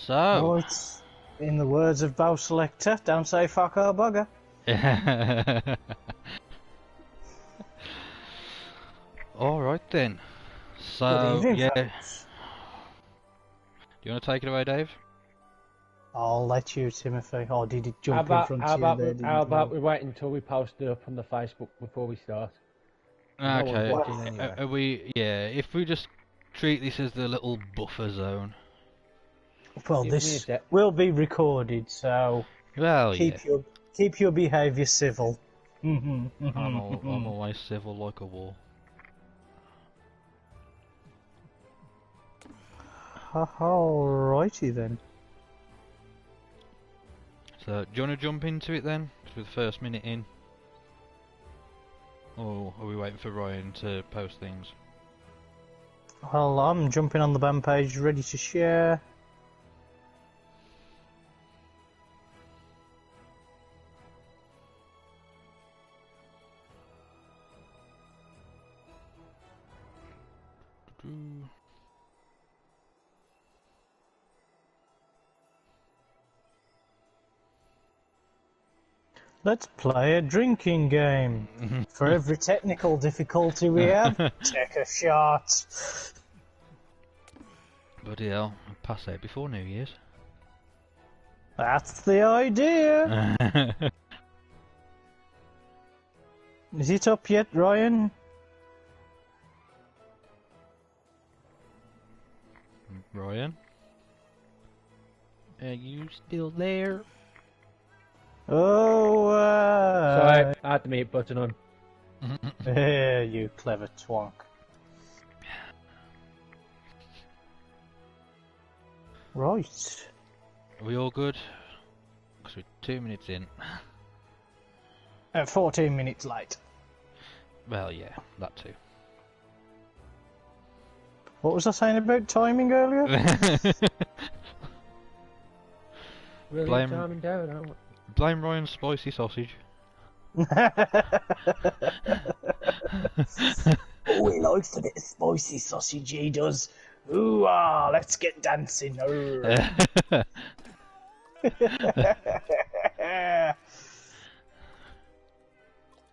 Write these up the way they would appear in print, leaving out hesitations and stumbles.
So, Oh, it's in the words of Bow Selector, don't say fuck or bugger. alright then. Good So, evening, yeah. Do folks. you want to take it away, Dave? I'll let you, Timothy. Or did it jump in front of you there, how didn't about you? we wait until we post it up on the Facebook before we start? No one's Okay. watching anyway. Are we, if we just treat this as the little buffer zone. Well, Give me a this sec. will be recorded, so Well, yeah. keep your behaviour civil. I'm always civil like a wall. Alrighty then. So, do you want to jump into it then? 'Cause we're the first minute in. Or are we waiting for Ryan to post things? Well, I'm jumping on the band page, ready to share. Let's play a drinking game. For every technical difficulty we have, take a shot. Bloody hell, I'll pass out before New Year's. That's the idea. Is it up yet, Ryan? Ryan? Are you still there? Oh, Sorry, I had the mute button on. You clever twonk. Right. Are we all good? Because we're 2 minutes in. 14 minutes late. Well, yeah, that too. What was I saying about timing earlier? Really Blame- calming down, aren't we? Blame Ryan's spicy sausage. Oh, he likes a bit of spicy sausage, he does. Ooh, let's get dancing.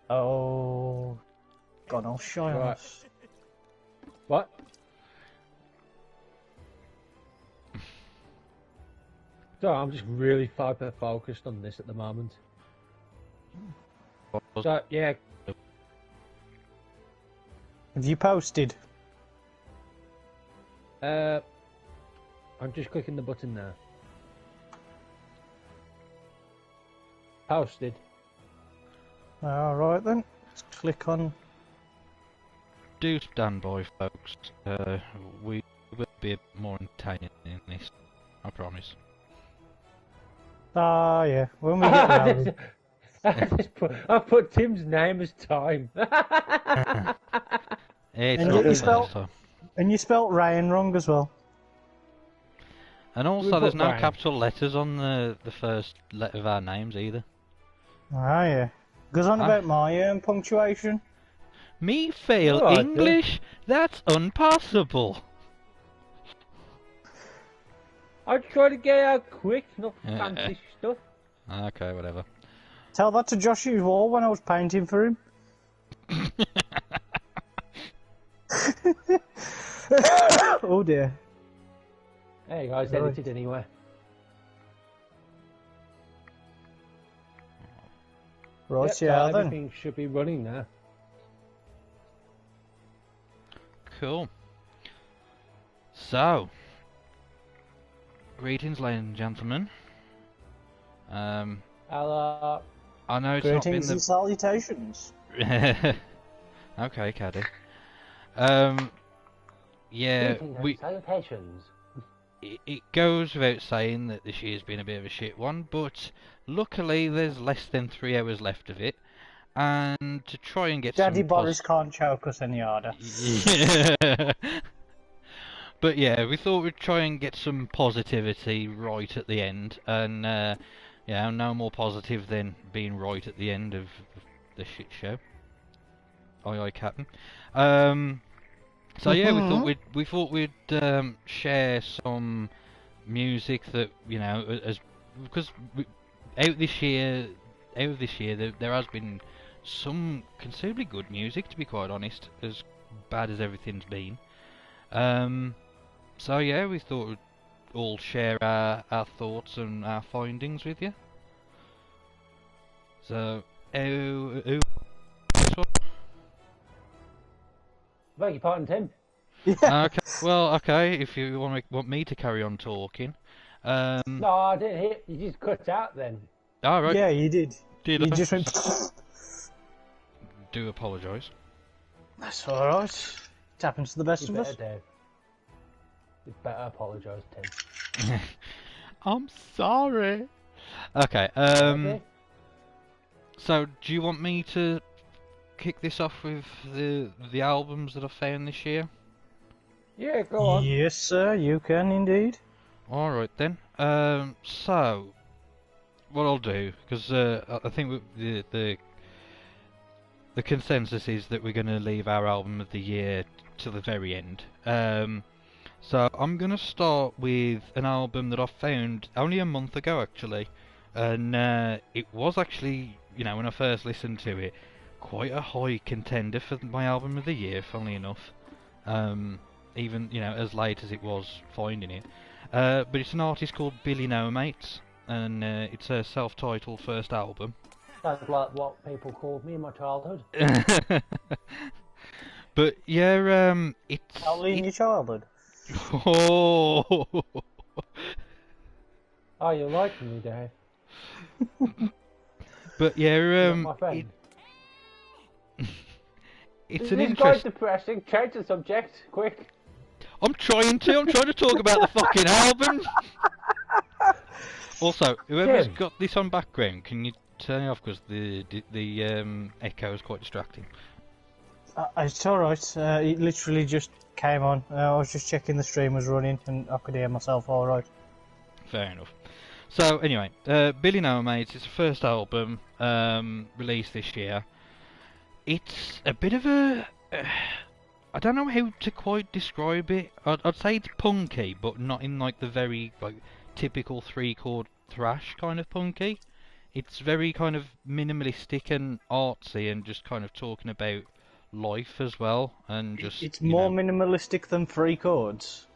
Oh, God, I'll show you. Right. What? So I'm just really hyper focused on this at the moment. So yeah, Have you posted? I'm just clicking the button now. Posted. Alright then, let's click on. Do stand by, folks. We will be a bit more entertaining in this. I promise. Ah, yeah, when we get round. I put Tim's name as time. It's And not you the spell- first time. And you spelt Ryan wrong as well. And We also, put there's no Ryan. capital letters on the first letter of our names either. Ah, yeah. Goes on Ah. about my punctuation. Me fail Alright, then. English? That's impossible. I try to get out quick, not Yeah. fancy stuff. Okay, whatever. Tell that to Josh's wall when I was painting for him. Oh dear. Hey guys, Right. edited anyway. Right, Yep, so yeah, then. everything should be running now. Cool. So, greetings, ladies and gentlemen. Hello. I know it's not been Greetings and salutations. the. Okay, Caddy. Yeah, Greetings and we. salutations. It goes without saying that this year's been a bit of a shit one, but luckily there's less than 3 hours left of it, and to try and get Daddy some Boris can't choke us any harder. Yeah. But yeah, we thought we'd try and get some positivity right at the end, and yeah, no more positive than being right at the end of the shit show. Aye, aye, Captain. So yeah, we thought we'd share some music that as because out this year, there has been some considerably good music, to be quite honest, as bad as everything's been. So yeah, we thought we'd all share our thoughts and our findings with you. So, this one? Beg your pardon, Tim. Okay, well, okay, if you want me to carry on talking. No, I didn't hear. You just cut out then. All right. Yeah, you did. Did You I? just went. Do apologise. That's all right. It happens to the best You of better, us. Dave. You better apologise, Tim. I'm sorry. Okay. Okay? So do you want me to kick this off with the albums that I found this year? Yeah, go on. Yes, sir. You can indeed. All right then. So what I'll do, because I think the consensus is that we're going to leave our album of the year to the very end. So I'm going to start with an album that I found only a month ago, actually, and it was actually, when I first listened to it, quite a high contender for my album of the year, funnily enough. Even as late as it was finding it. But it's an artist called Billy No Mates, and it's her self-titled first album. Sounds like what people called me in my childhood. But yeah, it's. Only in your childhood. Oh. Oh, you're liking me, Dave. But yeah, You're not my friend. it's This an is quite interesting. depressing. Change the subject, quick. I'm trying to talk about the fucking album. Also, whoever's Tim. got this on background, can you turn it off, because the echo is quite distracting. It's all right. It literally just came on. I was just checking the stream was running, and I could hear myself all right. Fair enough. So anyway, Billy No Mates, it's the first album released this year. It's a bit of a... I don't know how to quite describe it. I'd say it's punky, but not in like the very typical 3-chord thrash kind of punky. It's very kind of minimalistic and artsy, and just kind of talking about life as well, and just It's more minimalistic than 3 chords.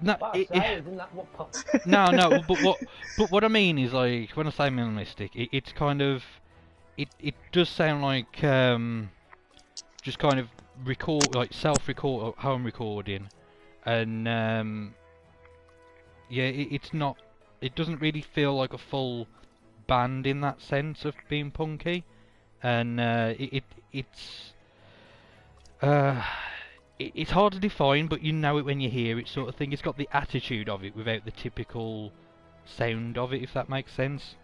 No, Isn't that what pop? no, but what I mean is, like, when I say minimalistic, it's kind of, it does sound like just kind of self-record, home recording, and yeah, it's not, it doesn't really feel like a full band in that sense of being punky, and it's hard to define, but you know it when you hear it, sort of thing. It's got the attitude of it without the typical sound of it, if that makes sense.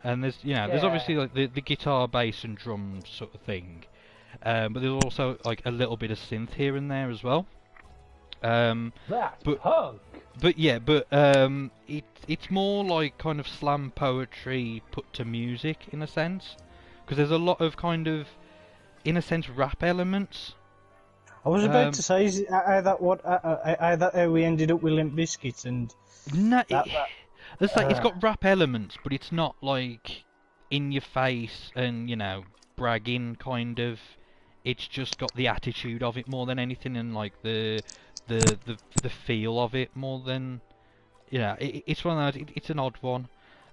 And there's there's obviously like the guitar, bass, and drums sort of thing, but there's also like a little bit of synth here and there as well. That's punk. But yeah, it's more like kind of slam poetry put to music in a sense, because there's a lot of kind of, in a sense, rap elements. I was about to say, is how we ended up with Limp Bizkit and... No, it's got rap elements, but it's not like in your face and bragging kind of. It's just got the attitude of it more than anything, and like the feel of it more than it's one of those. It's an odd one,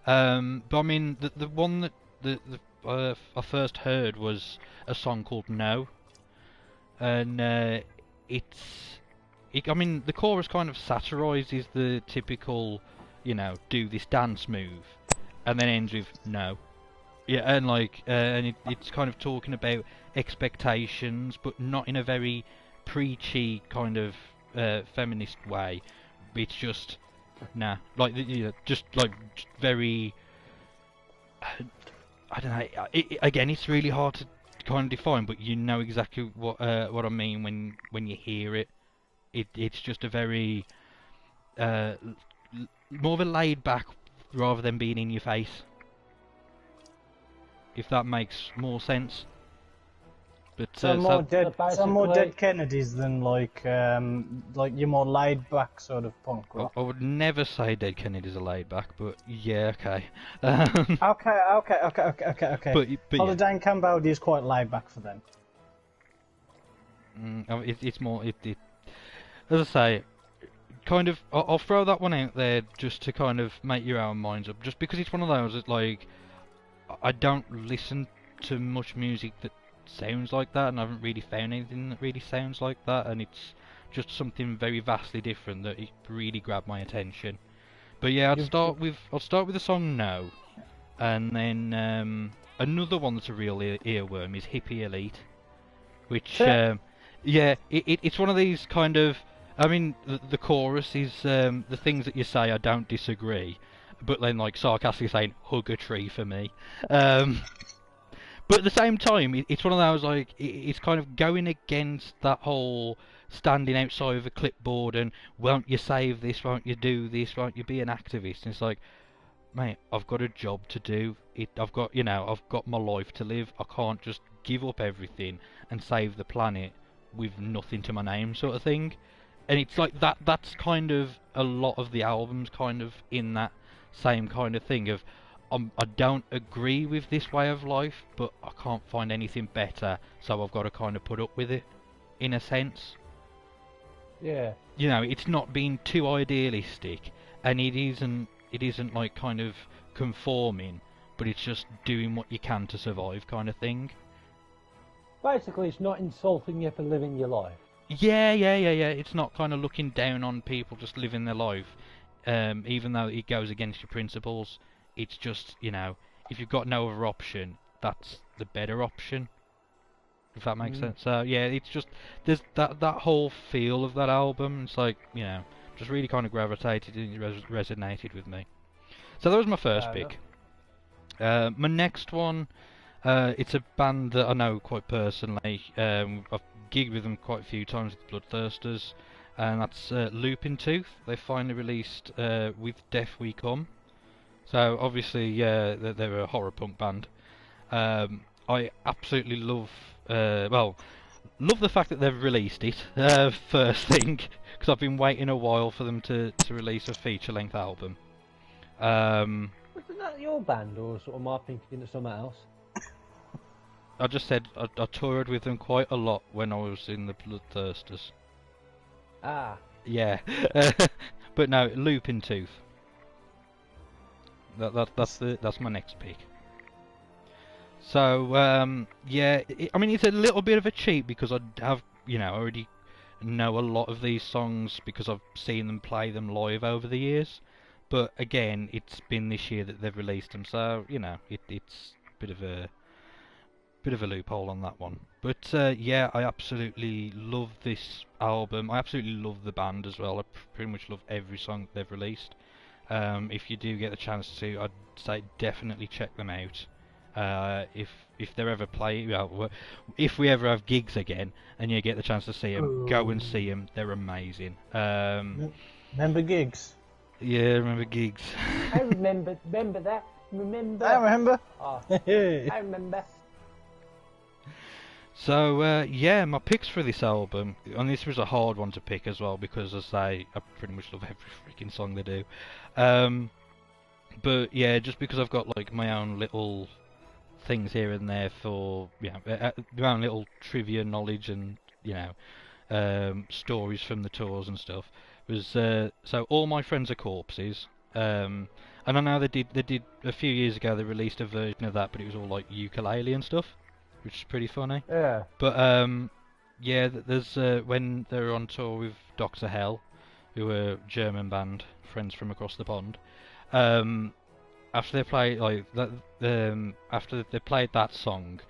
but I mean the one that I first heard was a song called No. And I mean, the chorus kind of satirises the typical, do this dance move, and then ends with no. Yeah, and like, and it's kind of talking about expectations, but not in a very preachy kind of feminist way. It's just, just like very. I don't know. Again, it's really hard to kind of define, but you know exactly what I mean when you hear it. It's just a very more of a laid back rather than being in your face, if that makes more sense. But Some more dead, so some more basically- dead Kennedys than like your more laid back sort of punk rock. I would never say Dead Kennedys are laid back, but yeah, okay. Okay. But yeah. Holiday in Cambodia is quite laid back for them. It's more as I say, kind of. I'll throw that one out there just to kind of make your own minds up. Just because it's one of those that like I don't listen to much music that sounds like that, and I haven't really found anything that really sounds like that, and it's just something very vastly different that it really grabbed my attention. But yeah, I'll start with the song No, and then another one that's a real earworm is Hippie Elite, which it's one of these kind of. I mean, the chorus is the things that you say. I don't disagree, but then like sarcastically saying hug a tree for me. But at the same time, it's one of those like it's kind of going against that whole standing outside of a clipboard and won't you save this, won't you do this, won't you be an activist? And it's like, mate, I've got a job to do. I've got my life to live. I can't just give up everything and save the planet with nothing to my name, sort of thing. And it's like that. That's kind of a lot of the albums, kind of in that same kind of thing of. I don't agree with this way of life, but I can't find anything better, so I've got to kind of put up with it, in a sense. Yeah. You know, it's not being too idealistic, and it isn't like kind of conforming, but it's just doing what you can to survive, kind of thing. Basically, it's not insulting you for living your life. Yeah. It's not kind of looking down on people just living their life, even though it goes against your principles. It's just, if you've got no other option, that's the better option. If that makes sense. So yeah, it's just there's that whole feel of that album. It's like just really kind of gravitated and resonated with me. So that was my first pick. My next one, it's a band that I know quite personally. I've gigged with them quite a few times with Bloodthirsters, and that's Looping Tooth. They finally released With Death We Come. So obviously, they're a horror punk band. I absolutely love the fact that they've released it. First thing, because I've been waiting a while for them to release a feature-length album. Wasn't that your band, or sort of am I thinking of something else? I just said I toured with them quite a lot when I was in the Bloodthirsters. Ah. Yeah, but no, Looping Tooth. That's my next pick. So I mean it's a little bit of a cheat because I have already know a lot of these songs because I've seen them play them live over the years. But again, it's been this year that they've released them, so it's a bit of a loophole on that one. But yeah, I absolutely love this album. I absolutely love the band as well. I pretty much love every song they've released. If you do get the chance to, I'd say definitely check them out. If they're ever if we ever have gigs again and you get the chance to see them, go and see them. They're amazing. Remember gigs? Yeah, remember gigs. I remember that. Remember. I remember. Oh, I remember. So yeah, my picks for this album, and this was a hard one to pick as well because as I say, I pretty much love every freaking song they do. But yeah, just because I've got like my own little things here and there for my own little trivia knowledge and stories from the tours and stuff. Was so All My Friends Are Corpses. And I know they did a few years ago. They released a version of that, but it was all like ukulele and stuff, which is pretty funny. Yeah. But yeah, there's when they were on tour with Dr. Hell, who are a German band, friends from across the pond. After they played after they played that song,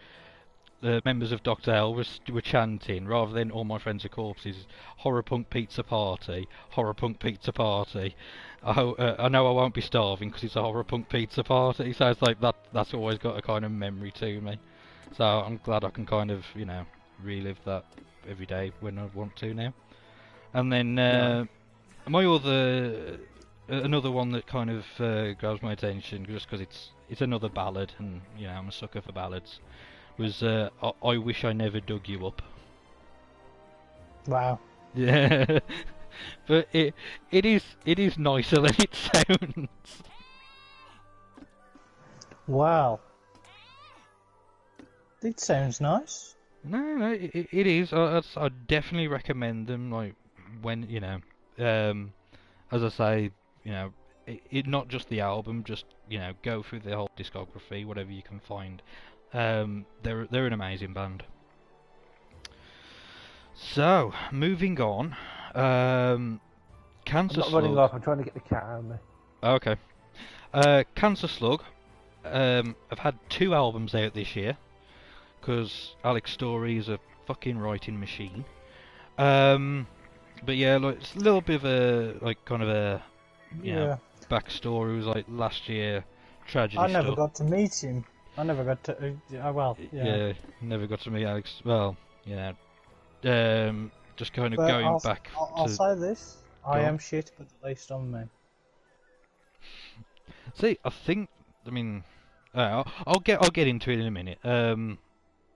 the members of Dr. Hell were chanting, rather than All My Friends Are Corpses, Horror Punk Pizza Party, Horror Punk Pizza Party. I know I won't be starving because it's a Horror Punk Pizza Party. So it's like that's always got a kind of memory to me. So I'm glad I can kind of relive that every day when I want to now. And then my other another one that kind of grabs my attention just because it's another ballad, and I'm a sucker for ballads. was I wish I never dug you up. Wow. Yeah, but it is nicer than it sounds. Wow. It sounds nice. No, it is. I definitely recommend them. Like when as I say, it not just the album, just go through the whole discography, whatever you can find. They're an amazing band. So moving on, Cancer I'm not running Slug. off. I'm trying to get the cat out of me. Okay, Cancer Slug have had 2 albums out this year because Alex Story is a fucking writing machine. But yeah, like it's a little bit of a kind of a backstory. It was like last year tragedy I never stuff. got to meet him. I never got to. Yeah, never got to meet Alex. Well, just kind of But going back. I'll to... say this: I Go on. am shit, but at least on me. See, I mean, I'll get into it in a minute.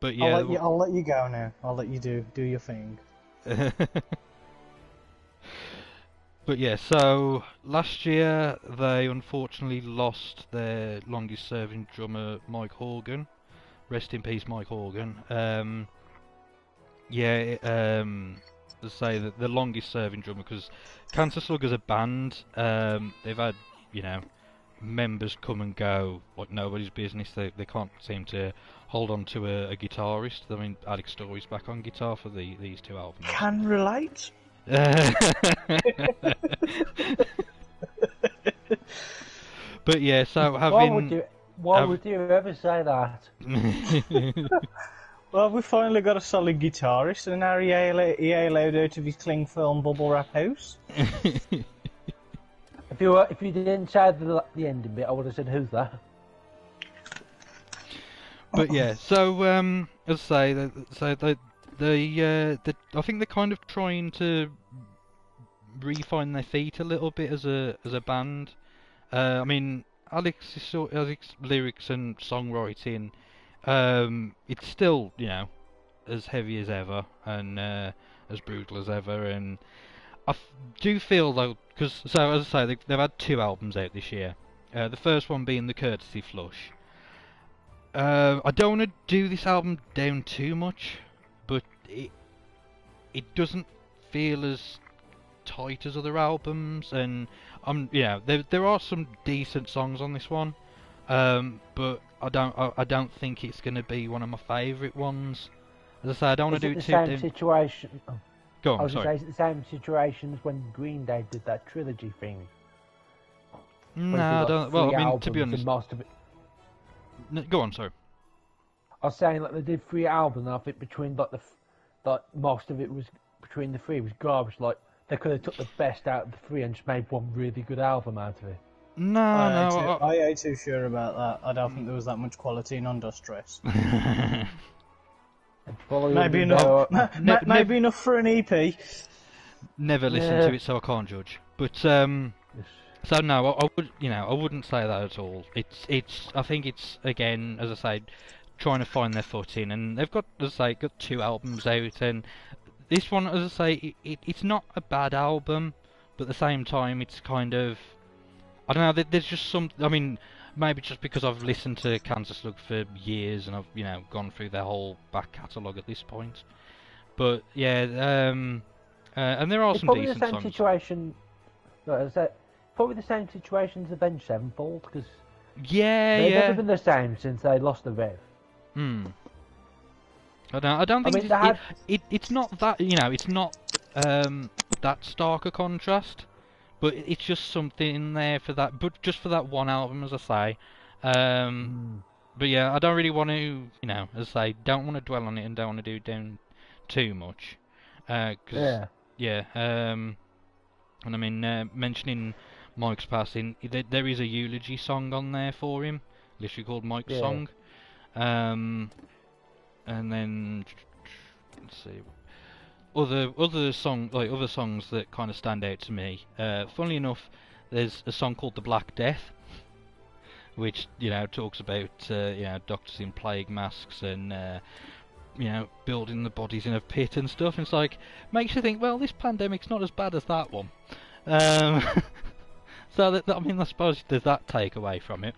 But yeah, I'll let you go now. I'll let you do your thing. But yeah, so last year they unfortunately lost their longest serving drummer, Mike Horgan. Rest in peace, Mike Horgan. Let's say that the longest serving drummer, because Cancer Slug as a band, they've had, members come and go like nobody's business. They can't seem to hold on to a guitarist. I mean, Alex Story's back on guitar for these 2 albums. Can relate. But yeah, so having... Why would you ever say that? Well, we finally got a solid guitarist, and now he allowed out of his cling film bubble wrap house. If you didn't say the ending bit, I would have said, "Who's that?" But yeah, so as I say, I think they're kind of trying to refine their feet a little bit as a band. I mean, Alex's lyrics and songwriting, it's still as heavy as ever and as brutal as ever, and I do feel though, because as I say, they've had 2 albums out this year. The first one being the Courtesy Flush. I don't want to do this album down too much, but it doesn't feel as tight as other albums, and there are some decent songs on this one, but I don't think it's going to be one of my favourite ones. As I say, I don't want to do it too. Same situation. Go on, I was sorry. going to say it's the same situation as when Green Day did that trilogy thing. No, I don't. Well, I mean, to be honest, most of it. Go on, sorry. I was saying like they did 3 albums, and I think between most of it was between the 3 was garbage. Like they could have took the best out of the 3 and just made one really good album out of it. I ain't too sure about that. I don't think there was that much quality in Under Stress. Maybe enough. Maybe enough for an EP. Never listened to it, so I can't judge. But so no, I wouldn't say that at all. I think it's again, as I say, trying to find their footing, and they've got, as I say, got 2 albums out, and this one, as I say, it's not a bad album, but at the same time, it's kind of, I don't know. There's just some. I mean, maybe just because I've listened to Cancer Slug for years, and I've gone through their whole back catalogue at this point. But yeah, and there are some decent songs. Situation. Probably the same situation as Avenged Sevenfold, because they've never been the same since they lost the Rev. I don't think it's not that it's not that stark a contrast, but it's just something in there for that. But just for that one album, as I say. But yeah, I don't really want to, as I say, don't want to dwell on it and don't want to do it down too much. And I mean, mentioning Mike's passing, there is a eulogy song on there for him, literally called Mike's Song. And then let's see, other songs that kind of stand out to me. Funnily enough, there's a song called The Black Death, which talks about doctors in plague masks and building the bodies in a pit and stuff. And it's like makes you think, well, this pandemic's not as bad as that one. So I mean, I suppose there's that takeaway from it.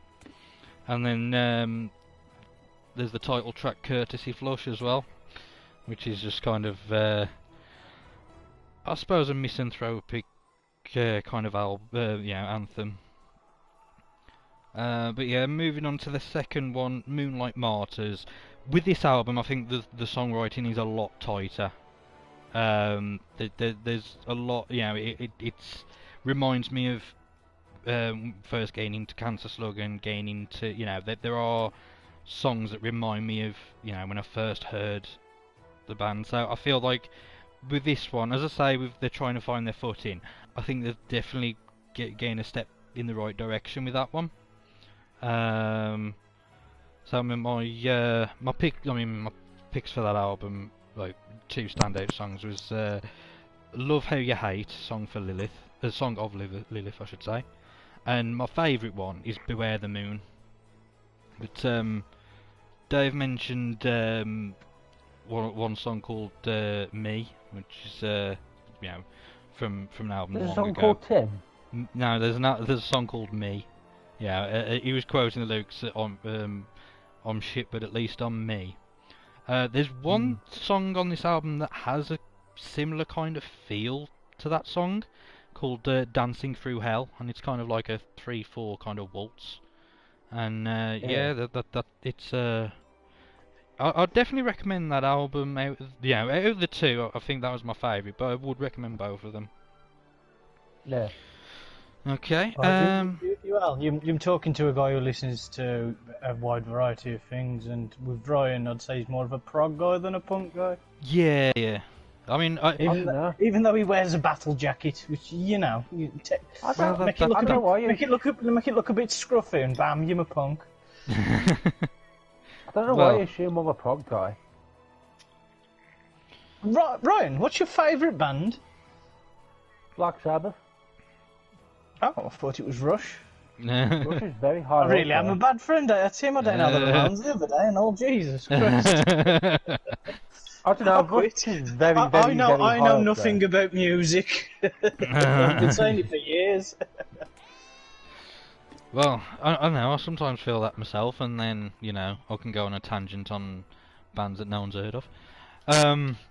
And then there's the title track, Courtesy Flush, as well, which is just kind of, I suppose, a misanthropic kind of anthem. But yeah, moving on to the second one, Moonlight Martyrs. With this album, I think the songwriting is a lot tighter. There's a lot, it's reminds me of first getting into Cancer Slug and getting into, there are songs that remind me of, when I first heard the band. So I feel like with this one, as I say, they're trying to find their footing. I think they're definitely getting a step in the right direction with that one. So I mean, my picks for that album, like two standout songs, was "Love How You Hate," song of Lilith, I should say, and my favourite one is "Beware the Moon." But Dave mentioned one song called "Me," which is from an album There's a long song ago. called Tim. No, there's a song called "Me." Yeah, he was quoting the lyrics on shit, but at least on me. There's one song on this album that has a similar kind of feel to that song, called "Dancing Through Hell," and it's kind of like a 3/4 kind of waltz. And that it's I'd definitely recommend that album. Out of the two, I think that was my favourite, but I would recommend both of them. Yeah. Okay. You're talking to a guy who listens to a wide variety of things, and with Ryan, I'd say he's more of a prog guy than a punk guy. Yeah. I mean, even though he wears a battle jacket, which make it look a bit scruffy, and bam, you're a punk. I don't know why you assume I'm a prog guy. Ryan, what's your favourite band? Black Sabbath. Oh, I thought it was Rush. Rush is very hard. Really, I'm a bad friend. I tell him I don't know the Ramones the other day, and oh Jesus Christ! I don't know. Rush is very I know hard, nothing about music. I've been saying it for years. Well, I don't know. I sometimes feel that myself, and then I can go on a tangent on bands that no one's heard of,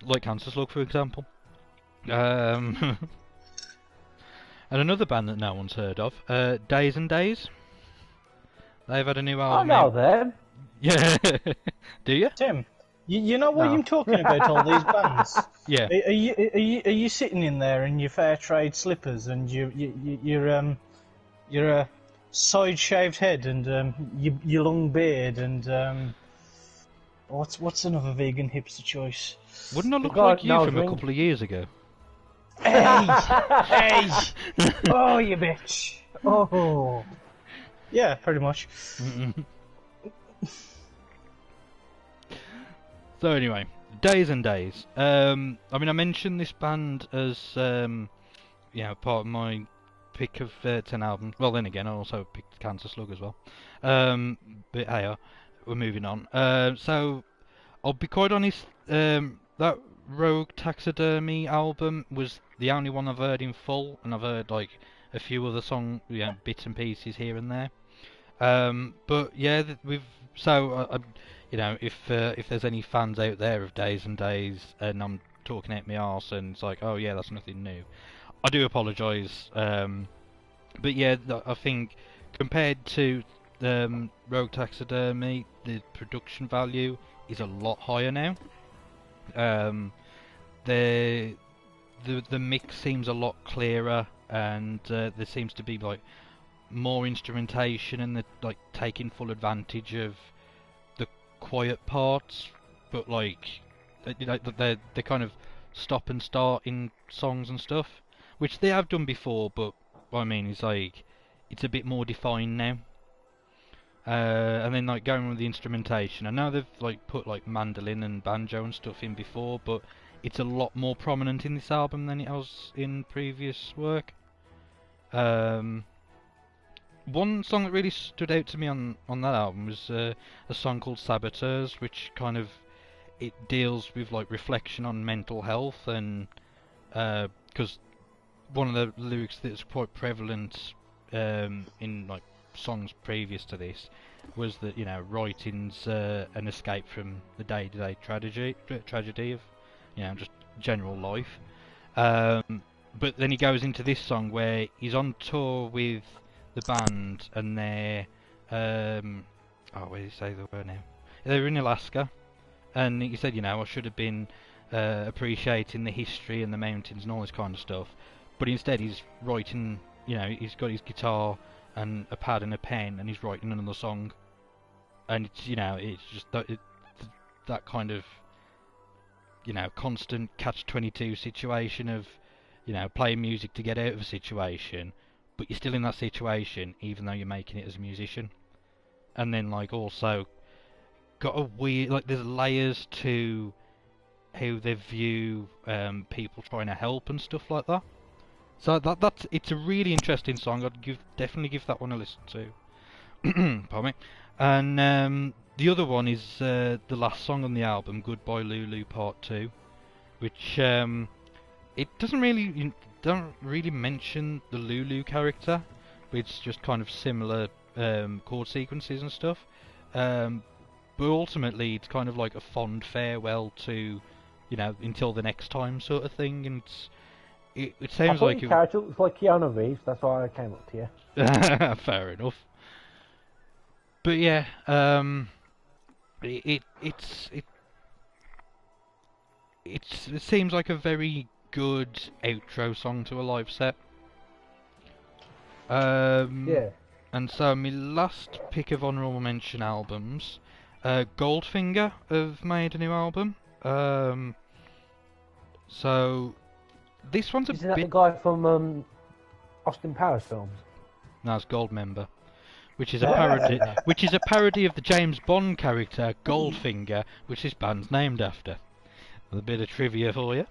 like Cancer Slug, for example. And another band that no one's heard of, Days and Days. They've had a new album. I know them. Yeah. Do you? Tim, you know what I'm talking about? All these bands. Yeah. Are you sitting in there in your fair trade slippers and you're a side shaved head and your long beard and what's another vegan hipster choice? Wouldn't I look like you from a couple of years ago? Hey! Hey! Oh, you bitch! Oh! Yeah, pretty much. So anyway, Days and Days. I mean, I mentioned this band as part of my pick of 10 albums. Well, then again, I also picked Cancer Slug as well. But hey, we're moving on. So I'll be quite honest. That Rogue Taxidermy album was the only one I've heard in full, and I've heard like a few other song, bits and pieces here and there. But yeah, if there's any fans out there of Days and Days, and I'm talking out my arse, and it's like, oh yeah, that's nothing new, I do apologise. But yeah, I think compared to Rogue Taxidermy, the production value is a lot higher now. The mix seems a lot clearer, and there seems to be like more instrumentation, and they're like taking full advantage of the quiet parts, but like they kind of stop and start in songs and stuff, which they have done before, but what I mean is like it's a bit more defined now. And then like going with the instrumentation, I know they've like put like mandolin and banjo and stuff in before, but it's a lot more prominent in this album than it was in previous work. one song that really stood out to me on that album was a song called Saboteurs, which kind of it deals with like reflection on mental health, and because one of the lyrics that's quite prevalent in like songs previous to this was that, you know, writing's an escape from the day-to-day tragedy of, you know, just general life. But then he goes into this song where he's on tour with the band, and they're where did he say they were now? They're in Alaska, and he said, you know, I should have been appreciating the history and the mountains and all this kind of stuff, but instead he's writing, you know, he's got his guitar and a pad and a pen, and he's writing another song, and it's, you know, it's just that kind of, you know, constant catch-22 situation of, you know, playing music to get out of a situation, but you're still in that situation even though you're making it as a musician. And then, like, also got a weird, like, there's layers to how they view people trying to help and stuff like that. So that's it's a really interesting song. I'd definitely give that one a listen to. Pardon me. And the other one is the last song on the album, Goodbye Lulu Part 2, which it don't really mention the Lulu character, but it's just kind of similar chord sequences and stuff. But ultimately, it's kind of like a fond farewell to, you know, until the next time sort of thing, and it sounds like your character looks like Keanu Reeves. That's why I came up to you. Fair enough. But yeah, it seems like a very good outro song to a live set. Yeah. And so my last pick of honourable mention albums, Goldfinger have made a new album. So this one's Isn't that the guy from Austin Powers films? No, it's Goldmember, which is a parody, of the James Bond character Goldfinger, which this band's named after. A bit of trivia for you.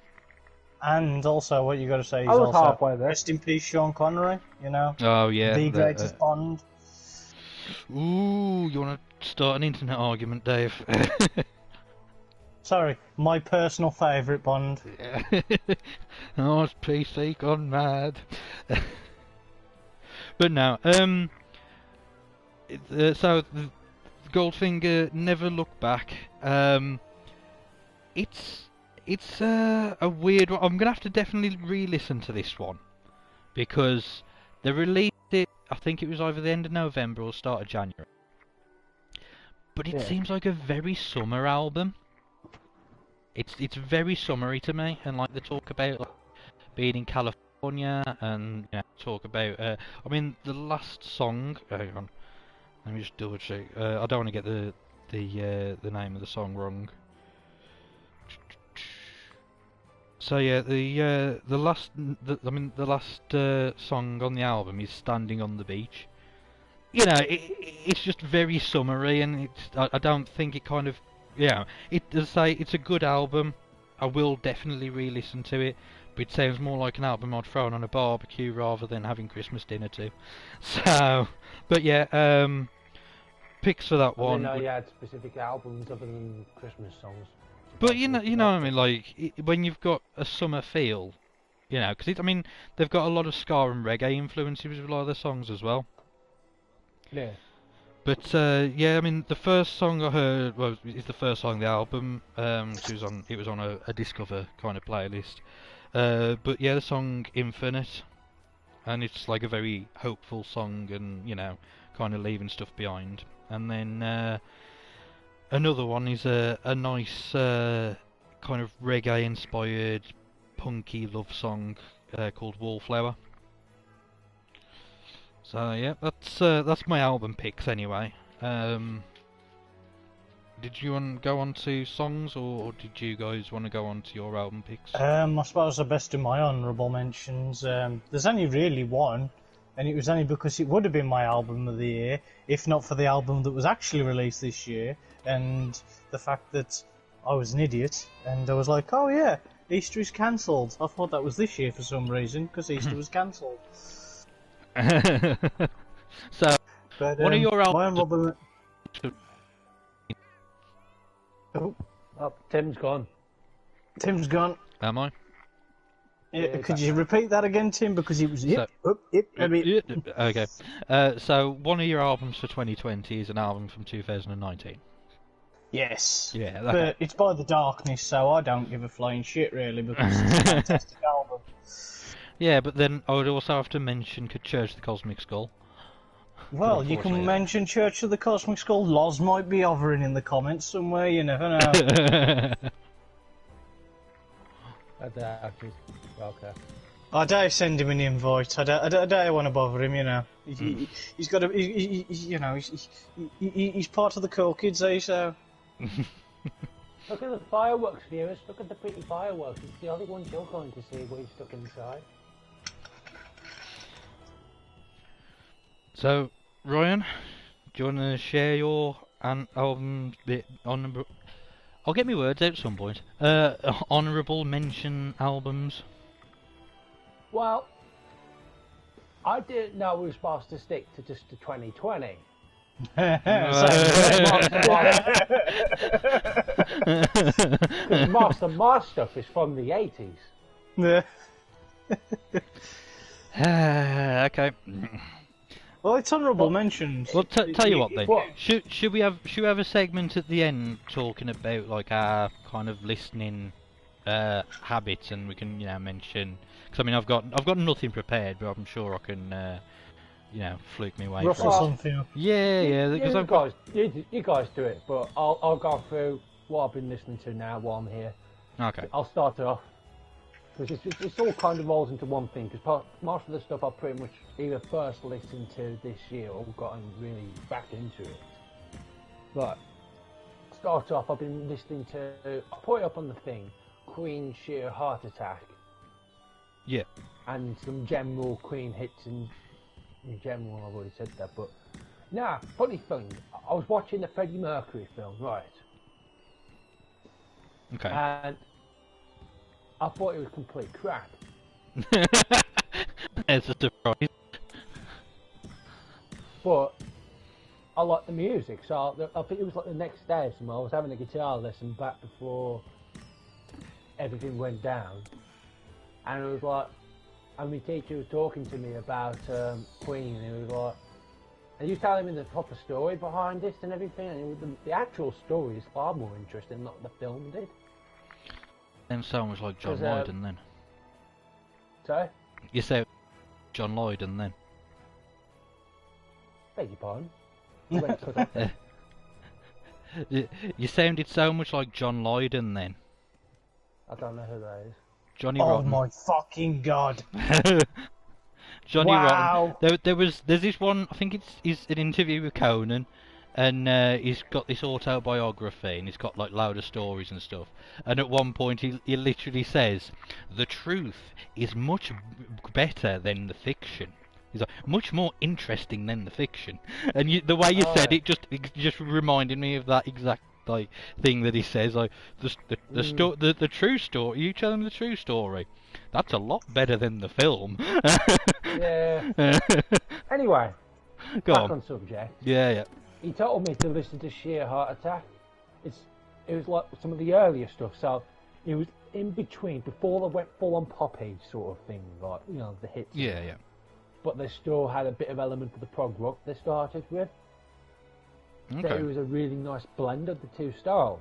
And also, what you got to say is I was also halfway there. rest in peace, Sean Connery. You know. Oh yeah. The greatest Bond. Ooh, you want to start an internet argument, Dave? Sorry, my personal favourite Bond. Oh, it's PC gone mad. But no, so the Goldfinger, Never Look Back. It's a weird one. I'm gonna have to definitely re-listen to this one, because they released it, I think it was either the end of November or start of January. But it seems like a very summer album. It's very summery to me, and like they talk about like, being in California, and you know, talk about. I mean, the last song. Hang on, let me just double check. I don't want to get the name of the song wrong. So yeah, the last song on the album is "Standing on the Beach." You know, it's just very summery, and I don't think it kind of, yeah. It does say it's a good album. I will definitely re-listen to it, but it sounds more like an album I'd throw on a barbecue rather than having Christmas dinner to. So, but yeah, picks for that one. I know you had specific albums other than Christmas songs. But you know what I mean. Like when you've got a summer feel, you know, because I mean they've got a lot of ska and reggae influences with a lot of their songs as well. Yeah. But yeah, I mean the first song I heard is the first song on the album. It was on a Discover kind of playlist. But yeah, the song Infinite, and it's like a very hopeful song, and you know, kind of leaving stuff behind. And then another one is a nice kind of reggae-inspired punky love song called Wallflower. So yeah, that's my album picks anyway. Did you want to go on to songs, or did you guys want to go on to your album picks? I suppose the best of my honourable mentions. There's only really one, and it was only because it would have been my album of the year, if not for the album that was actually released this year, and the fact that I was an idiot, and I was like, oh yeah, Easter is cancelled. I thought that was this year for some reason, because Easter was cancelled. So, But one of your my albums. honourable. Oh, Oh, Tim's gone. Tim's gone. Am I? Yeah, he's could back you now. repeat that again, Tim? Because it was So- a bit. Okay. So, one of your albums for 2020 is an album from 2019. Yes. Yeah, okay. But it's by The Darkness, so I don't give a flying shit really because it's a fantastic album. Yeah, but then I would also have to mention Church of the Cosmic Skull. Well, you unfortunately, can mention Church of the Cosmic Skull. Loz might be hovering in the comments somewhere. You never know. Okay. I dare send him an invite. I don't want to bother him. You know, he's got a. You know, he's part of the cool kids, so. Look at the fireworks, viewers. Look at the pretty fireworks. It's the only ones you're going to see when you're stuck inside. So, Ryan, do you want to share your album bit on? I'll get my words out at some point. Honourable mention albums. Well, I didn't know we were supposed to stick to just the 2020. Because most of my stuff is from the 80s. Yeah. Okay. Well, it's honourable mentions. Well, tell you what then. What? Should we have a segment at the end talking about like our kind of listening habits, and we can mention. Because I mean I've got nothing prepared, but I'm sure I can fluke me way Ruffle through. something. Yeah, because I've got. You guys do it, but I'll go through what I've been listening to now while I'm here. Okay. I'll start it off. Because it's all kind of rolls into one thing. Because most of the stuff I've pretty much either first listened to this year or gotten really back into it. But start off, I've been listening to. I put it up on the thing. Queen Sheer Heart Attack. Yeah. And some general Queen hits in general. I've already said that, but nah. Funny thing, I was watching the Freddie Mercury film, right? Okay. And I thought it was complete crap. It's a surprise. But I like the music, so I think it was like the next day or something. I was having a guitar lesson back before everything went down, and it was like, and my teacher was talking to me about Queen, and he was like, "Are you telling me the proper story behind this and everything?" And the actual story is far more interesting than what the film did. And so much like John 'Cause, Lydon then. So, You say John Lydon then. beg your pardon. You went cut off there. You sounded so much like John Lydon then. I don't know who that is. Johnny Oh Rotten. my fucking god! Johnny Wow. Rotten. There's this one. I think it's an interview with Conan, and he's got this autobiography, and he's got like load of stories and stuff. And at one point, he literally says, "The truth is much better than the fiction." He's like, much more interesting than the fiction. And the way you said it just reminded me of that exact like thing that he says. Like the true story. You telling the true story. That's a lot better than the film. Yeah. Anyway, Go back on. on subject. Yeah. He told me to listen to Sheer Heart Attack. It was like some of the earlier stuff, so it was in between, before they went full on poppy sort of thing, like the hits. Yeah. But they still had a bit of element of the prog rock they started with. So Okay. it was a really nice blend of the two styles,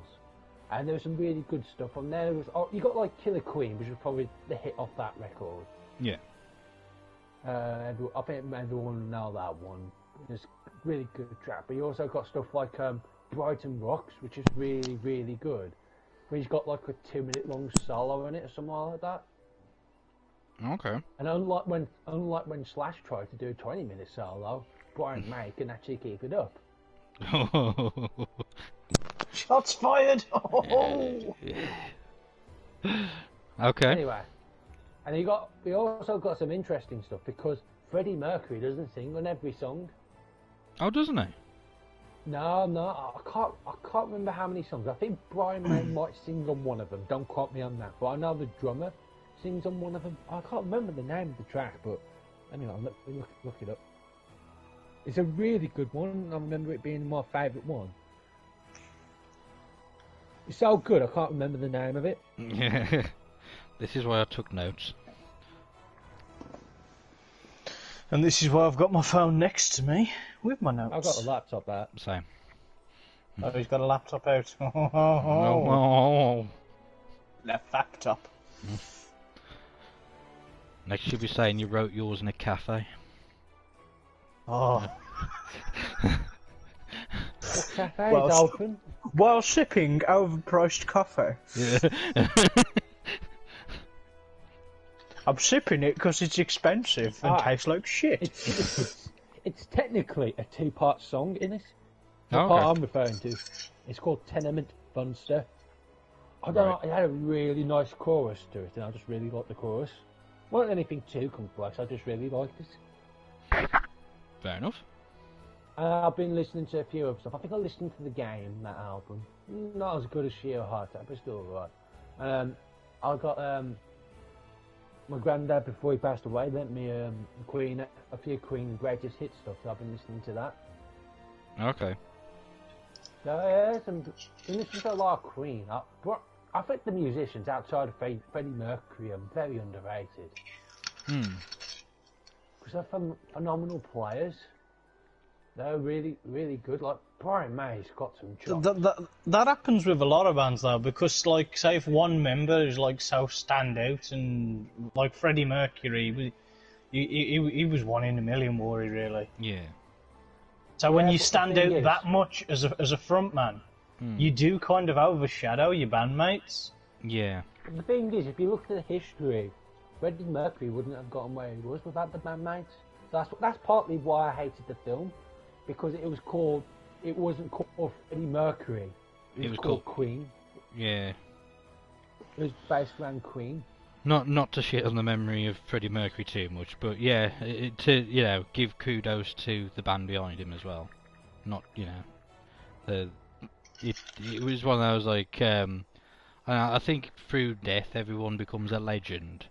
and there was some really good stuff on there. You got like Killer Queen, which was probably the hit off that record. Yeah. I think everyone will know that one. It's a really good track, but you also got stuff like Brighton Rocks, which is really, really good. Where he's got like a 2-minute long solo in it or something like that. Okay. And unlike when Slash tried to do a 20-minute solo, Brian May can actually keep it up. Shots fired! Oh. Okay. Anyway, and we also got some interesting stuff because Freddie Mercury doesn't sing on every song. Oh, doesn't he? No, I can't remember how many songs. I think Brian May might sing on one of them. Don't quote me on that. But I know the drummer sings on one of them. I can't remember the name of the track, but anyway, look it up. It's a really good one. I remember it being my favourite one. It's so good, I can't remember the name of it. Yeah. This is why I took notes. And this is why I've got my phone next to me with my notes. I've got the laptop out. Same. Oh, he's got a laptop out. Oh. The fact up. Next you'll be saying you wrote yours in a cafe. Oh. What cafe Well, is open? While sipping overpriced coffee. Yeah. I'm sipping it because it's expensive and tastes like shit. It's technically a two-part song in it. The Oh, part okay. I'm referring to, it's called Tenement Funster. I don't know, it had a really nice chorus to it, and I just really liked the chorus. Wasn't anything too complex, I just really liked it. Fair enough. I've been listening to a few of stuff. I think I listened to The Game, that album. Not as good as Sheer Heart Attack, but still alright. I got my granddad, before he passed away, lent me a few Queen greatest hits stuff, so I've been listening to that. Okay. So yeah, been listening to a lot of Queen. I think the musicians outside of Freddie Mercury are very underrated. Because they're phenomenal players. They're really, really good. Like, Brian May's got some chops. That happens with a lot of bands though, because like, say if one member is like so standout, and like Freddie Mercury, he was one in a million, were he really? Yeah. So when Yeah, you but the stand thing out is- that much as a front man, you do kind of overshadow your bandmates. Yeah. The thing is, if you look at the history, Freddie Mercury wouldn't have gotten where he was without the bandmates. So that's partly why I hated the film, because it wasn't called Freddie Mercury. It was called Queen. Yeah. It was based around Queen. Not to shit on the memory of Freddie Mercury too much, but yeah, to give kudos to the band behind him as well. Not it was one of those like I think through death everyone becomes a legend,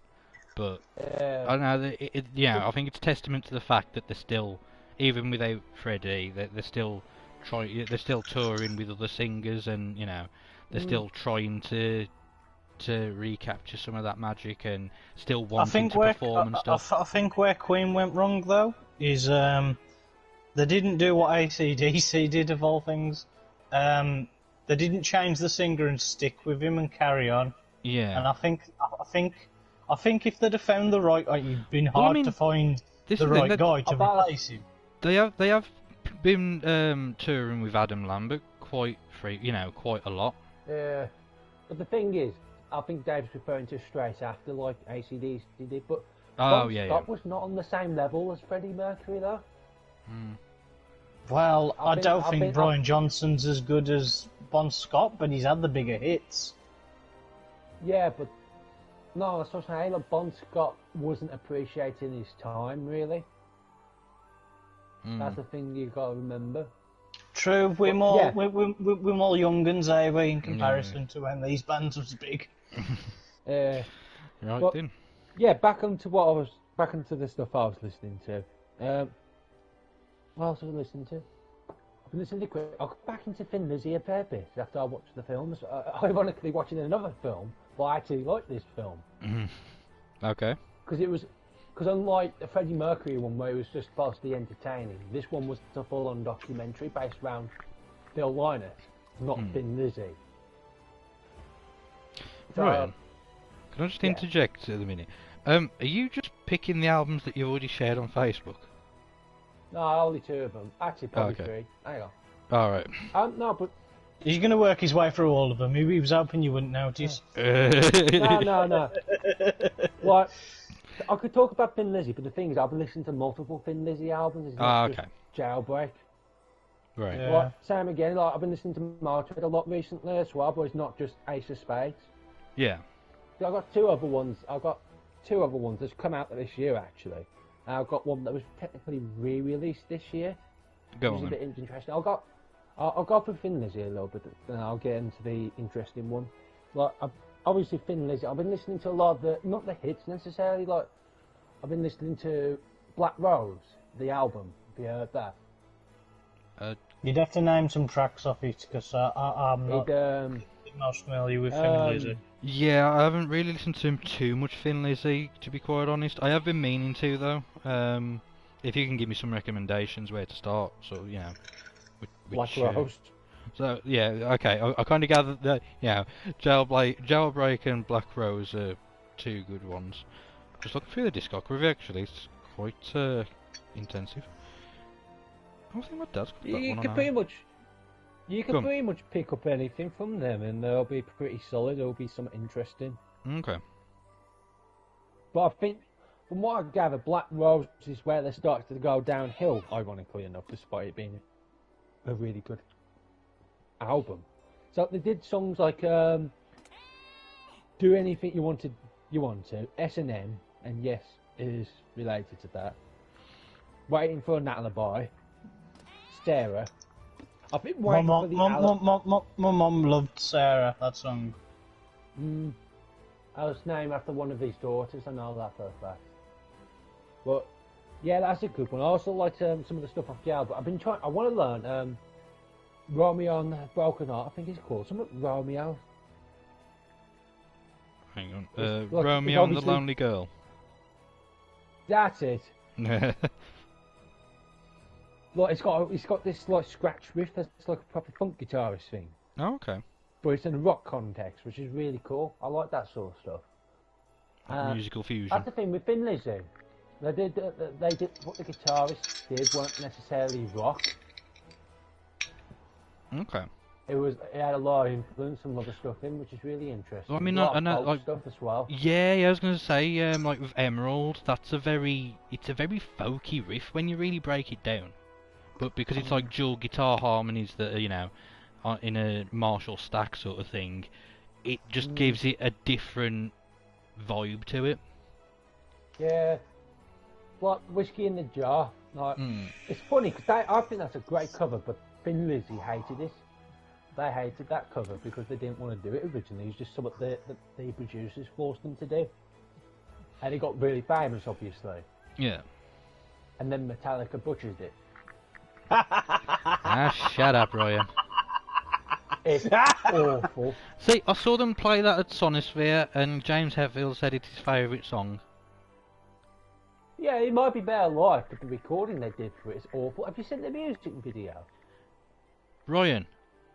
but I don't know. I think it's testament to the fact that they're still, even without Freddie, they're still they're still touring with other singers, and they're still trying to recapture some of that magic and still wanting to perform and stuff. I think where Queen went wrong though is they didn't do what AC/DC did of all things. They didn't change the singer and stick with him and carry on. Yeah. And I think if they'd have found the right, it'd been hard to find the right guy to replace him. They have been touring with Adam Lambert quite a lot. Yeah. But the thing is, I think Dave's referring to straight after, like AC/DC did, but Bon Scott was not on the same level as Freddie Mercury, though. Well, I don't think Brian Johnson's as good as Bon Scott, but he's had the bigger hits. Yeah, but no, that's what I'm saying. Like, Bon Scott wasn't appreciating his time, really. That's the thing you got to remember. True, we're more young'uns, eh, we, in comparison to when these bands was big. Right but, then. Yeah, back onto the stuff I was listening to. What else was I listening to? I've been listening to I got back into Thin Lizzy a fair bit after I watched the films. Ironically, watching another film, but I actually liked this film. Okay. Because unlike the Freddie Mercury one, where it was just supposed to be entertaining, this one was a full-on documentary based around Phil Lynott, not Thin Lizzy. So, Ryan, can I just interject at the minute? Are you just picking the albums that you've already shared on Facebook? No, only two of them. Actually, probably three. Hang on. Alright. No, but... He's going to work his way through all of them. He was hoping you wouldn't notice. No. Like, I could talk about Thin Lizzy, but the thing is, I've been listening to multiple Thin Lizzy albums. It's not just Jailbreak. Right. Yeah. Like, same again, like, I've been listening to Motörhead a lot recently as well, but it's not just Ace of Spades. Yeah. So I've got two other ones that's come out this year, actually. I've got one that was technically re-released this year. Go which on is a then. bit interesting. I'll go for Thin Lizzy a little bit, then I'll get into the interesting one. Like, obviously Thin Lizzy, I've been listening to a lot of not the hits necessarily, like, I've been listening to Black Rose, the album, Have you heard that? You'd have to name some tracks off it, because I'm not It, most familiar with Thin Lizzy. Yeah, I haven't really listened to him too much, Thin Lizzy, to be quite honest. I have been meaning to, though. If you can give me some recommendations where to start, so, you know. Black Rose. So, yeah, okay, I kind of gathered that, Jailbreak and Black Rose are two good ones. Just looking through the discography, actually, it's quite intensive. I think my dad's got that You one can on pretty now. much, you can Go on. pretty much pick up anything from them, and they'll be pretty solid. There'll be some interesting. Okay. But I think, from what I gather, Black Rose is where they started to go downhill. Ironically enough, despite it being a really good album. So they did songs like "Do Anything You Want to," S&M, and yes, it is related to that. Waiting for an Alibi, Sarah. I've been My waiting for the mum loved Sarah, that song. I was named after one of his daughters, I know that for a fact. But yeah, that's a good one. I also like some of the stuff off the album. I want to learn Romeo and the Broken Heart, I think it's called. Something Romeo. Hang on. It's like- Romeo it's and the obviously- Lonely Girl. That's it. Like it's got this like scratch riff that's like a proper funk guitarist thing. Oh, okay. But it's in a rock context, which is really cool. I like that sort of stuff. Musical fusion. That's the thing with Thin Lizzy. They did what the guitarist did weren't necessarily rock. Okay. It had a lot of influence from other stuff in, which is really interesting. Well, I mean, a lot I of know, folk like- stuff as well. Yeah, I was gonna say, like with Emerald, it's a very folky riff when you really break it down. But because it's like dual guitar harmonies that are, are in a Marshall stack sort of thing, it just gives it a different vibe to it. Yeah, like Whiskey in the Jar. Like Mm. it's funny because I think that's a great cover, but Thin Lizzy hated it. They hated that cover because they didn't want to do it originally. It was just something that the producers forced them to do, and it got really famous, obviously. Yeah. And then Metallica butchered it. Shut up, Ryan. It's awful. See, I saw them play that at Sonisphere, and James Hetfield said it's his favourite song. Yeah, it might be better live, but the recording they did for it is awful. Have you seen the music video? Ryan,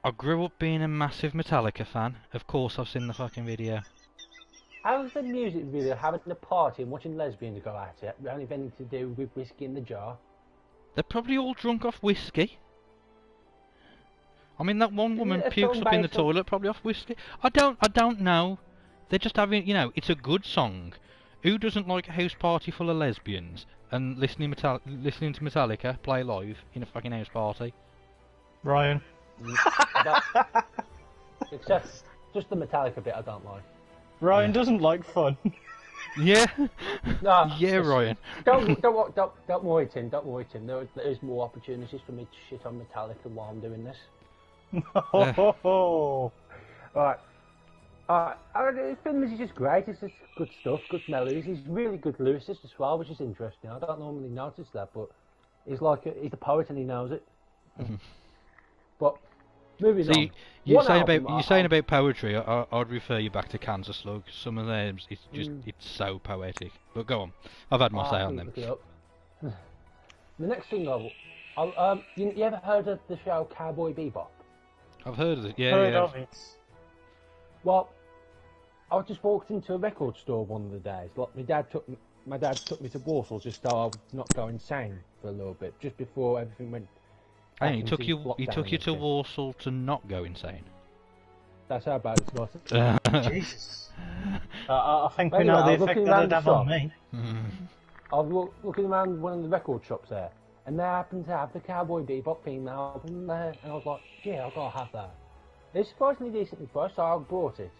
I grew up being a massive Metallica fan. Of course I've seen the fucking video. How's the music video having a party and watching lesbians go at it? Only anything to do with Whiskey in the Jar? They're probably all drunk off whiskey. I mean, that one woman it a pukes song up in the based on- toilet, probably off whiskey. I don't know. They're just having, it's a good song. Who doesn't like a house party full of lesbians and listening to Metallica play live in a fucking house party? Ryan. Except just the Metallica bit I don't like. Ryan doesn't like fun. Yeah. No, Yeah, Ryan. Don't worry, Tim. Don't worry, Tim. There is more opportunities for me to shit on Metallica while I'm doing this. Alright. Thin Lizzy's just great. It's just good stuff, good melodies. He's really good lyricist as well, which is interesting. I don't normally notice that, but he's a poet and he knows it. But moving See, on. you're One saying album about poetry. I'd refer you back to Kansas Slug. Some of them, it's just it's so poetic. But go on, I've had my say on them. look it up. The next thing you ever heard of the show Cowboy Bebop? I've heard of it. Yeah, Heard yeah. of it. Well, I just walked into a record store one of the days. Like my dad took me to Warsaw just so I would not go insane for a little bit, just before everything went. Hey, back he into took you lockdown to again. Warsaw to not go insane. That's how bad it was. Jesus. I think we Anyway, know I the was effect looking that around it'd the have on shop. me. I was looking around one of the record shops there, and they happened to have the Cowboy Bebop theme album there, and I was like, yeah, I've got to have that. It's surprisingly decently priced, so I bought it.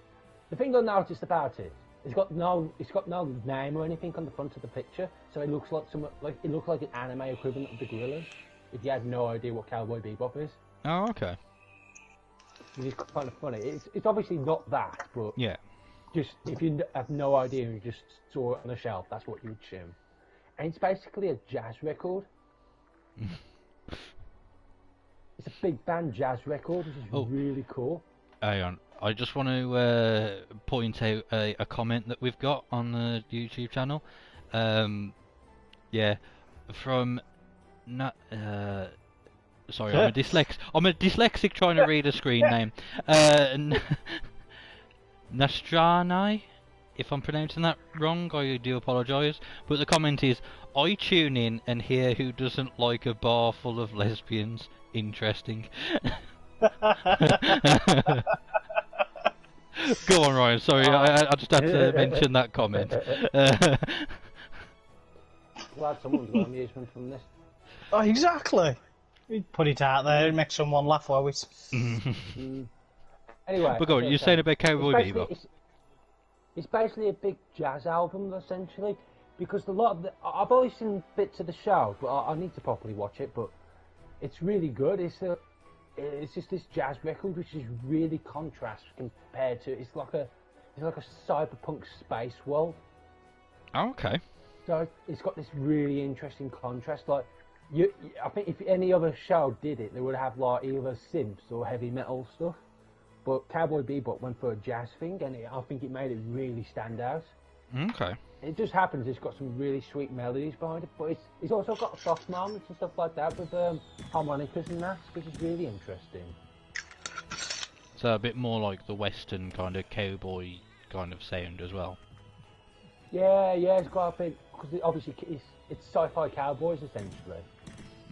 The thing I noticed about it, it's got no name or anything on the front of the picture, so it looks like an anime equivalent of the Gorillaz. If you had no idea what Cowboy Bebop is, Oh, okay. it's kind of funny. It's obviously not that, but Yeah. just if you have no idea and you just saw it on the shelf, that's what you would assume. And it's basically a jazz record. It's a big band jazz record, which is Oh. really cool. Hang on. I just want to point out a comment that we've got on the YouTube channel. Yeah, from sorry, I'm a dyslexic trying to read a screen name. Nastranai, if I'm pronouncing that wrong, I do apologise. But the comment is, I tune in and hear who doesn't like a bar full of lesbians. Interesting. Go on, Ryan. Sorry, I just had to mention that comment. Glad someone's got amusement from this. Oh, exactly. We put it out there and make someone laugh while we. Anyway, But go on, you're saying about Cowboy Bebop. It's basically a big jazz album, essentially, because I've only seen bits of the show, but I need to properly watch it. But it's really good. It's just this jazz record, which is really contrast compared to. It's like a cyberpunk space world. Oh, okay. So it's got this really interesting contrast. Like, I think if any other show did it, they would have like either synths or heavy metal stuff. But Cowboy Bebop went for a jazz thing, and I think it made it really stand out. Okay. It just happens it's got some really sweet melodies behind it, but it's also got soft moments and stuff like that with harmonicas and that, which is really interesting. So a bit more like the Western kind of cowboy kind of sound as well. Yeah, it's got a bit, because obviously it's sci-fi cowboys essentially.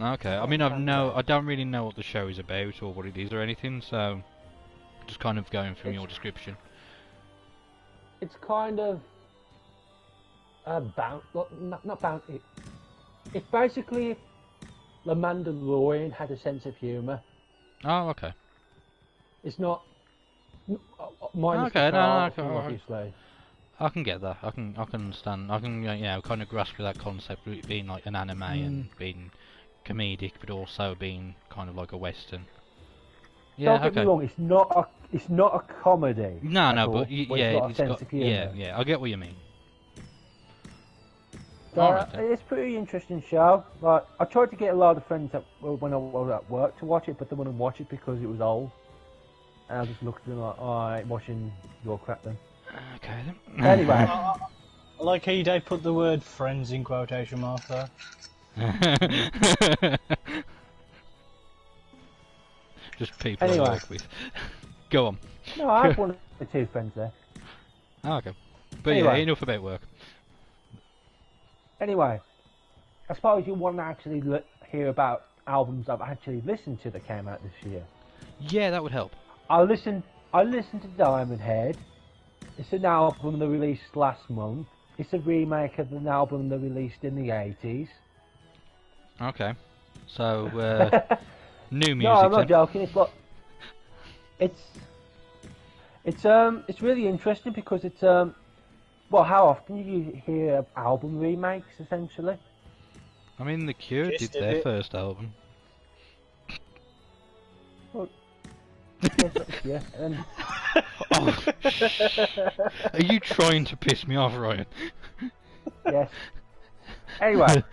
Okay. I mean, I don't really know what the show is about or what it is or anything, so just kind of going from your description. It's kind of not bounty. It's basically if The Mandalorian had a sense of humour. Oh, okay. It's not minus Okay, the no, obviously. I can get that. I can understand. I can kind of grasp that concept of it being like an anime and being comedic, but also being kind of like a western. Yeah, Don't get me wrong. It's not a comedy. No, all, but it's yeah, got a sense of humour. yeah. I get what you mean. So, Alright then. it's a pretty interesting show. Like, I tried to get a lot of friends when I was at work to watch it, but they wouldn't watch it because it was old. And I just looked at them like, oh, I ain't watching your crap then. Okay then. Anyway, I like how they put the word friends in quotation marks there. Just people Anyway. I work with. Go on. no, I have one or two friends there. Oh, okay. But yeah, Anyway. enough about work. Anyway, I suppose you want to actually hear about albums I've actually listened to that came out this year. Yeah, that would help. I listened to Diamond Head. It's an album they released last month. It's a remake of an album they released in the 80s. Okay. So, new music No, I'm not then. joking. It's like it's really interesting because it's well, how often do you hear album remakes essentially? I mean, The Cure Just did a their bit. first album. Yeah, and Oh, are you trying to piss me off, Ryan? yes. Anyway.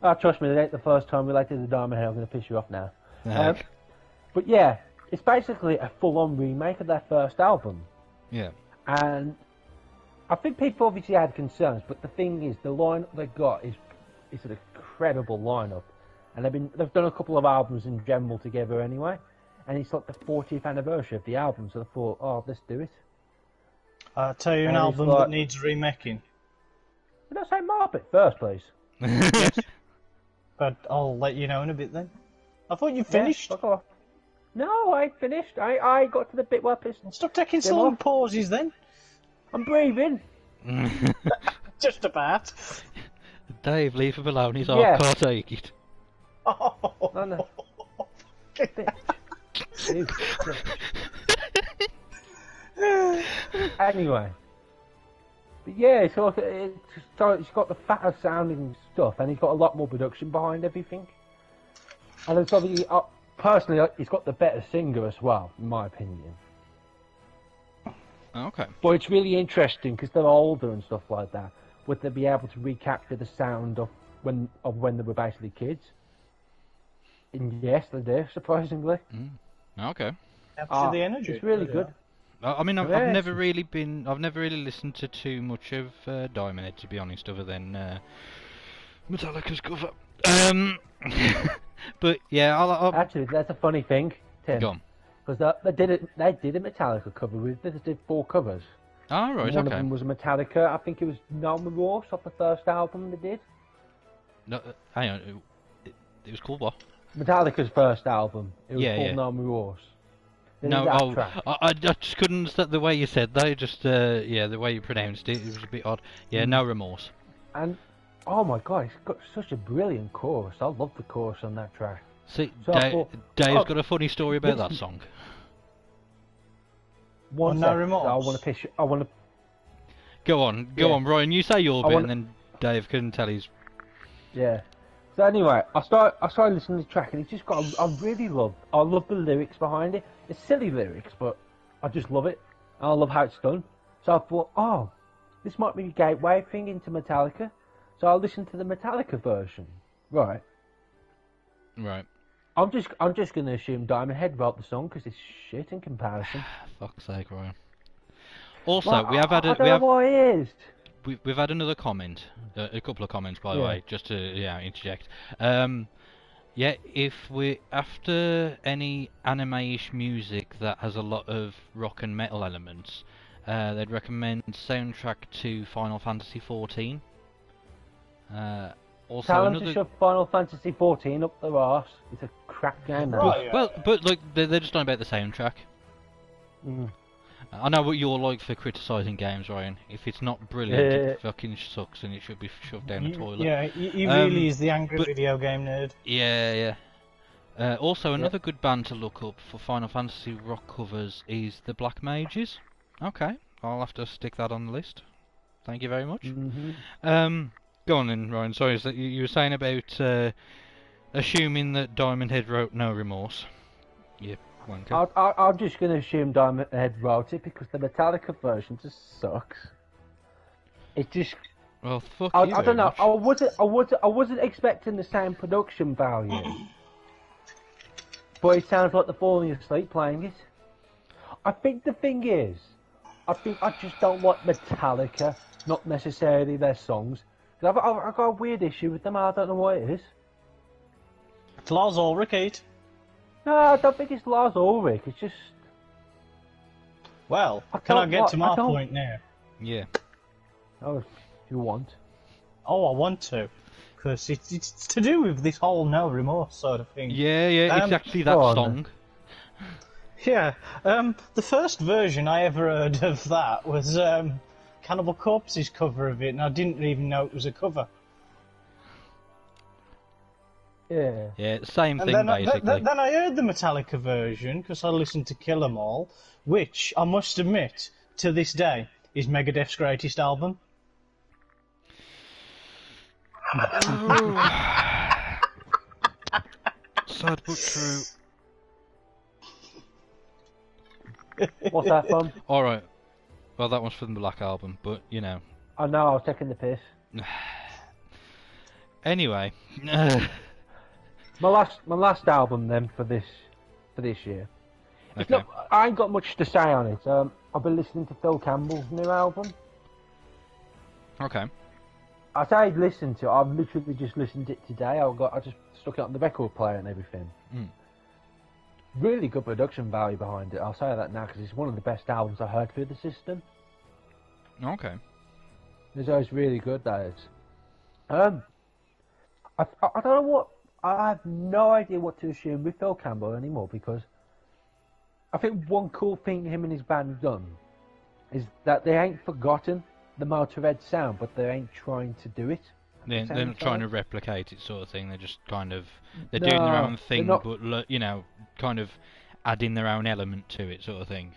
Oh, trust me, it ain't the first time related to Diamond Head. I'm going to piss you off now. Okay. But yeah, it's basically a full-on remake of their first album. Yeah. And I think people obviously had concerns, but the thing is, the lineup they got is an incredible lineup, and they've done a couple of albums in general together anyway, and it's like the 40th anniversary of the album, so I thought, oh, let's do it. I'll tell you an And it's album like- that needs remaking, But don't say Muppet first, please. but I'll let you know in a bit then. I thought you finished. Yeah, fuck off. No, I ain't finished. I got to the bit where I pissed. Stop taking so Them long off. pauses then. I'm breathing. Just about. Dave, leave him alone. He's Yeah. I can't take it. Oh. No. You Anyway. But yeah, so it's got the fatter sounding stuff, and it's got a lot more production behind everything. And it's obviously, personally, it's got the better singer as well, in my opinion. Okay. But it's really interesting because they're older and stuff like that. Would they be able to recapture the sound of when they were basically kids. And yes, they do, surprisingly. Okay. Capture the energy. It's really good. I mean, I've Yeah, never it's- really I've never really listened to too much of Diamond Head, to be honest, other than Metallica's cover. But yeah, I'll Actually, that's a funny thing, Tim. go on. Because they did a Metallica cover with. They did 4 covers. Ah, right, One okay. of them was a Metallica. I think it was No Remorse off the first album they did. No, hang on, it was called what? Metallica's first album. It was Yeah, called yeah. No Remorse. They No, did that oh, track. I just couldn't understand the way you said that. Just yeah, the way you pronounced it, it was a bit odd. Yeah, No Remorse. And oh my god, it's got such a brilliant chorus. I love the chorus on that track. See, So I thought, Dave's oh, got a funny story about that this- song. One No sec, Remorse? I want to piss. I want to. Go on, Yeah. on, Ryan. You say your I bit, wanna- and then Dave can tell his. Yeah. So anyway, I started listening to the track, and it's just got. I love the lyrics behind it. It's silly lyrics, but I just love it. And I love how it's done. So I thought, oh, this might be a gateway thing into Metallica. So I listened to the Metallica version. Right. Right. I'm just going to assume Diamond Head wrote the song because it's shit in comparison. Fuck's sake, Ryan. Also, Well, we have had I don't know why it is. we've had another comment, a couple of comments by the Yeah. way, just to interject. Yeah, if we after any anime-ish music that has a lot of rock and metal elements, they'd recommend soundtrack to Final Fantasy XIV. Also Tell them to another. shove Final Fantasy XIV up their arse. It's a crap game now. Right. But like they're just talking about the soundtrack. Mm. I know what you're like for criticising games, Ryan. If it's not brilliant, it fucking sucks and it should be shoved down the toilet. Yeah, he really is the angry but- video game nerd. Yeah, yeah. Also, another good band to look up for Final Fantasy rock covers is the Black Mages. Okay, I'll have to stick that on the list. Thank you very much. Mm-hmm. Go on then, Ryan. Sorry, is that you were saying about assuming that Diamond Head wrote No Remorse. Yeah, wanker. I'm just going to assume Diamond Head wrote it because the Metallica version just sucks. It just. Well, fuck I you don't very know. much. I wasn't expecting the same production value. But it sounds like they're falling asleep playing it. I think the thing is, I just don't like Metallica, not necessarily their songs. I've got a weird issue with them. I don't know what it is. It's Lars Ulrich, Kate. No, I don't think it's Lars Ulrich. It's just. Well, I can I don't get like- to I my don't- point now? Yeah. Oh, if you want. Oh, I want to. Because it's to do with this whole no remorse sort of thing. Yeah, it's actually that go on song. Yeah, the first version I ever heard of that was Cannibal Corpse's cover of it, and I didn't even know it was a cover. Yeah. Yeah, same And thing then, basically. then I heard the Metallica version, because I listened to Kill 'Em All, which, I must admit, to this day, is Megadeth's greatest album. Sad but true. What's that from? Alright. Well, that one's from the Black Album, but, you know. I know, I was taking the piss. Anyway. My last album then for this year. It's Okay. not, I ain't got much to say on it. I've been listening to Phil Campbell's new album. Okay. I say listen to it. I've literally just listened to it today. I just stuck it on the record player and everything. Mm. Really good production value behind it. I'll say that now because it's one of the best albums I heard through the system. Okay. It's always really good. That is. I don't know what. I have no idea what to assume with Phil Campbell anymore because I think one cool thing him and his band have done is that they ain't forgotten the Motorhead sound, but they ain't trying to do it. They're not trying to replicate it, sort of thing. They're just kind of they're doing their No, own thing, they're not- but you know, kind of adding their own element to it, sort of thing.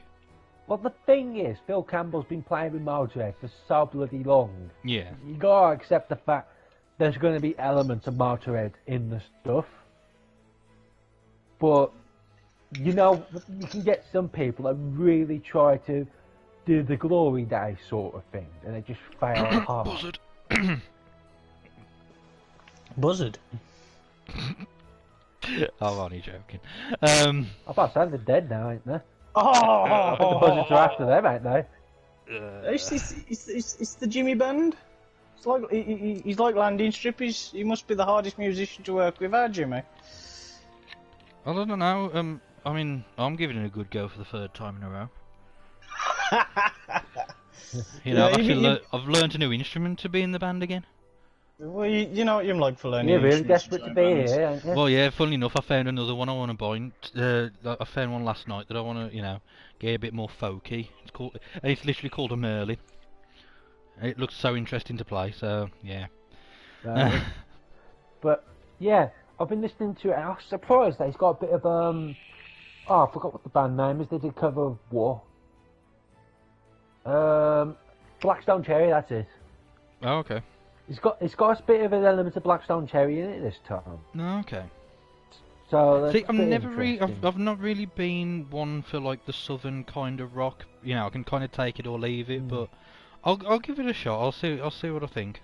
Well, the thing is, Phil Campbell's been playing with Motorhead for so bloody long. Yeah. You gotta accept the fact there's going to be elements of Motorhead in the stuff. But, you know, you can get some people that really try to do the Glory Day sort of thing, and they just fail hard. Buzzard. Buzzard. I'm only joking. I thought so, they're dead now, ain't they? Oh! The Buzzards are after them, ain't they? It's the Jimmy Band. It's like he's like landing strip. He must be the hardest musician to work with, Jimmy? I don't know. I mean, I'm giving it a good go for the third time in a row. You know, I've learned a new instrument to be in the band again. Well, you know what you're like for learning. You're really instruments desperate to and be bands. here, ain't you? Well, yeah. Funnily enough, I found another one I want to buy. I found one last night that I want to, get a bit more folky. It's literally called a Merlin. It looks so interesting to play. So yeah. But yeah, I've been listening to it. And I was surprised that it's got a bit of Oh, I forgot what the band name is. They did cover of War. Blackstone Cherry. That's it. Oh, okay. It's got a bit of an element of Blackstone Cherry in it this time. No, okay. So that's See, a bit interesting. I've not really been one for like the southern kind of rock. I can kind of take it or leave it, but I'll give it a shot. I'll see what I think.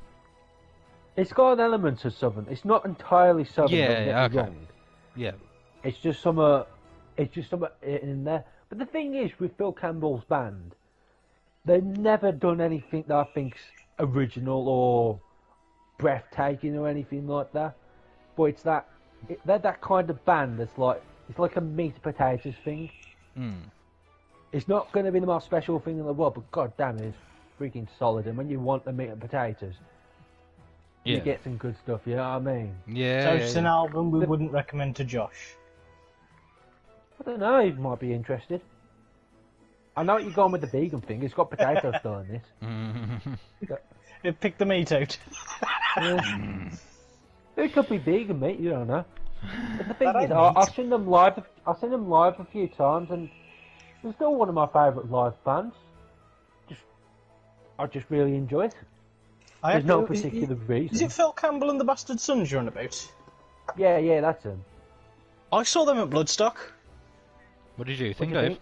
It's got an element of southern. It's not entirely southern. Yeah, don't get me okay. wrong. Yeah. It's just some in there. But the thing is, with Phil Campbell's band, they've never done anything that I think's original or breathtaking or anything like that. But they're that kind of band that's it's like a meat and potatoes thing. It's not going to be the most special thing in the world, but god damn it, it's freaking solid. And when you want the meat and potatoes, you get some good stuff. You know what I mean? Yeah. So it's an album we wouldn't recommend to Josh. I don't know. He might be interested. I know you're going with the vegan thing. It's got potatoes still in this. Pick the meat out. It could be vegan meat. You don't know. But the thing is, I've seen them live. I've seen them live a few times, and they're still one of my favourite live bands. I just really enjoy it. There's no particular reason. Is it Phil Campbell and the Bastard Sons you're on about? Yeah, that's him. I saw them at Bloodstock. What did you think, do you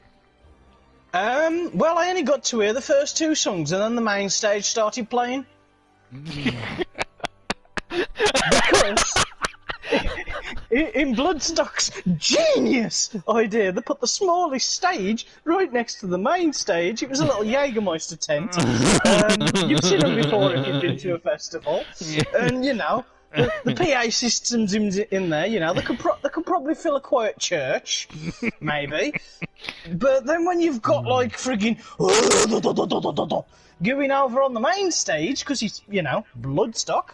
Dave? Well, I only got to hear the first two songs, and then the main stage started playing. Because in Bloodstock's genius idea, they put the smallest stage right next to the main stage. It was a little Jägermeister tent. You've seen them before if you've been to a festival, and the PA system's in there. They could probably fill a quiet church, maybe. But then when you've got like friggin' going over on the main stage because it's Bloodstock,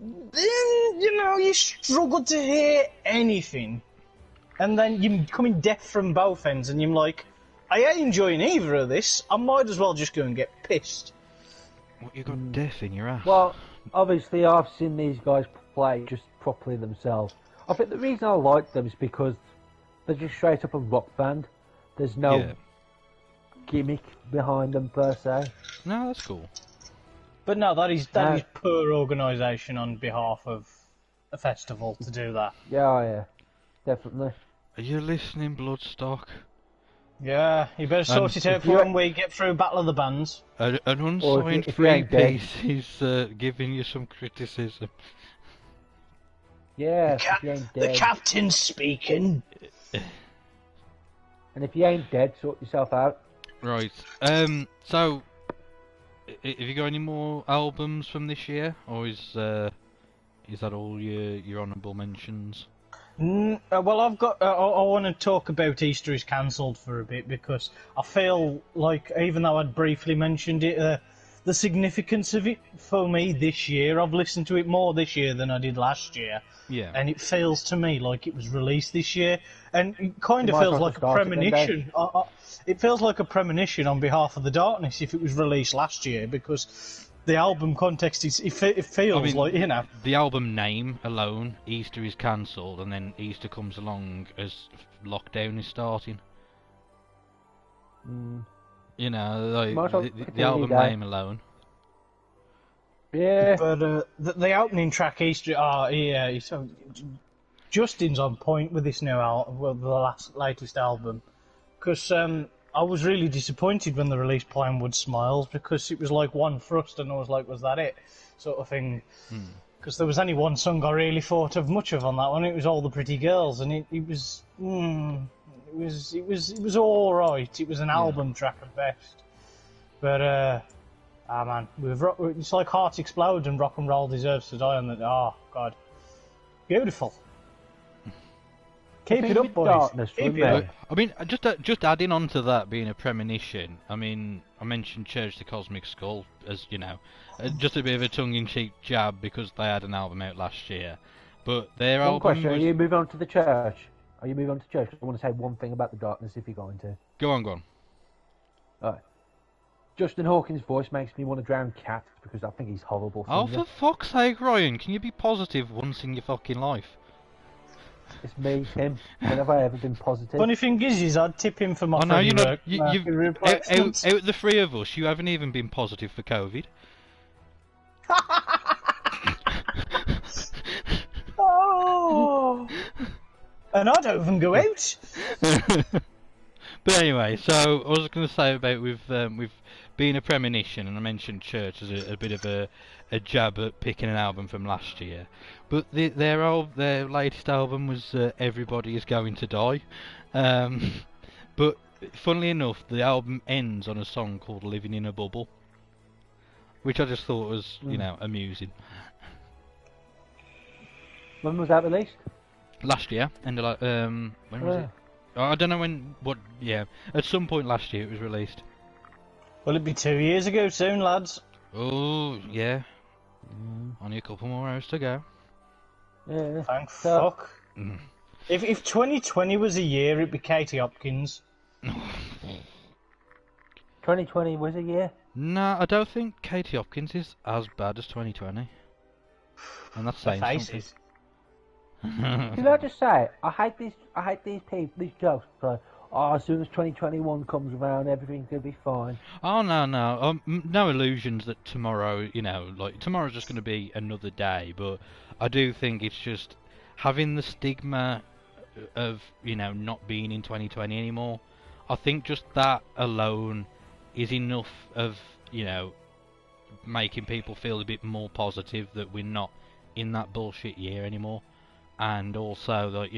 then you struggle to hear anything, and then you're coming deaf from both ends, and you're like, I ain't enjoying either of this. I might as well just go and get pissed. What, you got deaf in your ass? Well, obviously I've seen these guys play just properly themselves. I think the reason I like them is because they're just straight up a rock band. There's no gimmick behind them per se. No, that's cool. But no, that is poor organisation on behalf of a festival to do that. Yeah, definitely. Are you listening, Bloodstock? Yeah, you better sort it out for when we get through Battle of the Bands. An unsigned if you ain't dead. piece is giving you some criticism. Yeah, if you ain't The dead. captain's speaking. And if you ain't dead, sort yourself out. Right. So, have you got any more albums from this year, or is that all your honourable mentions? Well, I've got. I want to talk about Easter is Cancelled for a bit because I feel like, even though I'd briefly mentioned it, the significance of it for me this year, I've listened to it more this year than I did last year. Yeah. And it feels to me like it was released this year, and it kind of might feels have like to a start it then, premonition. It feels like a premonition on behalf of the Darkness if it was released last year, because the album context is. It feels like the album name alone, Easter is Cancelled, and then Easter comes along as lockdown is starting. Might as well pick the a album day. name alone. Yeah. But the opening track, Easter, so Justin's on point with this new album, well, the latest album, because I was really disappointed when they released Pinewood Smiles, because it was like one thrust, and I was like, was that it, sort of thing. because there was only one song I really thought of much of on that one. It was All the Pretty Girls, and it was all right. It was an album track at best, but man, it's like Hearts Explode and Rock and Roll Deserves to Die on that. Oh God, beautiful. Keep it up, boys. Darkness, Keep it wasn't up. I mean, just adding on to that being a premonition. I mean, I mentioned Church the Cosmic Skull as just a bit of a tongue-in-cheek jab because they had an album out last year, but their One album question: was... Are you moving on to the church? Are you moving on to church? I want to say one thing about the darkness if you're going to. Go on. Alright. Justin Hawkins' voice makes me want to drown cats because I think he's horrible. Oh, singer. for fuck's sake, Ryan! Can you be positive once in your fucking life? It's me, him. When have I ever been positive? Funny thing is I'd tip him for my I know Freddie you're not. Mercury You've replacements. out the three of us, you haven't even been positive for COVID. Oh, and I don't even go out. But anyway, so I was going to say about with being a premonition, and I mentioned Church as a bit of a jab at picking an album from last year. But their latest album was Everybody Is Going to Die. But funnily enough, the album ends on a song called Living in a Bubble, which I just thought was amusing. When was that released? Last year, when was it? I don't know when. Yeah, at some point last year it was released. Will it be 2 years ago soon, lads? Oh yeah, only a couple more hours to go. Yeah. Thank So- fuck. Mm. If 2020 was a year, it'd be Katie Hopkins. 2020 was a year. No, I don't think Katie Hopkins is as bad as 2020, and that's saying something. Faces. Can I just say, I hate these people, these jokes. Like, as soon as 2021 comes around, everything's gonna be fine. Oh no, no illusions that tomorrow, tomorrow's just going to be another day. But I do think it's just having the stigma of not being in 2020 anymore. I think just that alone is enough of making people feel a bit more positive that we're not in that bullshit year anymore. And also that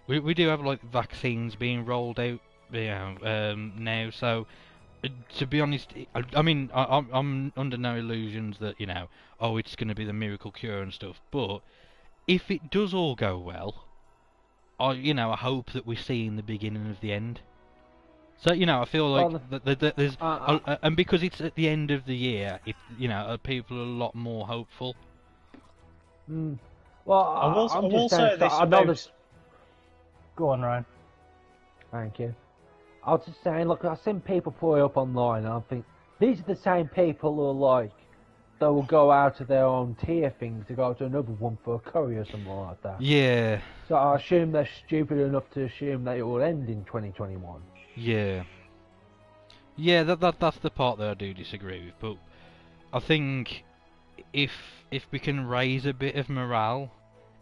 we do have vaccines being rolled out now. So to be honest, I mean I'm under no illusions that it's going to be the miracle cure and stuff. But if it does all go well, I hope that we're seeing the beginning of the end. So I feel like that there's and because it's at the end of the year, people are a lot more hopeful. Well, I will I'm say just saying, this I know about- this. Go on, Ryan. Thank you. I was just saying, look, I've seen people put it up online, and I think these are the same people who are they will go out of their own tier things to go to another one for a curry or something like that. Yeah. So I assume they're stupid enough to assume that it will end in 2021. Yeah, that's the part that I do disagree with. But I think if we can raise a bit of morale,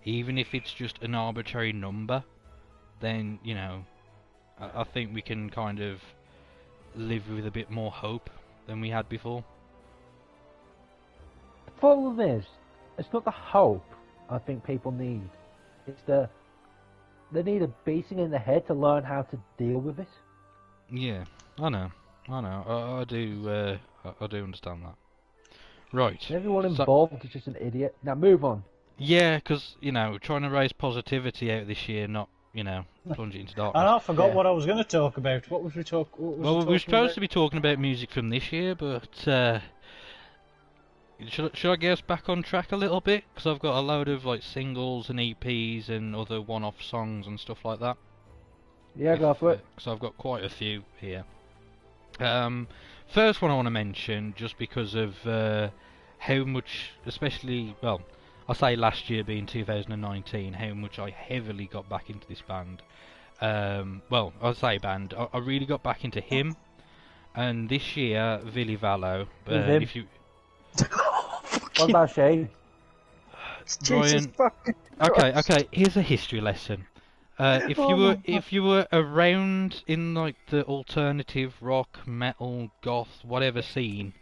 even if it's just an arbitrary number, then I think we can kind of live with a bit more hope than we had before. The problem is, it's not the hope I think people need. It's they need a beating in the head to learn how to deal with it. Yeah, I know. I do understand that. Right. Everyone so- involved is just an idiot. Now move on. Yeah, because trying to raise positivity out this year, not plunge it into darkness. And I forgot Yeah. what I was going to talk about. What was we talk? What was Well, we we're talking supposed about? to be talking about music from this year, but should I get us back on track a little bit? Because I've got a load of singles and EPs and other one-off songs and stuff like that. Yeah, go for it. So I've got quite a few here. First one I want to mention, just because of how much, especially, well, I say last year being 2019, how much I heavily got back into this band. Well, I say band, I really got back into him. And this year, Villy Vallow. Who's him? If you, What about she? Jesus Ryan- fucking okay, Christ. okay. Here's a history lesson. If Oh you my were God. if you were around in the alternative rock, metal, goth, whatever scene,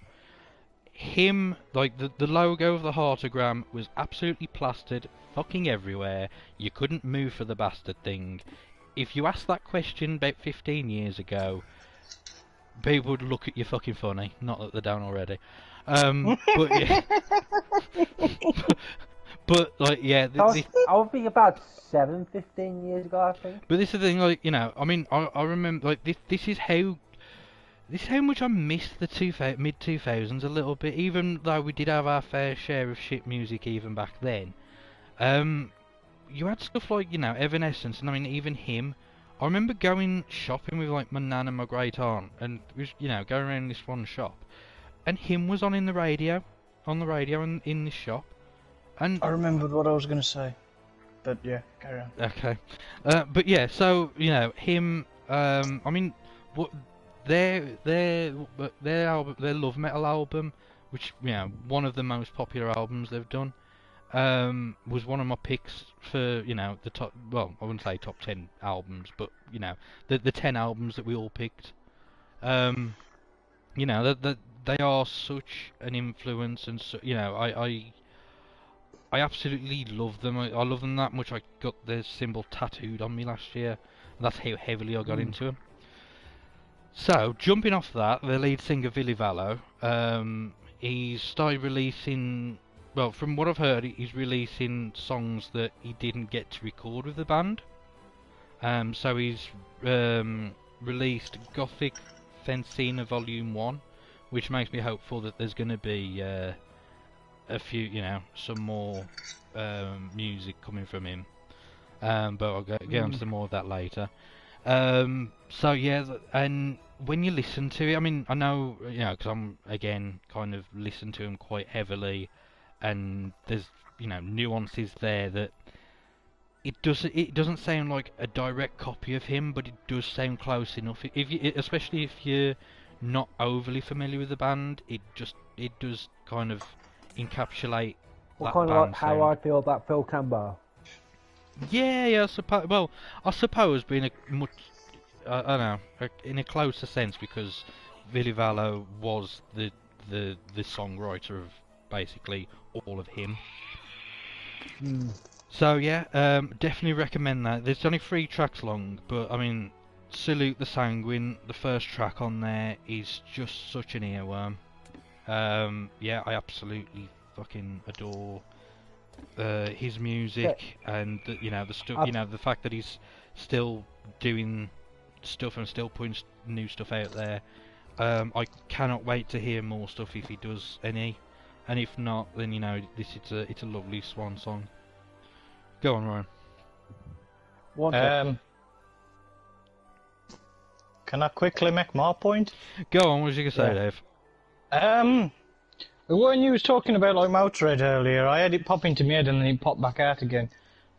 him, like the logo of the heartogram was absolutely plastered fucking everywhere. You couldn't move for the bastard thing. If you asked that question about 15 years ago, people would look at you fucking funny. Not that they don't already. But yeah. But like, yeah. I would be about 15 years ago, I think. But this is the thing, like, you know, I mean, I remember, like, this is how much I miss the mid-2000s a little bit, even though we did have our fair share of shit music even back then. You had stuff like, you know, Evanescence, and I mean, even him. I remember going shopping with, like, my nan and my great aunt, and, you know, going around this one shop, and him was on the radio in this shop. And I remembered what I was going to say. But yeah, carry on. Okay. But yeah, so, you know, him, I mean, what their album, their Love Metal album, which, you know, one of the most popular albums they've done, was one of my picks for, you know, the top, well, I wouldn't say top 10 albums, but, you know, the 10 albums that we all picked. You know, they are such an influence, and so, you know, I absolutely love them. I love them that much. I got their symbol tattooed on me last year. That's how heavily I got into them. So, jumping off that, the lead singer Ville Valo, he's started releasing, well, from what I've heard, he's releasing songs that he didn't get to record with the band. So he's released Gothic Fencina Volume 1, which makes me hopeful that there's going to be a few, you know, some more music coming from him. But I'll get onto some more of that later. So yeah, and when you listen to it, I mean, I know, you know, because I'm, again, kind of listen to him quite heavily, and there's, you know, nuances there that it doesn't sound like a direct copy of him, but it does sound close enough. Especially if you're not overly familiar with the band, it does kind of encapsulate that kind of band like how sound. I feel about Phil Campbell. Yeah, I suppose being a much, I don't know, in a closer sense, because Ville Valo was the songwriter of basically all of him. So yeah, definitely recommend that. There's only 3 tracks long, but I mean, Salute the Sanguine, the first track on there, is just such an earworm. Yeah, I absolutely fucking adore his music, and you know, the stuff, you know, the fact that he's still doing stuff and still putting new stuff out there. I cannot wait to hear more stuff if he does any, and if not, then, you know, it's a lovely swan song. Go on, Ryan. Can I quickly make my point? Go on. What was you gonna say, Dave? When you was talking about like Motorhead earlier, I had it pop into my head and then it popped back out again.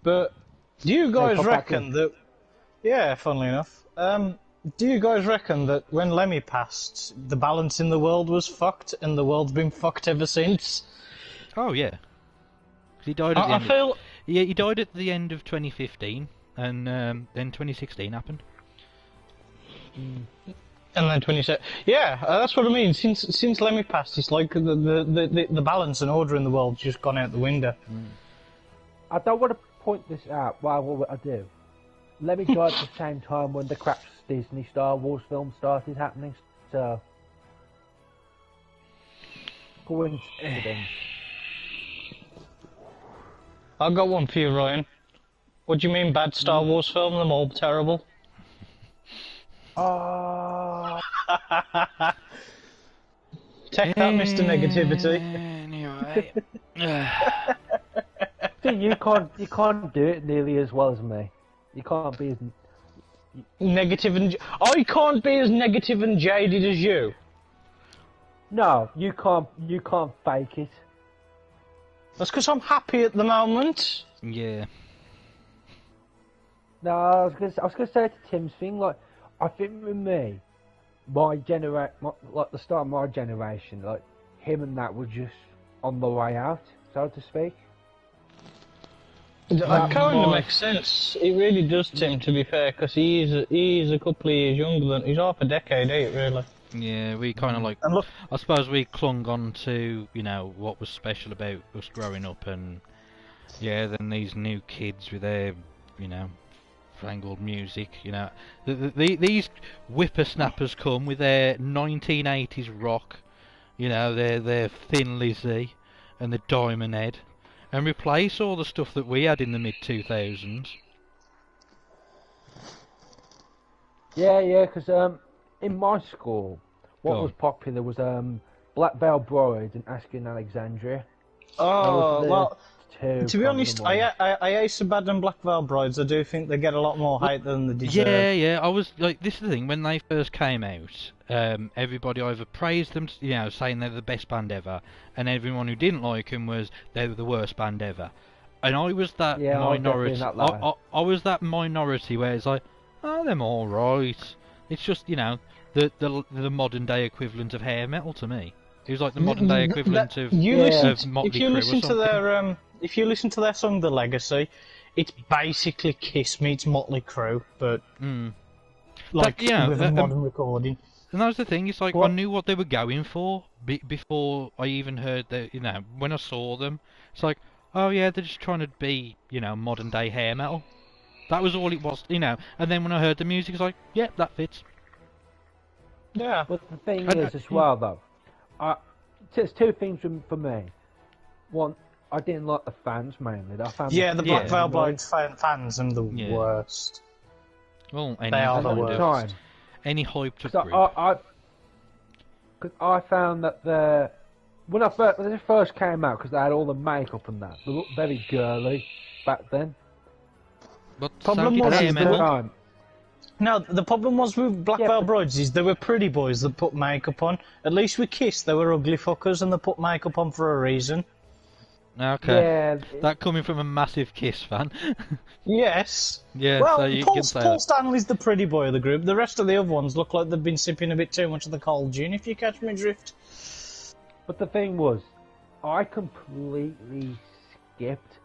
But do you guys reckon that? Yeah, funnily enough. Do you guys reckon that when Lemmy passed, the balance in the world was fucked, and the world's been fucked ever since? Oh yeah. 'Cause he died at the end. Yeah, he died at the end of 2015, and then 2016 happened. And then 27. Yeah, that's what I mean. Since Lemmy passed, it's like the balance and order in the world's just gone out the window. I don't want to point this out, but what I do. Lemmy died at the same time when the crap Disney Star Wars film started happening, so coincidence. I've got one for you, Ryan. What do you mean, bad Star Wars film? Them all terrible. Take that, Mr. Negativity. Anyway. See, you can't do it nearly as well as me. You can't be as Negative and I can't be as negative and jaded as you. no. You can't fake it. That's because I'm happy at the moment. Yeah. No, I was gonna say to Tim's thing, like, I think with me, like the start of my generation, like him and that were just on the way out, so to speak. That kind of makes sense. It really does, Tim. To be fair, because he's a couple of years younger than he's half a decade, ain't it? Really. Yeah, we kind of like. And look, I suppose we clung on to, what was special about us growing up, and yeah, then these new kids with their, fangled music, these whippersnappers come with their 1980s rock, their Thin Lizzy and the Diamond Head, and replace all the stuff that we had in the mid 2000s. Yeah, because in my school, what Go was on. popular was Black Veil Bride and Asking Alexandria. oh, well, Two to be honest, prominent ones. I hate so bad on Black Veil Brides. I do think they get a lot more hate than they deserve. Yeah, I was like, this is the thing, when they first came out, everybody either praised them, saying they're the best band ever, and everyone who didn't like them was they were the worst band ever. And I was that Yeah, I was definitely minority. in that line. I was that minority where it's like, oh, they're all right. It's just, the modern day equivalent of hair metal to me. It was like the modern day equivalent of Motley if you Crue or listen to something. their if you listen to their song The Legacy, it's basically Kiss meets Motley Crue, but like with a modern recording. And that was the thing. It's like I knew what they were going for before I even heard that. When I saw them, it's like, oh yeah, they're just trying to be, modern day hair metal. That was all it was, And then when I heard the music, it's like, yeah, that fits. Yeah. But the thing is, as well, though, there's two things for me. One, I didn't like the fans mainly. I found The Black Veil Brides fans are the worst. Well, They are the worst. Any hyped up So group. Because I found that when they first came out, because they had all the makeup and that, they looked very girly back then. But Problem so was did is hair they metal. Time. No, the problem was with Black Veil Brides is they were pretty boys that put makeup on. At least with Kiss, they were ugly fuckers and they put makeup on for a reason. Okay. Yeah, That coming from a massive Kiss fan. Yes. Yeah, Well, so you Paul can say Paul that. Stanley's the pretty boy of the group. The rest of the other ones look like they've been sipping a bit too much of the cold gin, if you catch my drift. but the thing was, I completely skipped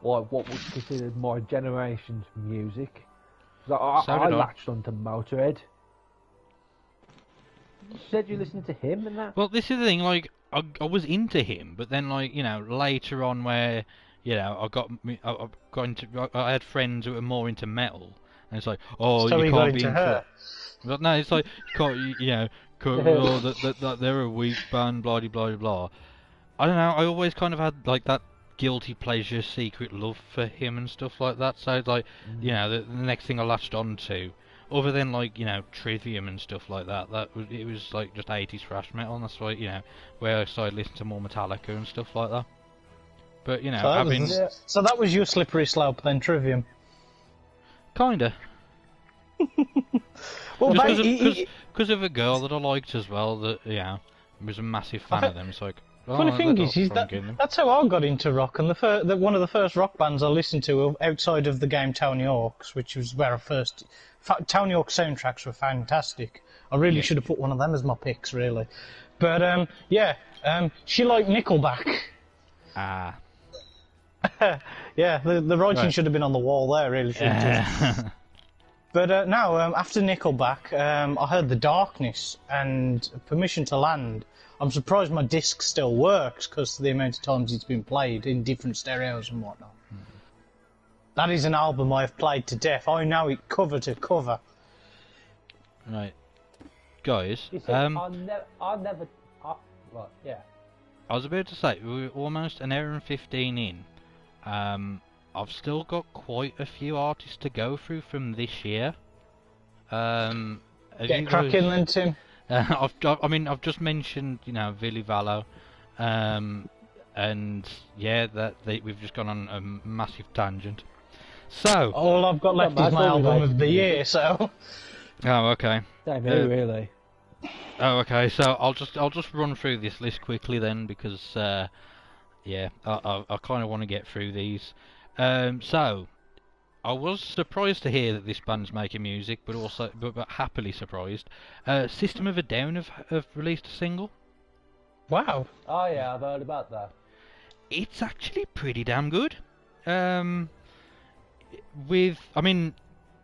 what was considered my generation's music. I So did I. latched onto Motorhead. You said you listened to him and that? Well, this is the thing, like, I was into him, but then, like, later on where, I had friends who were more into metal, and it's like, oh, So you he can't got be into her. But no, it's like, you can't, that they're a weak band, blah, blah, blah, blah. I don't know, I always kind of had, like, that guilty pleasure, secret love for him and stuff like that, so it's like, the next thing I latched on to, other than like Trivium and stuff like that, it was like just 80s thrash metal, and that's why where I started listening to more Metallica and stuff like that. But So that was your slippery slope then, Trivium. kinda Well, because of a girl that I liked as well that was a massive fan of them. It's like, funny thing is that's how I got into rock, and one of the first rock bands I listened to outside of the game Tony Hawk's, which was where I first. Tony Hawk soundtracks were fantastic. I really should have put one of them as my picks, really. But she liked Nickelback. Ah. Yeah, the writing should have been on the wall there, really. Shouldn't it? But now, after Nickelback, I heard The Darkness and Permission to Land. I'm surprised my disc still works because of the amount of times it's been played in different stereos and whatnot. That is an album I've played to death. I know it cover to cover. Right, guys. You see, I never. Right, yeah. I was about to say we're almost an hour and 15 in. I've still got quite a few artists to go through from this year. Get cracking then, Tim. I've just mentioned, Villy Vallo, and we've just gone on a massive tangent. So all I've got left is my album of the year. So. Oh, okay. Same here, really. Oh, okay. So I'll just run through this list quickly then, because I kind of want to get through these. So I was surprised to hear that this band's making music, but happily surprised. System of a Down have released a single. Wow. Oh yeah, I've heard about that. It's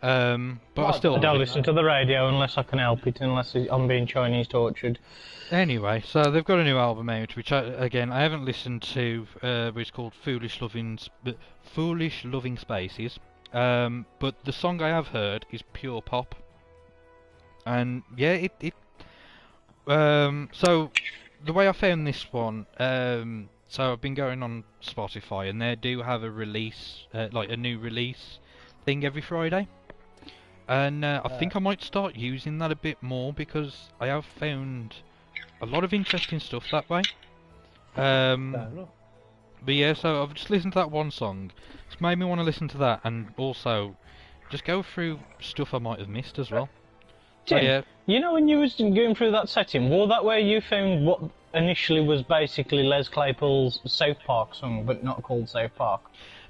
But I still I love don't it. listen to the radio unless I can help it, unless I'm being Chinese tortured. Anyway, so they've got a new album out, which again I haven't listened to, but it's called Foolish Loving Spaces. But the song I have heard is pure pop, and yeah, so the way I found this one, so I've been going on Spotify, and they do have a release, like a new release thing every Friday. And I think I might start using that a bit more because I have found a lot of interesting stuff that way. Fair enough. But yeah, so I've just listened to that one song. It's made me want to listen to that and also just go through stuff I might have missed as well. So Tim, yeah, you know when you was going through that setting, was that where you found what initially was basically Les Claypool's South Park song, but not called South Park?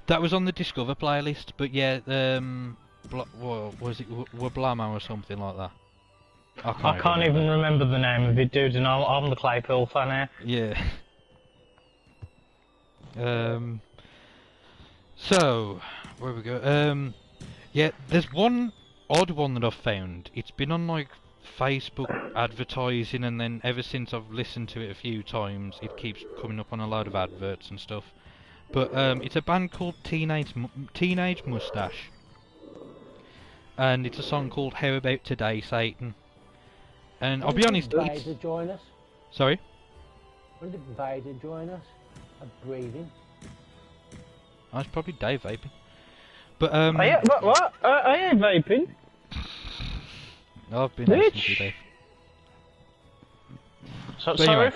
that was on the Discover playlist, but yeah, was it Wablamo or something like that? I can't even remember the name of it, dude, and I'm the Claypool fan here. Yeah. So where we go? Yeah, there's one odd one that I've found. It's been on like Facebook advertising, and then ever since I've listened to it a few times, it keeps coming up on a load of adverts and stuff. But it's a band called Teenage Mustache, and it's a song called "How About Today, Satan." And I'll be honest, When it's... did Vader join us? Sorry? When did Vader join us? I'm breathing. Oh, it's probably Dave vaping. But What? I ain't vaping. I've been listening to Bitch. Dave. So, But sorry anyway.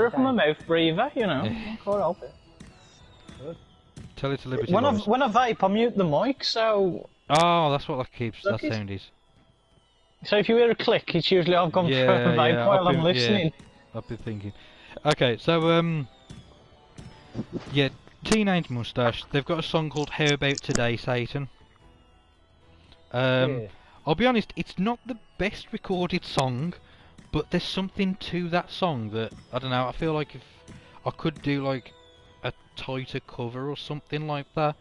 if I'm a mouth breather, you know. Can't help it. Tell it to Liberty When I Voice. vape, I mute the mic, so Oh, that's what that keeps. That That is- sound is. if you hear a click, it's usually I've gone for a vape while I'm listening. I've been thinking. Okay, so yeah, Teenage Mustache. They've got a song called "How About Today, Satan." Yeah. I'll be honest, it's not the best recorded song, but there's something to that song that I don't know. I feel like if I could do like a tighter cover or something like that.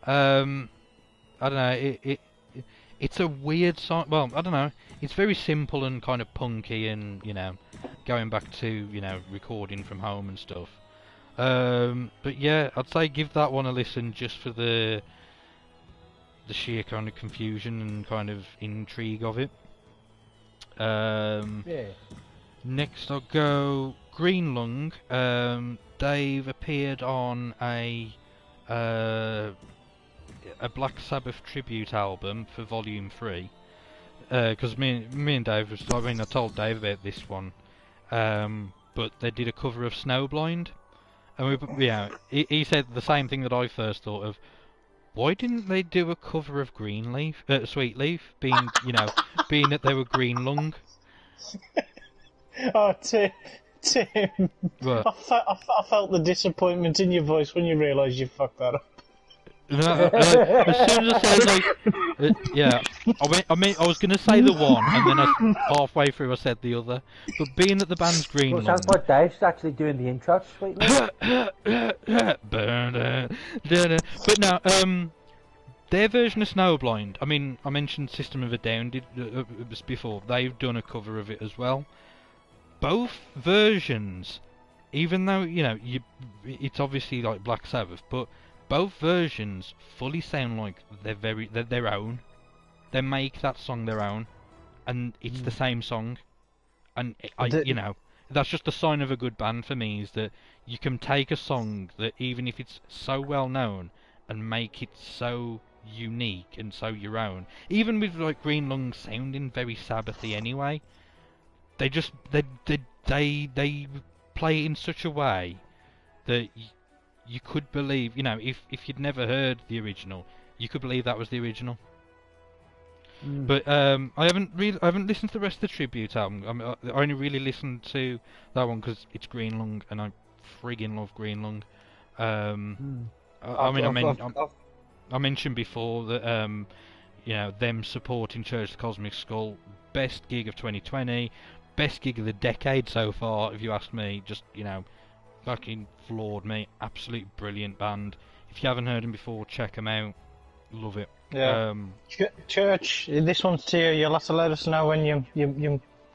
I don't know. It's a weird song. Well, I don't know. It's very simple and kind of punky, and you know, going back to recording from home and stuff. But yeah, I'd say give that one a listen just for the sheer kind of confusion and kind of intrigue of it. Yeah. Next I'll go Green Lung. They've appeared on a Black Sabbath tribute album for Volume 3. Because me and Dave was, I mean, I told Dave about this one. But they did a cover of Snowblind. And he said the same thing that I first thought of. Why didn't they do a cover of Sweet Leaf, being that they were Green Lung? Oh, Tim, But, I felt the disappointment in your voice when you realised you fucked that up. as soon as I said yeah, I was gonna say the one, and then halfway through I said the other. But being that the band's Green Well, it Lung, sounds like Dave's actually doing the intro to Sweet Leaf. but no, their version of Snowblind. I mean, I mentioned System of a Down before. They've done a cover of it as well. Both versions, even though it's obviously like Black Sabbath, but both versions fully sound like they're their own. They make that song their own, and it's the same song. And that's just a sign of a good band for me, is that you can take a song that, even if it's so well known, and make it so unique and so your own. Even with like Green Lung sounding very Sabbathy anyway, they play it in such a way that you could believe, if you'd never heard the original, you could believe that was the original. But I haven't listened to the rest of the tribute album. I only really listened to that one because it's Green Lung, and I friggin' love Green Lung. I mentioned before that them supporting Church of the Cosmic Skull, best gig of 2020, best gig of the decade so far, if you ask me. Just fucking floored me. Absolute brilliant band. If you haven't heard them before, check them out. Love it. Yeah. Church, this one's to you. You'll have to let us know when you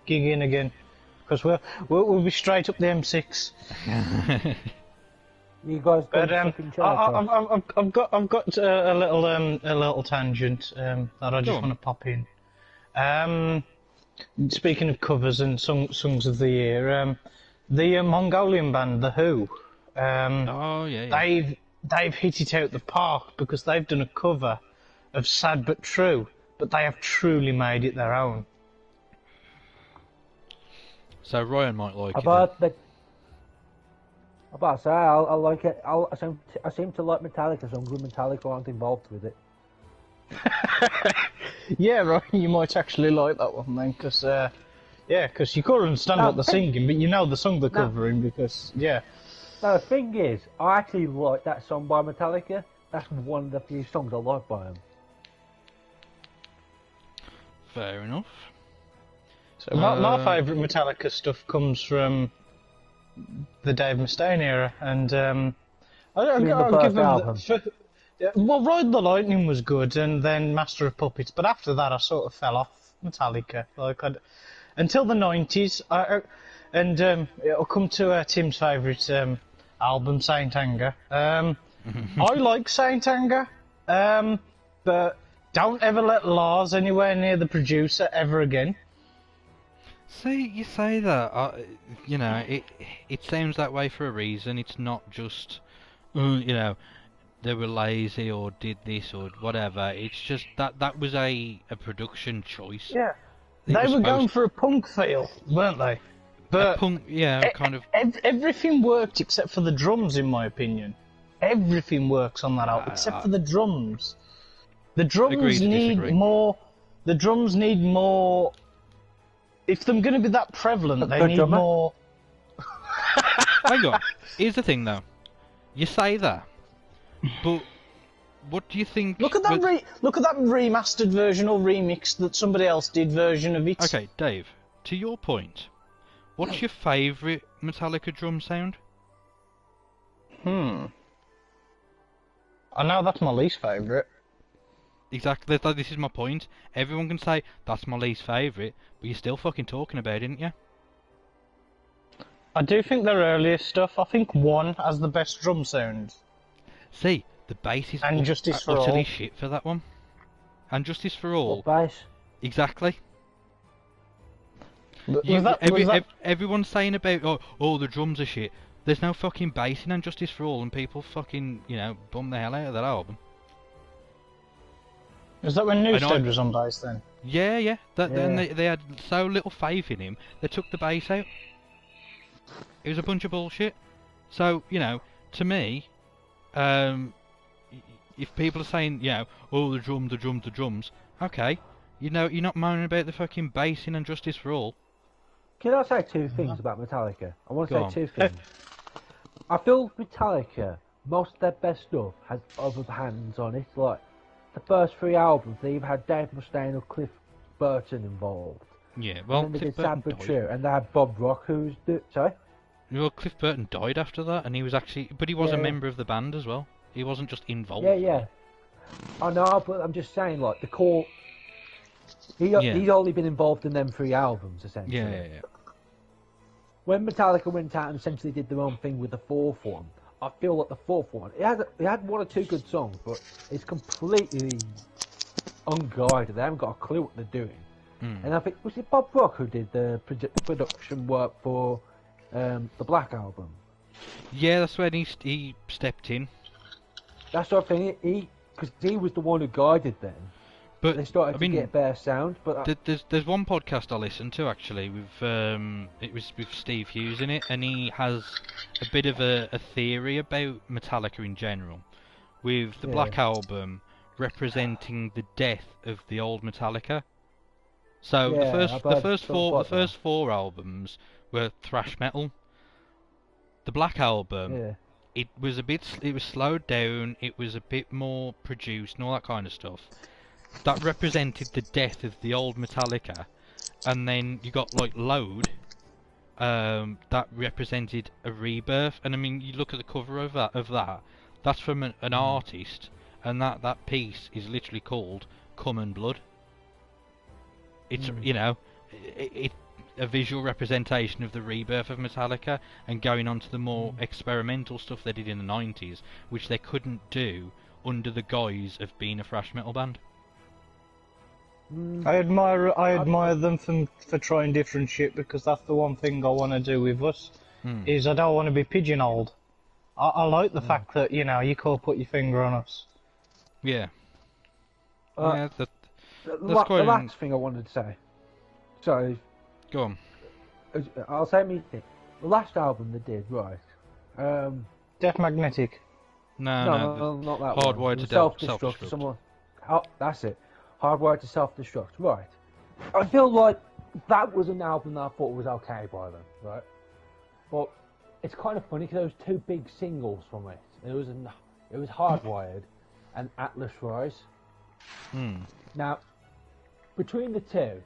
gig in again, because we'll be straight up the M6. You guys But don't fucking charge. I've got a little tangent that I just Go on. want to pop in. Speaking of covers and songs of the year, the Mongolian band The Who, Oh yeah. they've hit it out the park because they've done a cover of Sad But True, but they have truly made it their own. So Ryan might like it. About the. About to say, I like it. I seem to like Metallica songs when Metallica aren't involved with it. Yeah, right. You might actually like that one then, because you can't understand No, what they're singing, but you know the song they're No. covering because No, the thing is, I actually like that song by Metallica. That's one of the few songs I like by them. Fair enough. So my favourite Metallica stuff comes from the Dave Mustaine era, and I'll Even the give first them album. well, Ride the Lightning was good, and then Master of Puppets, but after that I sort of fell off Metallica. Until the 90s, it'll come to Tim's favourite album, Saint Anger. I like Saint Anger, but don't ever let Lars anywhere near the producer ever again. See, you say that, you know, it sounds that way for a reason. It's not just, you know, they were lazy or did this or whatever. It's just that was a production choice. Yeah. It They was were going supposed- for a punk feel, weren't they? a But punk, yeah, kind of. everything worked except for the drums, in my opinion. Everything works on that album except for the drums. The drums Agree to need disagree. more. The drums need more. If they're going to be that prevalent, they Good need drummer. more. Hang on. Here's the thing, though. You say that, but what do you think? Look at that! with- Look at that remastered version or remixed that somebody else did version of it. Okay, Dave. To your point, what's your favourite Metallica drum sound? I know that's my least favourite. Exactly. This is my point. Everyone can say that's my least favourite, but you're still fucking talking about it, aren't you? I do think their earlier stuff. I think one has the best drum sound. See, the bass is And Justice for utterly All. shit for that one. And Justice for All, What bass? exactly. Was that- Everyone's saying about oh the drums are shit. There's no fucking bass in and Justice for All, and people fucking bum the hell out of that album. Was that when know- Newsted was on bass then? Yeah. Then Yeah. they had so little faith in him, they took the bass out. It was a bunch of bullshit. So, to me, if people are saying, oh, the drums, okay, you're not moaning about the fucking bass in and Justice for All. Can I say two things about Metallica? I want to Go say on. two things. I feel Metallica, most of their best stuff has other hands on it. Like the first three albums, they either had Dave Mustaine or Cliff Burton involved. Yeah, well, and then they Cliff did Burton Sad But died. True, and they had Bob Rock, who's sorry. Well, Cliff Burton died after that, and he was actually, but he was a Yeah. member of the band as well. He wasn't just involved. Yeah. I know, but I'm just saying, like the core. He's only been involved in them three albums, essentially. Yeah. When Metallica went out and essentially did their own thing with the fourth one, I feel like the fourth one, it had one or two good songs, but it's completely unguided. They haven't got a clue what they're doing. And I think, was it Bob Rock who did the production work for the Black Album? Yeah, that's when he stepped in. That's what I think. Because he was the one who guided them. But They started I mean, to get better sound, but there's one podcast I listened to actually with it was with Steve Hughes in it, and he has a bit of a theory about Metallica in general, with the Black Album representing the death of the old Metallica. So Yeah, the I've heard first stuff four like the first four albums were thrash metal. The Black Album, yeah. it was slowed down, it was a bit more produced and all that kind of stuff. That represented the death of the old Metallica, and then you got like Load, that represented a rebirth. And I mean, you look at the cover of that. That's from an artist, and that piece is literally called Common Blood. It's you know, it a visual representation of the rebirth of Metallica and going on to the more experimental stuff they did in the 90s, which they couldn't do under the guise of being a thrash metal band. I admire them for trying different shit, because that's the one thing I want to do with us. Is I don't want to be pigeonholed. I like the fact that, you know, you can't put your finger on us. Yeah. Uh, Yeah, The that's quite last thing I wanted to say. So, go on. I'll say me thing. The last album they did, right? Death Magnetic. No, not that Hardwired one. to Self-destruct. Self-Destruct. Someone. Oh, that's it. Hardwired to Self-Destruct. Right. I feel like that was an album that I thought was okay by them, right? But it's kind of funny because there was two big singles from it. It was Hardwired and Atlas Rise. Now, between the two,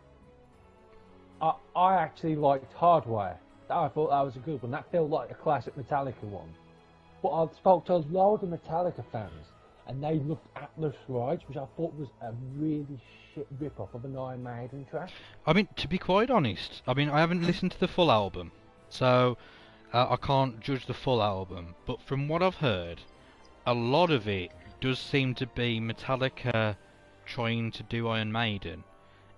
I actually liked Hardwire. I thought that was a good one. That felt like a classic Metallica one. But I spoke to a load of Metallica fans, and they loved Atlas Rise, which I thought was a really shit rip-off of an Iron Maiden track. I mean, to be quite honest, I haven't listened to the full album, so I can't judge the full album. But from what I've heard, a lot of it does seem to be Metallica trying to do Iron Maiden,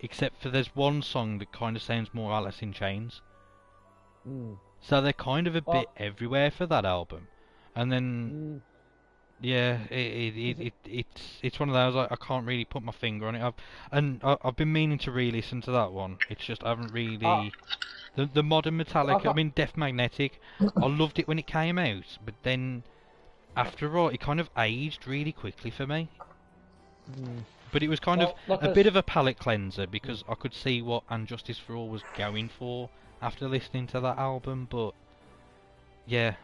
except for there's one song that kind of sounds more Alice in Chains. So they're kind of a bit everywhere for that album. And then, yeah, it's one of those I can't really put my finger on it. I've been meaning to re-listen to that one. It's just I haven't really the modern Metallica. I mean, Death Magnetic. I loved it when it came out, but then after all, it kind of aged really quickly for me. But it was kind of a bit of a palate cleanser, because I could see what And Justice for All was going for after listening to that album. But yeah,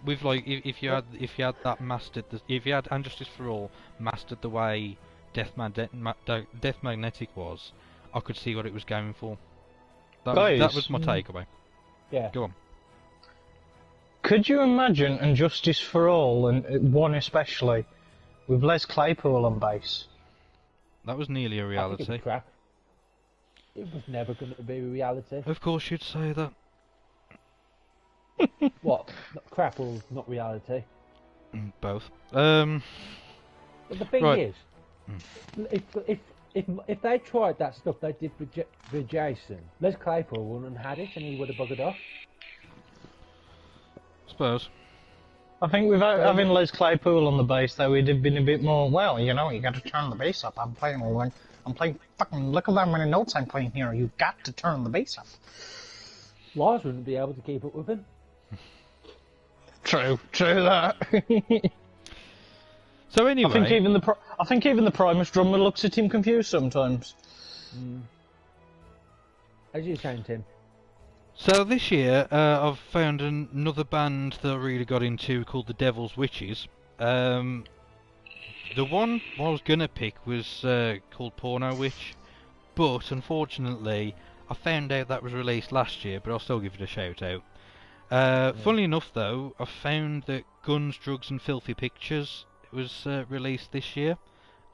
with like if you had that mastered, if you had And Justice for All mastered the way Death Magnetic was, I could see what it was going for. That was my takeaway. Yeah. Go on. Could you imagine And Justice for All, and one especially, with Les Claypool on bass? That was nearly a I think reality. it was crap. It was never going to be a reality. Of course you'd say that. What? Not crap or not reality? Both. But the thing Right. is, if they tried that stuff they did with Jason, Les Claypool wouldn't have had it and he would have buggered off. Suppose. I think without having Les Claypool on the bass, though, we'd have been a bit more, well, you know, you got to turn the bass up. I'm playing fucking, look at how many notes I'm playing here. You got to turn the bass up. Lars wouldn't be able to keep up with him. True that. So anyway, I think even the Primus drummer looks at him confused sometimes. As you saying, Tim. so this year I've found another band that I really got into called the Devil's Witches. The one I was gonna pick was called Porno Witch, but unfortunately I found out that was released last year, but I'll still give it a shout out. Funnily enough though, I found that Guns, Drugs and Filthy Pictures was released this year,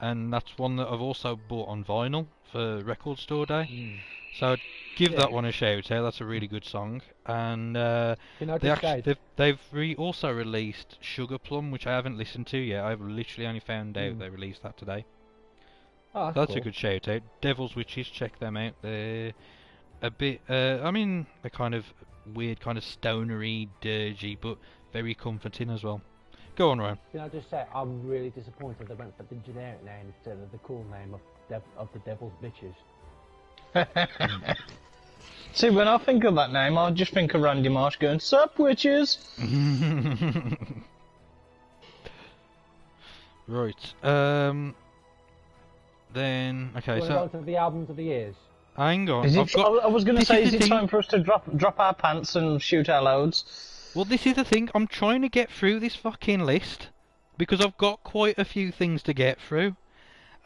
and that's one that I've also bought on vinyl for Record Store Day. So I'd give that one a shout out. That's a really good song. And Can I just say, they've also released Sugar Plum, which I haven't listened to yet. I've literally only found out they released that today. oh, That's a cool. good shout out. Devil's Witches, check them out. They're a bit, I mean, they're kind of weird, kind of stonery, dirgy, but very comforting as well. Go on, Ryan. Can I just say, I'm really disappointed they went for the generic name instead of the cool name of the Devil's Bitches. See, when I think of that name, I just think of Randy Marsh going, "Sup, witches?" Right. Then okay, Want to so go to the albums of the years? hang on. Is I've it, got, I was going to this say, is is the it thing. time for us to drop our pants and shoot our loads? Well, this is the thing. I'm trying to get through this fucking list because I've got quite a few things to get through.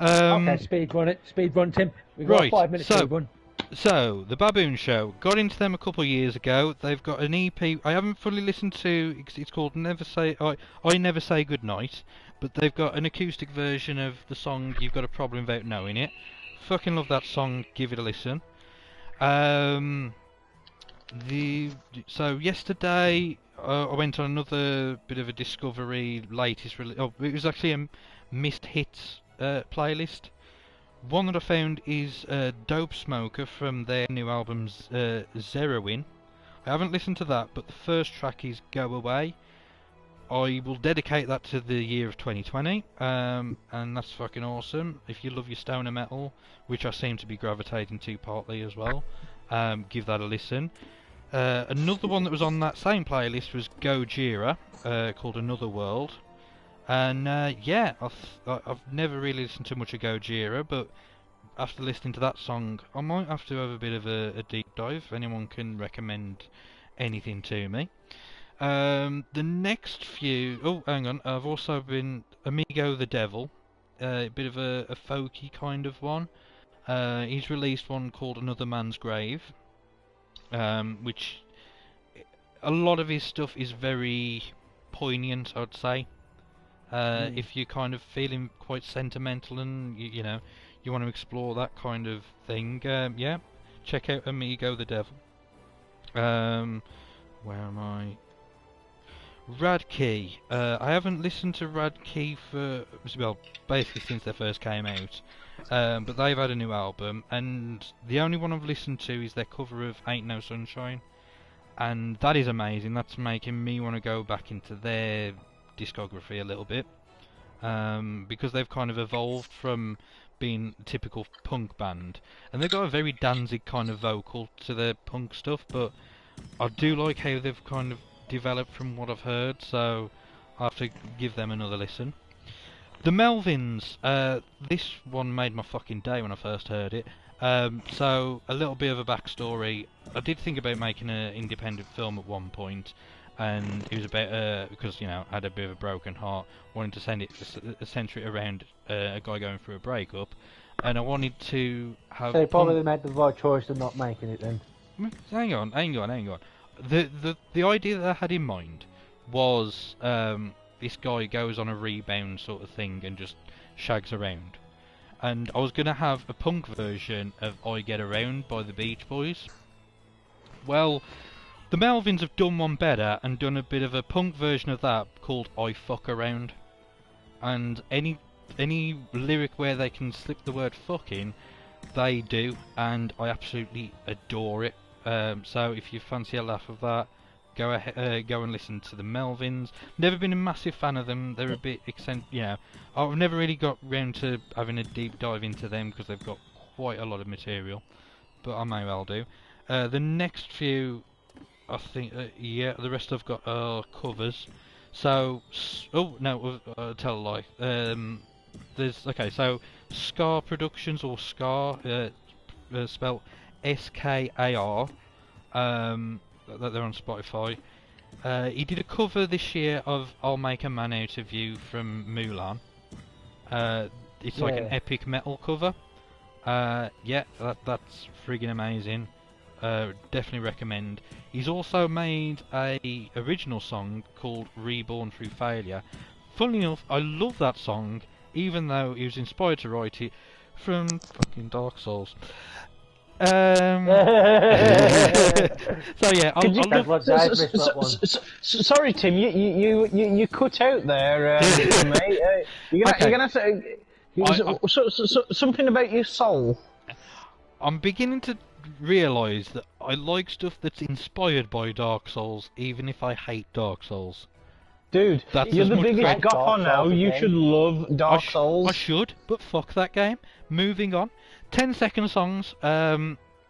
Okay, speed run it. Speed run, Tim. We've got right, 5 minutes so- speed run. So, the Baboon Show. Got into them a couple of years ago. They've got an EP I haven't fully listened to. It's called I Never Say Goodnight. but they've got an acoustic version of the song "You've Got a Problem Without Knowing It." Fucking love that song. Give it a listen. So yesterday I went on another bit of a discovery. Latest release. Oh, it was actually a missed hits playlist. One that I found is Dope Smoker from their new album Zeroin. I haven't listened to that, but the first track is Go Away. I will dedicate that to the year of 2020, and that's fucking awesome. If you love your stoner metal, which I seem to be gravitating to partly as well, give that a listen. Another one that was on that same playlist was Gojira, called Another World. And yeah, I've never really listened to much of Gojira, but after listening to that song, I might have to have a bit of a deep dive. If anyone can recommend anything to me. The next few... Oh, hang on. I've also been... Amigo the Devil. A bit of a folky kind of one. He's released one called Another Man's Grave. Which... A lot of his stuff is very poignant, I'd say. If you're kind of feeling quite sentimental and, you know, you want to explore that kind of thing, yeah, check out Amigo the Devil. Where am I? Radkey. I haven't listened to Radkey for, well, basically since they first came out. But they've had a new album, and the only one I've listened to is their cover of Ain't No Sunshine. And that is amazing. That's making me want to go back into their discography a little bit. Because they've kind of evolved from being a typical punk band. And they've got a very Danzig kind of vocal to their punk stuff, but I do like how they've kind of developed from what I've heard, so I'll have to give them another listen. The Melvins, this one made my fucking day when I first heard it. So, a little bit of a backstory. I did think about making an independent film at one point, and it was about, because, you know, I had a bit of a broken heart, wanted to center it around a guy going through a breakup, and I wanted to have... So you probably made the right choice of not making it then. Hang on. The idea that I had in mind was this guy goes on a rebound sort of thing and just shags around. And I was going to have a punk version of I Get Around by the Beach Boys. Well, the Melvins have done one better and done a bit of a punk version of that called I Fuck Around. And any lyric where they can slip the word fuck in, they do, and I absolutely adore it. So if you fancy a laugh of that, go and listen to the Melvins. Never been a massive fan of them. They're a bit you know. I've never really got round to having a deep dive into them because they've got quite a lot of material, but I may well do. The next few, I think, yeah, the rest I've got are covers. So, oh no, tell a lie. So Scar Productions, or Scar, spelled SKAR. That they're on Spotify. He did a cover this year of "I'll Make a Man Out of You" from Mulan. It's like an epic metal cover. Yeah, that's friggin' amazing. Definitely recommend. He's also made a original song called "Reborn Through Failure." Funnily enough, I love that song, even though he was inspired to write it from fucking Dark Souls. So yeah, sorry, Tim. You cut out there, mate. You're gonna have to something about your soul. I'm beginning to realise that I like stuff that's inspired by Dark Souls, even if I hate Dark Souls. Dude, you're the biggest gopher now. You should love Dark Souls. I should, but fuck that game. Moving on. 10-second songs.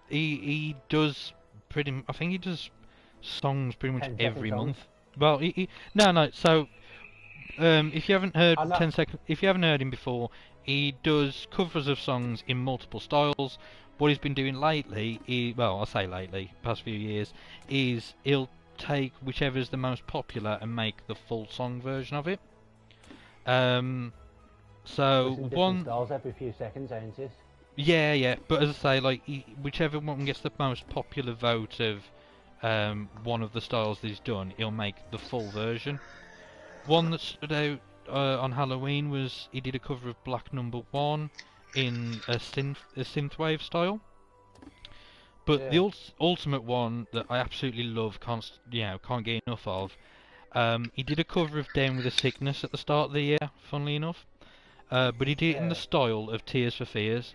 He does pretty. I think he does songs pretty much every month. Well, no. So, if you haven't heard 10 seconds, if you haven't heard him before, he does covers of songs in multiple styles. What he's been doing lately, well, I say lately, past few years, is he'll take whichever's the most popular and make the full song version of it. So one styles every few seconds, ain't it? Yeah, but as I say, like whichever one gets the most popular vote of one of the styles that he's done, he'll make the full version. One that stood out on Halloween was he did a cover of Black Number One in a synthwave style. But the ultimate one that I absolutely love, can't get enough of. He did a cover of Down with the Sickness at the start of the year, funnily enough. But he did it in the style of Tears for Fears,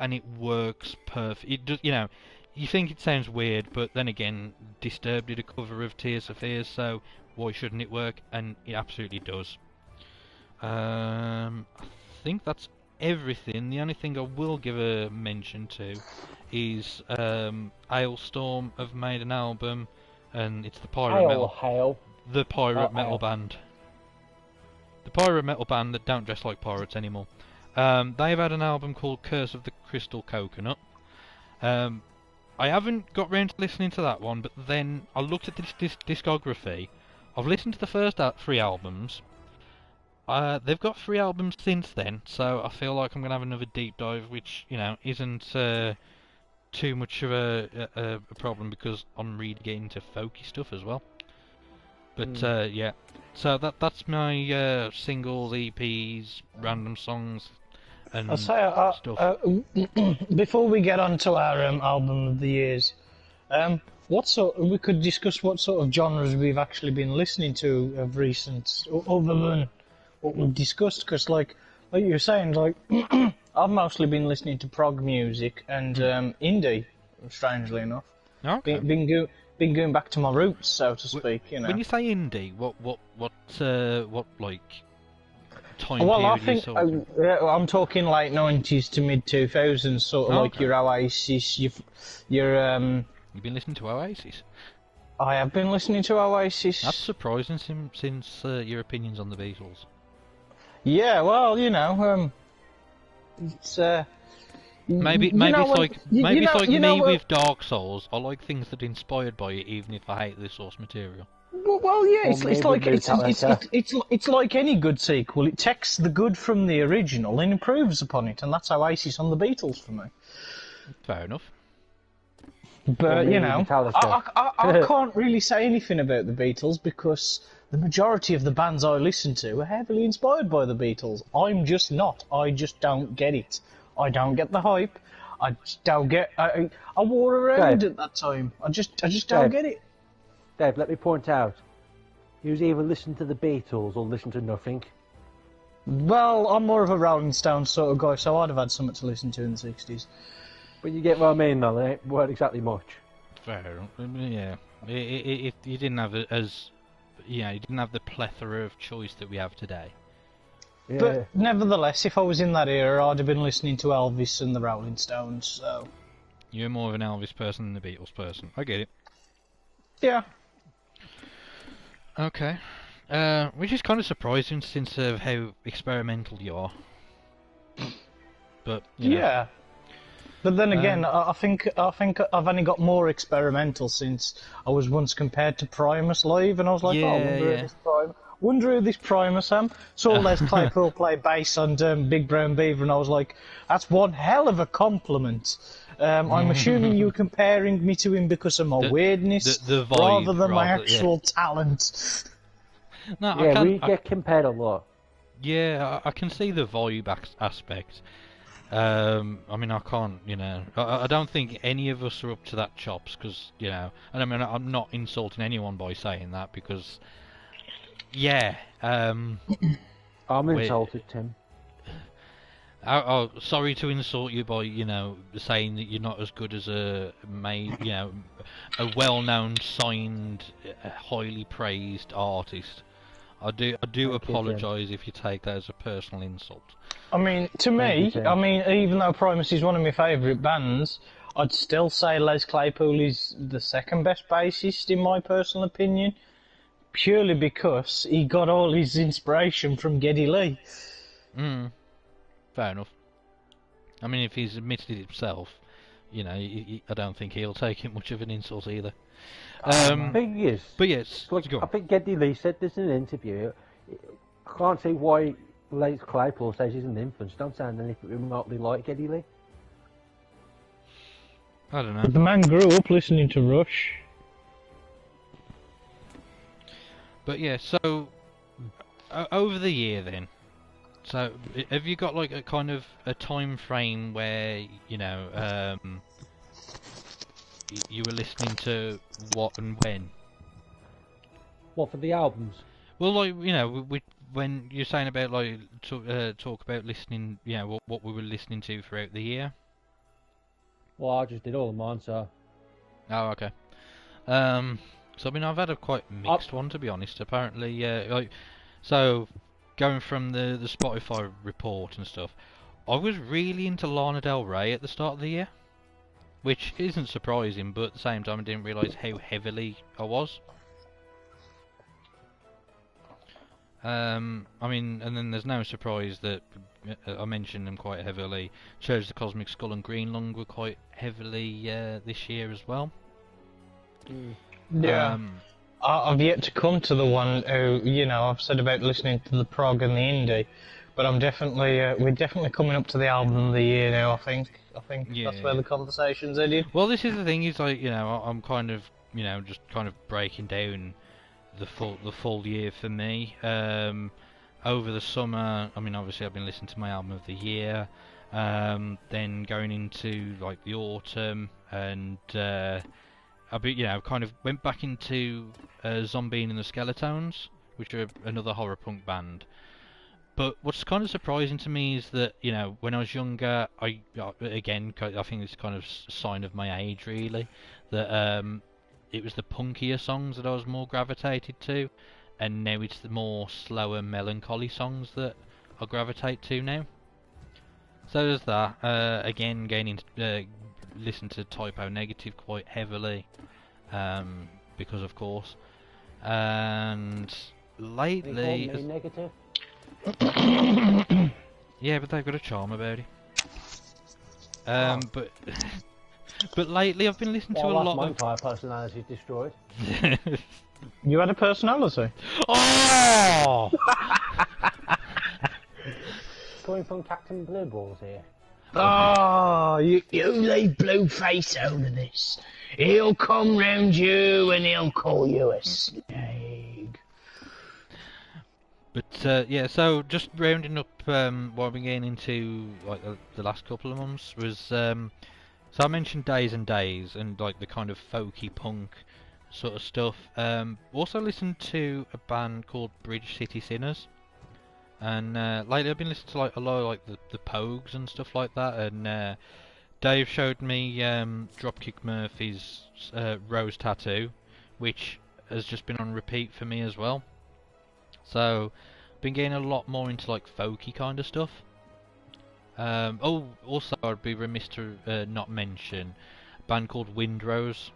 and it works perfect. It does, you think it sounds weird, but then again, Disturbed did a cover of Tears for Fears, so why shouldn't it work? And it absolutely does. I think that's everything. The only thing I will give a mention to is Hailstorm have made an album, and it's the pirate metal. The pirate metal band. The pirate metal band that don't dress like pirates anymore. They've had an album called Curse of the Crystal Coconut. I haven't got round to listening to that one, but then I looked at this discography. I've listened to the first 3 albums. They've got 3 albums since then, so I feel like I'm going to have another deep dive, which, isn't too much of a problem because I'm really getting into folky stuff as well. But yeah, so that's my singles, EPs, random songs, and I'll say, stuff. Before we get on to our album of the years, we could discuss what sort of genres we've actually been listening to of recent, other than what we've discussed. Because like you were saying, like I've mostly been listening to prog music and indie, strangely enough. Okay. Been going back to my roots, so to speak. When you say indie, what like time Well, period I think I'm talking like 90s to mid 2000s, sort of like your Oasis, your You've been listening to Oasis? I have been listening to Oasis. That's surprising since your opinions on the Beatles. Yeah, well, it's Maybe it's like me with Dark Souls. I like things that are inspired by it, even if I hate the source material. Well, yeah, it's like any good sequel. It takes the good from the original and improves upon it, and that's Oasis on the Beatles for me. Fair enough. But I can't really say anything about the Beatles because the majority of the bands I listen to are heavily inspired by the Beatles. I'm just not. I just don't get it. I don't get the hype. I just don't get. I wore around at that time. I just don't get it. Dave, let me point out. You either listen to the Beatles or listen to nothing. Well, I'm more of a Rolling Stones sort of guy, so I'd have had something to listen to in the 60s. But you get what I mean, though. They weren't exactly much. Fair enough. Yeah. If you didn't have you didn't have the plethora of choice that we have today. Yeah. But nevertheless, if I was in that era, I'd have been listening to Elvis and the Rolling Stones. So you're more of an Elvis person than a Beatles person. I get it. Yeah. Okay. Which is kind of surprising since of how experimental you are. But yeah. But then again, I think I've only got more experimental since I was once compared to Primus live, and I was like, wonder who this Primus am. Saw Les Claypool play bass on Big Brown Beaver, and I was like, that's one hell of a compliment. I'm assuming you were comparing me to him because of my weirdness, the vibe, rather than my actual talent. No, yeah, we get compared a lot. Yeah, I can see the vibe aspect. I mean, I can't, I don't think any of us are up to that chops, because, and I mean, I'm not insulting anyone by saying that, because, I'm insulted, Tim. Sorry to insult you by, saying that you're not as good as a well-known, signed, highly praised artist. I do apologise if you take that as a personal insult. I mean, to me, even though Primus is one of my favourite bands, I'd still say Les Claypool is the second best bassist in my personal opinion, purely because he got all his inspiration from Geddy Lee. Fair enough. I mean, if he's admitted it himself, I don't think he'll take it much of an insult either. Thing is, but yes, I think Geddy Lee said this in an interview. I can't see why Les Claypool says he's an influence. Don't sound anything remotely like Geddy Lee. I don't know. The man grew up listening to Rush. But yeah, so over the year then. So have you got like a kind of a time frame where you were listening to what and when? What, for the albums? Well, like when you're saying about like talk about listening, what we were listening to throughout the year. Well, I just did all of mine, so. Oh, okay. So I mean, I've had a quite mixed one, to be honest. Apparently, so going from the Spotify report and stuff, I was really into Lana Del Rey at the start of the year, which isn't surprising, but at the same time, I didn't realise how heavily I was. I mean, and then there's no surprise that I mentioned them quite heavily. Church of the Cosmic Skull and Green Lung were quite heavily this year as well. Yeah. I've yet to come to the one who, I've said about listening to the prog and the indie, but I'm definitely, we're definitely coming up to the album of the year now, I think. That's where the conversation's headed. Well, this is the thing, is like, I'm kind of, just kind of breaking down the full year for me. Over the summer, I mean, obviously I've been listening to my album of the year, then going into like the autumn, and I kind of went back into Zombie and the Skeletones, which are another horror punk band. But what's kind of surprising to me is that, when I was younger, I think it's kind of a sign of my age, really, that it was the punkier songs that I was more gravitated to, and now it's the more slower, melancholy songs that I gravitate to now. So there's that. Again, listen to Typo Negative quite heavily, because of course. And lately, Negative? yeah, but they've got a charm about it. But lately I've been listening to a lot my of. entire personality is destroyed. You had a personality? Oh! Coming from Captain Blue Balls here. Oh, you leave Blueface out of this. He'll come round you and he'll call you a snake. But yeah, so just rounding up what I've been getting into like the last couple of months was so I mentioned Days and Days and like the kind of folky punk sort of stuff. Also listened to a band called Bridge City Sinners, and lately I've been listening to like a lot of like the Pogues and stuff like that. And Dave showed me Dropkick Murphys' Rose Tattoo, which has just been on repeat for me as well. So, been getting a lot more into like folky kind of stuff. Also I'd be remiss to not mention a band called Windrose.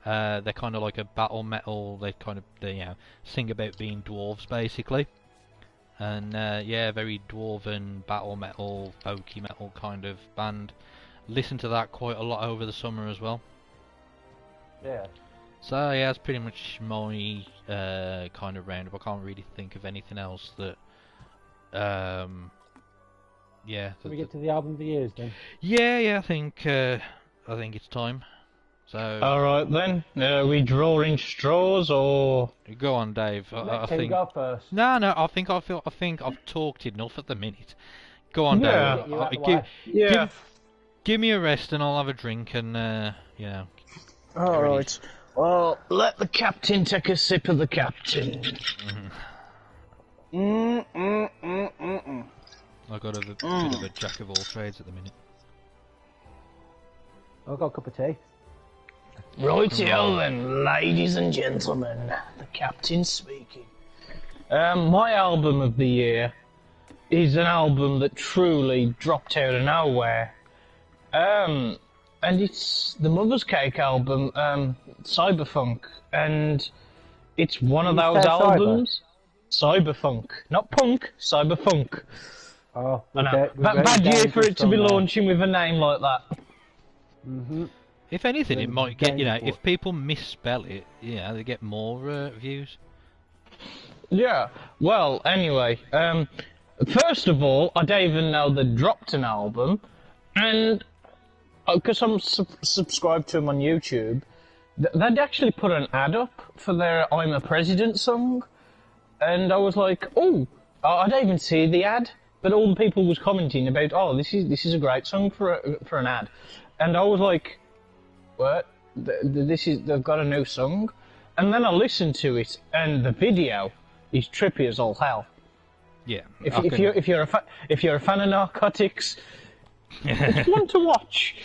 They're kind of like a battle metal. They sing about being dwarves basically, and yeah, very dwarven battle metal, folky metal kind of band. Listen to that quite a lot over the summer as well. Yeah. So yeah, that's pretty much my kind of roundup. I can't really think of anything else that. Yeah. Can we get to the album of the years then? Yeah. I think it's time. So. All right then. We drawing straws or? Go on, Dave. I Can you think. go first? No. I think I've talked enough at the minute. Go on, Yeah. Dave. Get you out the way. Yeah. Give me a rest and I'll have a drink and All right. Well, let the captain take a sip of the captain. I've got a bit of a jack of all trades at the minute. I've got a cup of tea. Rightio then, ladies and gentlemen, the captain speaking. My album of the year is an album that truly dropped out of nowhere. And it's the Mother's Cake album, Cyberfunk, and it's one of those albums. Cyberfunk, not punk, Cyberfunk. Oh, I know. Bad year for it to be launching with a name like that. If anything, it might get, dangerous. if people misspell it, they get more views. Yeah, well, anyway, first of all, I don't even know they dropped an album, and because I'm subscribed to them on YouTube, they'd actually put an ad up for their I'm a President song, and I was like, oh, I don't even see the ad, but all the people was commenting about, oh, this is a great song for an ad, and I was like, what? They've got a new song, and then I listened to it, and the video is trippy as all hell. Yeah. If you're a fan of Narcotics, it's one to watch.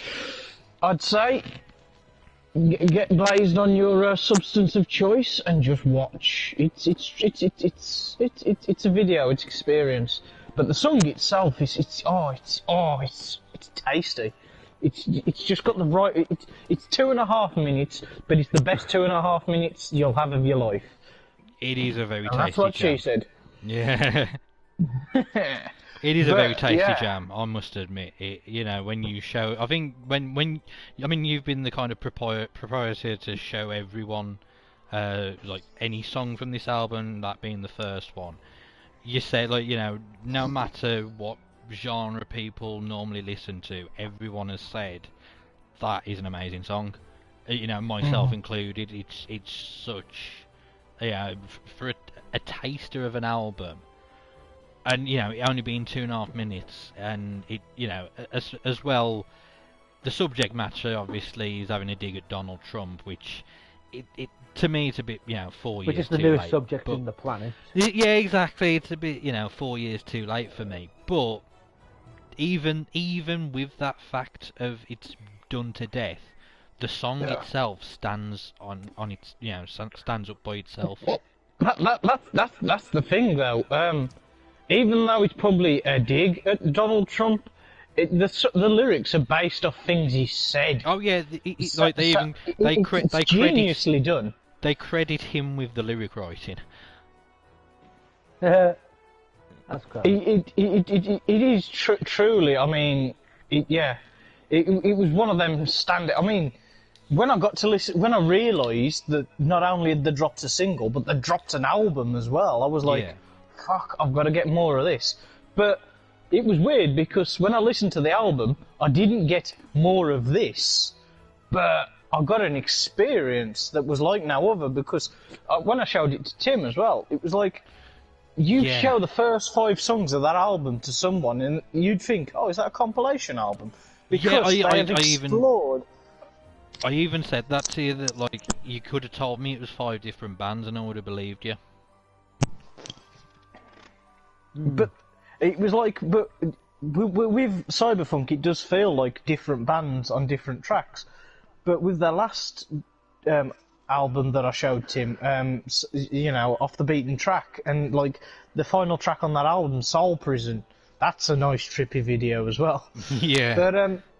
I'd say get blazed on your substance of choice and just watch. It's a video, it's experience. But the song itself it's tasty. It's just got the right. It's 2.5 minutes, but it's the best 2.5 minutes you'll have of your life. It is a very And tasty that's what jam. she said. Yeah. It is a But, very tasty yeah. jam, I must admit. When you show, I think you've been the kind of proprietor to show everyone, like any song from this album, that being the first one. You say, like, no matter what genre people normally listen to, everyone has said that is an amazing song. Myself included. It's such, for a taster of an album. And it only being 2.5 minutes, and as well, the subject matter obviously is having a dig at Donald Trump, which it to me it's a bit 4 years. Which is the too newest late, subject but- in the planet. Yeah, exactly. It's a bit 4 years too late for me. But even with that fact of it's done to death, the song itself stands on its stands up by itself. That's the thing, though. Even though it's probably a dig at Donald Trump, the lyrics are based off things he said. Oh yeah, It's they geniusly done. They credit him with the lyric writing. That's great. It is truly. I mean, it was one of them standard. I mean, when I got to listen, when I realised that not only had they dropped a single, but they dropped an album as well, I was like, Yeah. fuck, I've got to get more of this. But it was weird because when I listened to the album, I didn't get more of this, but I got an experience that was like no other because when I showed it to Tim as well, it was like, you Yeah. show the first 5 songs of that album to someone and you'd think, oh, is that a compilation album? Because they have explored. I even said that to you, that like you could have told me it was 5 different bands and I would have believed you. But it was like, but with Cyberpunk, it does feel like different bands on different tracks. But with the last album that I showed Tim, Off the Beaten Track, and like the final track on that album, Soul Prison, that's a nice trippy video as well. Yeah. But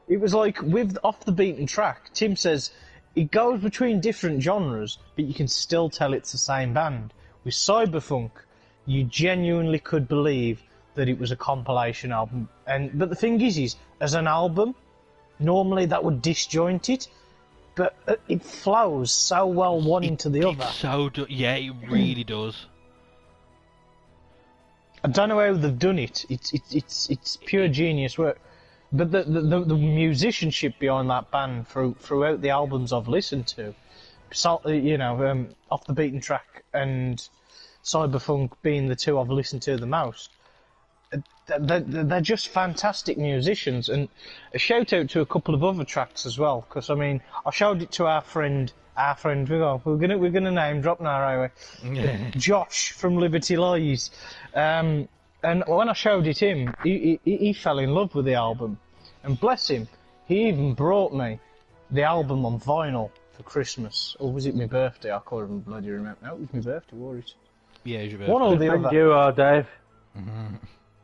it was like with Off the Beaten Track, Tim says it goes between different genres, but you can still tell it's the same band. With Cyberpunk, you genuinely could believe that it was a compilation album. But the thing is, as an album, normally that would disjoint it, but it flows so well one into the other. It really does. I don't know how they've done it. It's pure genius work. But the musicianship behind that band throughout the albums I've listened to, Off the Beaten Track and Cyberpunk being the 2 I've listened to the most, they're just fantastic musicians. And a shout out to a couple of other tracks as well, because I mean I showed it to our friend. We're gonna name drop now, anyway. Josh from Liberty Lies. And when I showed it him, he fell in love with the album. And bless him, he even brought me the album on vinyl for Christmas. Or was it my birthday? I can't even bloody remember. No, it was my birthday, was it? Yeah, it's your One or birthday. the other. You are, Dave.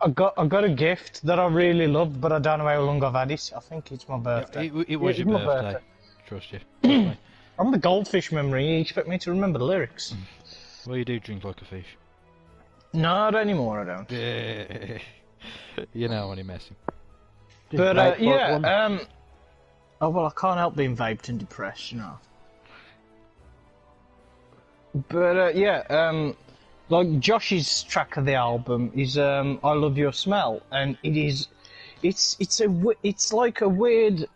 I got a gift that I really loved, but I don't know how long I've had it. I think it's my birthday. It was Yeah, your it's my birthday. Trust you. I'm the goldfish memory. You expect me to remember the lyrics? Well, you do drink like a fish. No, not anymore. I don't. You know when you're messing. But vape for one. Oh well, I can't help being vaped and depressed, you know. But like Josh's track of the album is "I Love Your Smell," and it's like a weird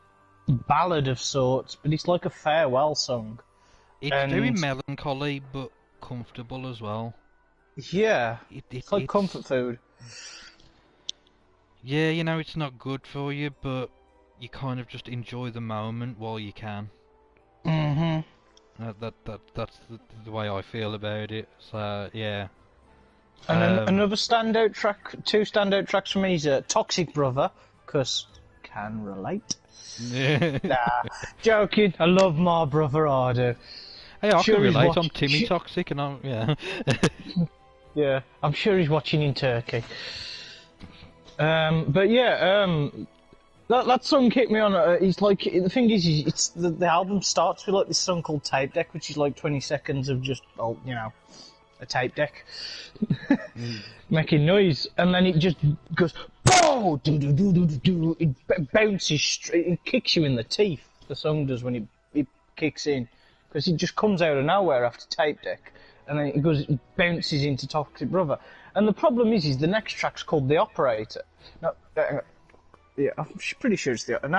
ballad of sorts, but it's like a farewell song. It's very melancholy but comfortable as well. Yeah, It, it's like comfort food. Yeah, you know, it's not good for you, but you kind of just enjoy the moment while you can. Mm-hmm. That's the way I feel about it. So yeah. And then Um, another standout track, two standout tracks for me is Toxic Brother, because can relate. hey, Nah, joking. I love my brother, I do. I Sure can he's relate. watch- I'm Timmy sh- Toxic, and I'm yeah. Yeah, I'm sure he's watching in Turkey. But yeah, that song kicked me on. It's like the thing is, it's the album starts with like this song called Tape Deck, which is like 20 seconds of just a tape deck making noise, and then it just goes boom, do do do do do. It bounces straight. It kicks you in the teeth. The song does when it kicks in, because it just comes out of nowhere after Tape Deck, and then it bounces into Toxic Brother. And the problem is the next track's called The Operator. No, yeah, I'm pretty sure it's the. No,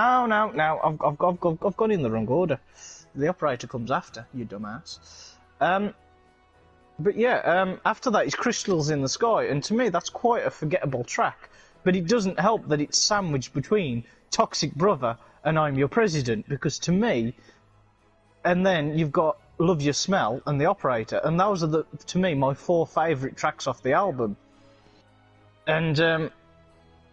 I've gone in the wrong order. The Operator comes after, you dumbass. But yeah, after that is Crystals in the Sky, and to me that's quite a forgettable track. But it doesn't help that it's sandwiched between Toxic Brother and I'm Your President, because to me, and then you've got Love Your Smell and The Operator, and those are to me my four favourite tracks off the album. And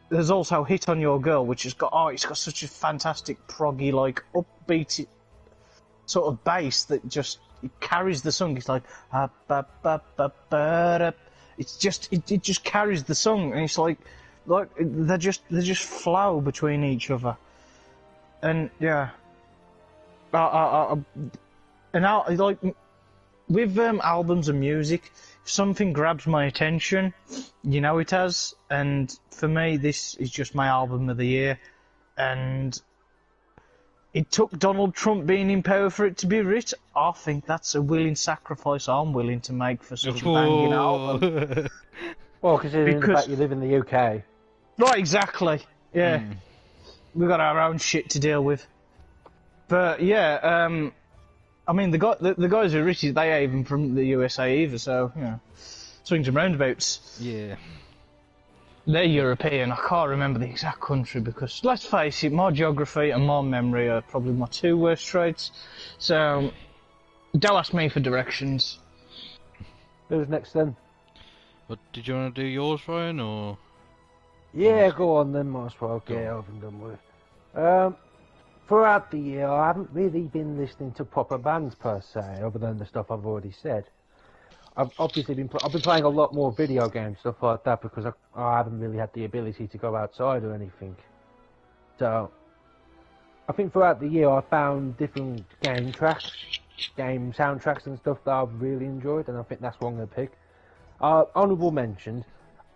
there's also Hit on Your Girl, which it's got such a fantastic proggy, like upbeat sort of bass that just it carries the song. It's like it's just it just carries the song, and it's like they just flow between each other, and yeah. And like with albums and music, if something grabs my attention, you know it has. And for me, this is just my album of the year. And it took Donald Trump being in power for it to be writ. I think that's a willing sacrifice I'm willing to make for such a banging album. Well, considering the Because- fact you live in the UK. Right, exactly. Yeah, we've got our own shit to deal with. But yeah, I mean the guys who are rich, they ain't even from the USA either. So you know, swings and roundabouts. yeah. They're European. I can't remember the exact country because, let's face it, my geography and my memory are probably my two worst traits. So, don't ask me for directions. Who's next then? But did you want to do yours, Ryan, or? Yeah, go on then, might as well get it over and done with. Throughout the year, I haven't really been listening to proper bands per se, other than the stuff I've already said. I've obviously been playing a lot more video games, stuff like that, because I haven't really had the ability to go outside or anything. So, I think throughout the year I found different game soundtracks and stuff that I've really enjoyed, and I think that's what I'm going to pick. Honourable mention,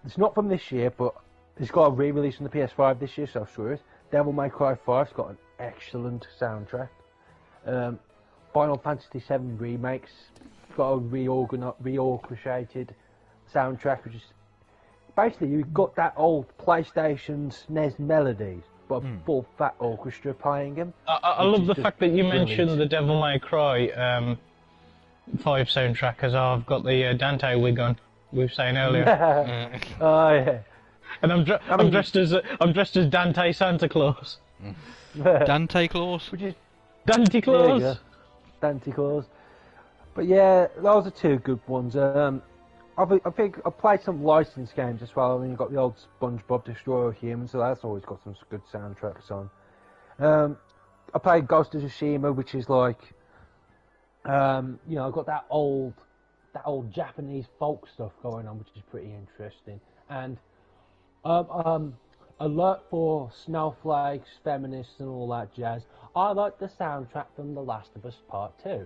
it's not from this year, but it's got a re-release on the PS5 this year, so I'm sure it is. Devil May Cry 5's got an excellent soundtrack. Final Fantasy VII Remake's got a reorchestrated soundtrack, which is basically you've got that old PlayStation SNES melodies, but a full fat orchestra playing them. I love the fact that you mentioned the Devil May Cry 5 soundtrack, as I've got the Dante wig on. We were saying earlier, Oh yeah. and I'm dressed as Dante Santa Claus. Dante Claus? Which is Dante there you Claus. go. Dante Claus. But yeah, those are two good ones. I think I played some licensed games as well. I mean, you've got the old SpongeBob Destroyer Humans, so that's always got some good soundtracks on. I played Ghost of Tsushima, which is like, I've got that old Japanese folk stuff going on, which is pretty interesting. And alert for snowflakes, feminists, and all that jazz. I like the soundtrack from The Last of Us Part 2.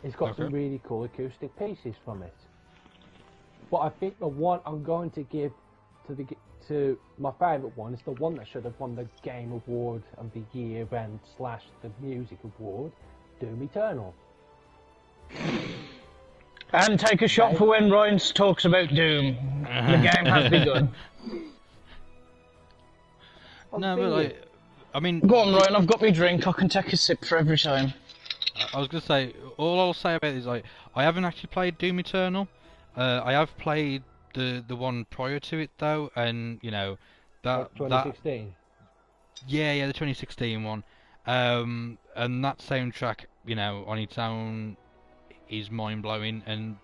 It's got some really cool acoustic pieces from it. But I think the one I'm going to give to my favourite one is the one that should have won the Game Award of the Year and / the Music Award, Doom Eternal. And take a shot for when Ryan talks about Doom. The game has begun. No, but like, I mean, Go on, Ryan. I've got my drink. I can take a sip for every time. I was gonna say, all I'll say about it is like, I haven't actually played Doom Eternal, I have played the one prior to it though, and you know that 2016. yeah, the 2016 one, and that soundtrack, you know, on its own is mind blowing, and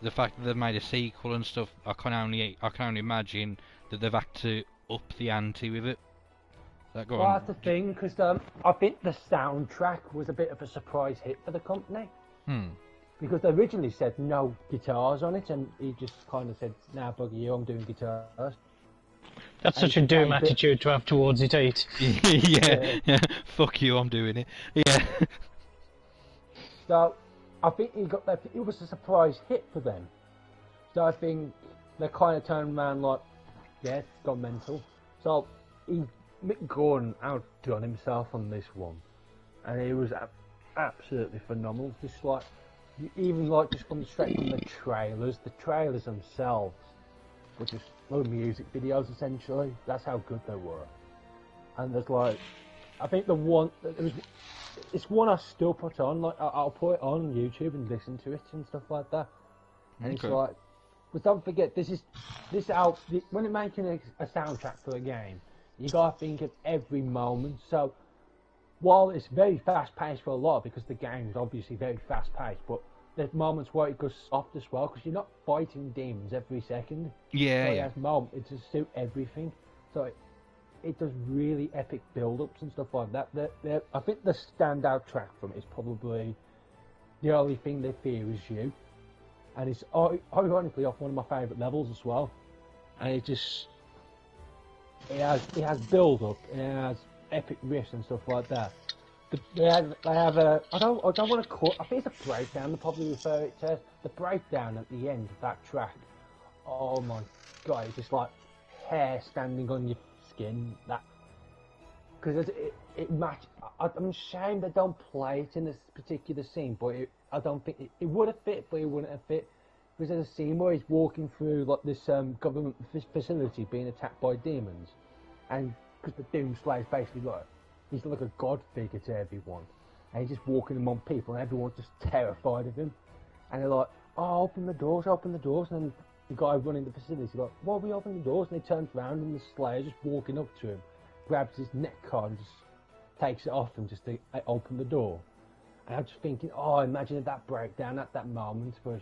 the fact that they've made a sequel and stuff, I can only imagine that they've had to up the ante with it. Go Well, on. that's the thing, because I think the soundtrack was a bit of a surprise hit for the company. Because they originally said no guitars on it, and he just kind of said, "Nah, bugger you, I'm doing guitars." That's such a Doom and bit- attitude to have towards it, ain't? yeah. Fuck you, I'm doing it. Yeah. So I think he got that. It was a surprise hit for them. So I think they kind of turned around like, yeah, it's gone mental. So Mick Gordon outdone himself on this one, and he was absolutely phenomenal. Just like, even like just come straight from the trailers. The trailers themselves were just music videos essentially. That's how good they were. And there's like, I think it's one I still put on. Like I'll put it on YouTube and listen to it and stuff like that. And it's like, but don't forget, when you're making a soundtrack for a game, you gotta think of every moment. So while it's very fast paced for a lot, because the game's obviously very fast paced, but there's moments where it goes soft as well, because you're not fighting demons every second. Yeah, So yeah. it has moments, it just suit everything. So it does really epic build-ups and stuff like that. I think the standout track from it is probably The Only Thing They Fear Is You. And it's ironically off one of my favourite levels as well. And it has build-up, and it has epic riffs and stuff like that. They have a, I don't want to call, I think it's a breakdown, they probably refer it to. The breakdown at the end of that track. Oh my god, it's just like hair standing on your skin. That, because it match. I'm ashamed they don't play it in this particular scene, but I don't think it would have fit, but it wouldn't have fit. Because there's a scene where he's walking through like this government facility being attacked by demons, and because the Doomslayer's basically like, he's like a god figure to everyone, and he's just walking among people, and everyone's just terrified of him, and they're like, "Oh, open the doors," and then the guy running the facility like, "Why are we opening the doors?" And he turns around, and the Slayer just walking up to him, grabs his neck card and just takes it off him just to open the door. And I'm just thinking, oh, imagine that breakdown at that moment, where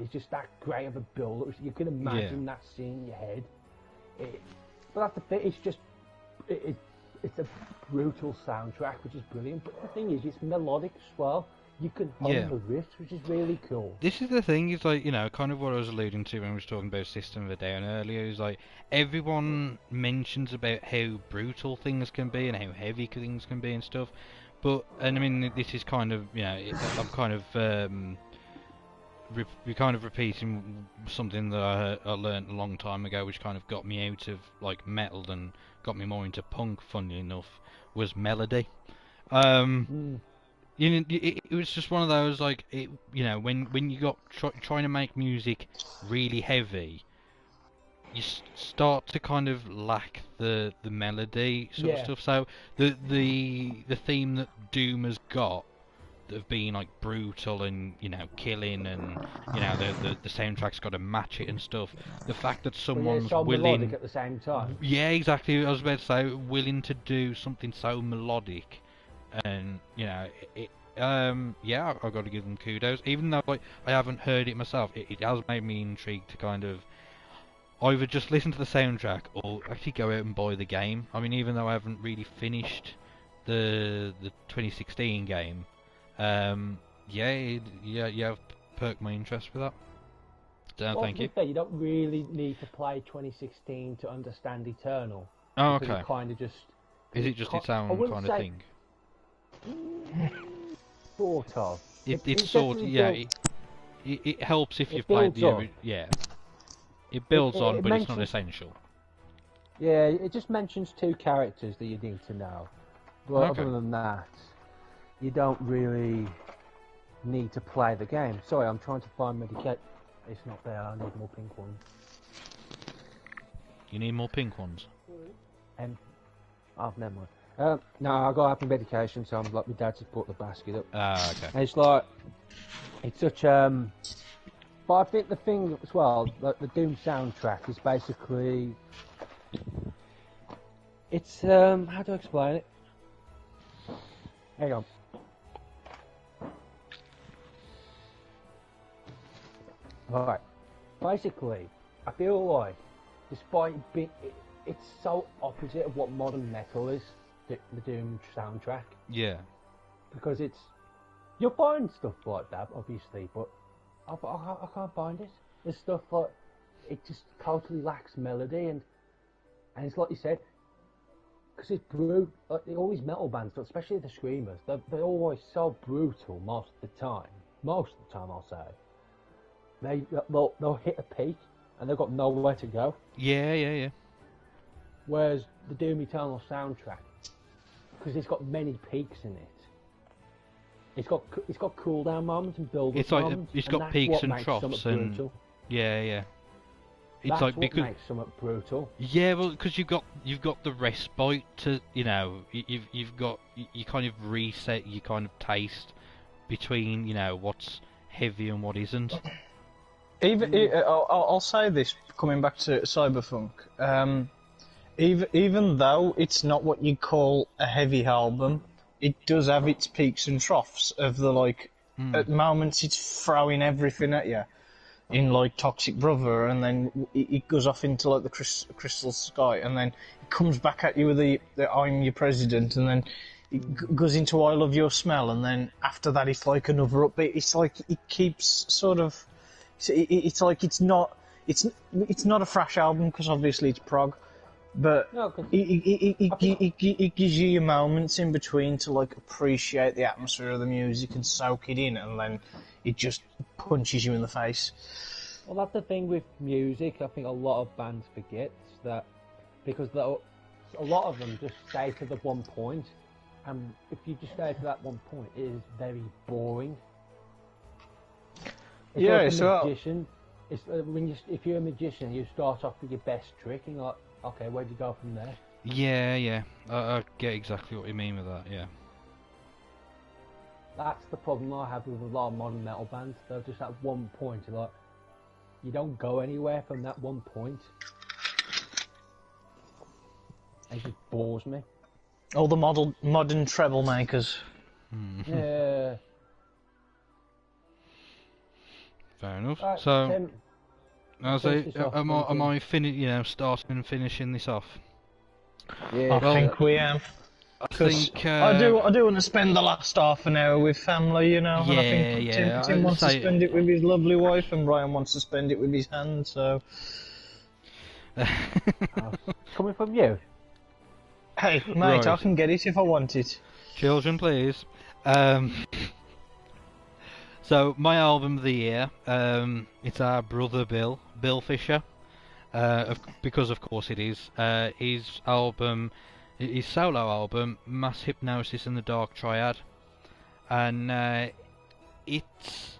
it's just that great of a build. You can imagine that scene in your head. But that's the thing, it's just, it's a brutal soundtrack, which is brilliant. But the thing is, it's melodic as well. You can hum the riffs, which is really cool. This is the thing, is like, you know, kind of what I was alluding to when we was talking about System of a Down earlier, is like, everyone mentions about how brutal things can be and how heavy things can be and stuff, but, and I mean, this is kind of, you know, I'm kind of, we're kind of repeating something that I learned a long time ago, which kind of got me out of, like, metal and got me more into punk, funnily enough, was melody. You know, it was just one of those, like, you know, when you got trying to make music really heavy, you start to kind of lack the melody sort of stuff. So the theme that Doom has got, of being like brutal and, you know, killing, and, you know, the soundtrack's got to match it and stuff. The fact that someone's so willing, melodic at the same time. yeah, exactly. I was about to say, willing to do something so melodic. And, you know, yeah, I've got to give them kudos. Even though, like, I haven't heard it myself, it has made me intrigued to kind of either just listen to the soundtrack or actually go out and buy the game. I mean, even though I haven't really finished the 2016 game, you have perked my interest with that. So, thank you. You don't really need to play 2016 to understand Eternal. Oh, Because okay. it kind of just... Is it just its own kind of thing? Sort of. It's sort of, yeah. It helps if you've played the yeah. It builds on, but it's not essential. Yeah, it just mentions two characters that you need to know. But other than that, you don't really need to play the game. Sorry, I'm trying to find Medicate. It's not there. I need more pink ones. You need more pink ones. Oh, never mind. No, I got happy medication, so I'm like my dad just brought the basket up. Ah, okay. And it's like, it's such But I think the thing as well, like the Doom soundtrack is basically, it's how do I explain it? Hang on. Alright. Basically, I feel like, despite being, it's so opposite of what modern metal is, the Doom soundtrack. Yeah. Because it's, you'll find stuff like that, obviously, but I can't find it. There's stuff like, it just totally lacks melody, and it's like you said, because it's brutal, like all these metal bands, especially the screamers, they're always so brutal most of the time. Most of the time, I'll say. They'll hit a peak, and they've got nowhere to go. Yeah. Whereas the Doom Eternal soundtrack, because it's got many peaks in it, it's got cooldown moments and build-up It's like moments. it's and got that's peaks what and makes troughs something and brutal. yeah. It's That's like what because makes something brutal. yeah, well, because you've got the respite to you kind of reset your kind of taste between what's heavy and what isn't. I'll say this, coming back to Cyberpunk. Even though it's not what you call a heavy album, it does have its peaks and troughs of the at moments it's throwing everything at you in like Toxic Brother, and then it goes off into like the Crystal Sky, and then it comes back at you with the I'm Your President, and then it goes into I Love Your Smell, and then after that it's like another upbeat. It's like it keeps sort of. It's like it's not a thrash album because obviously it's prog, but No, 'cause it gives you your moments in between to like appreciate the atmosphere of the music and soak it in, and then it just punches you in the face. well, that's the thing with music. I think a lot of bands forget that because a lot of them just stay to the one point, and if you just stay to that one point, it is very boring. It's Yeah, like a so magician. It's if you're a magician, you start off with your best trick, and you're like, okay, where do you go from there? Yeah. I get exactly what you mean with that. Yeah. That's the problem I have with a lot of modern metal bands. They're just at one point. You're like, you don't go anywhere from that one point. It just bores me. all the modern treble makers. Yeah. Fair enough. Right, So, Tim, starting and finishing this off? yeah, I think we am. I 'Cause think I do want to spend the last half an hour with family, and I think yeah, Tim I'd wants to say- spend it with his lovely wife, and Brian wants to spend it with his hand. So, coming from you. hey, mate, I Right. can get it if I want it. Children, please. So my album of the year, it's our brother Bill Fisher, because of course it is. His solo album, Mass Hypnosis and the Dark Triad, and it's.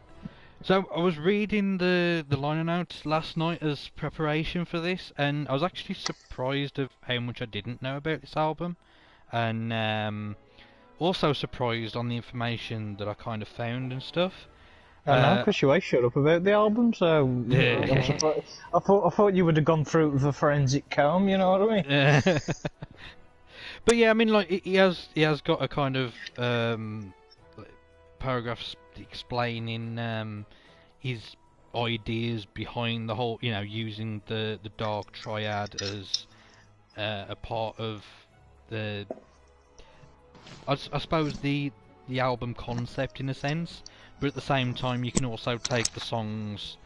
So I was reading the liner notes last night as preparation for this, and I was actually surprised of how much I didn't know about this album, and also surprised on the information that I kind of found and stuff. I know, because you ain't shut up about the album, so Yeah. I thought you would have gone through it with a forensic comb. You know what I mean? But yeah, I mean, like he has got a kind of paragraphs explaining his ideas behind the whole, using the Dark Triad as a part of the, I suppose the album concept in a sense. But at the same time, you can also take the songs,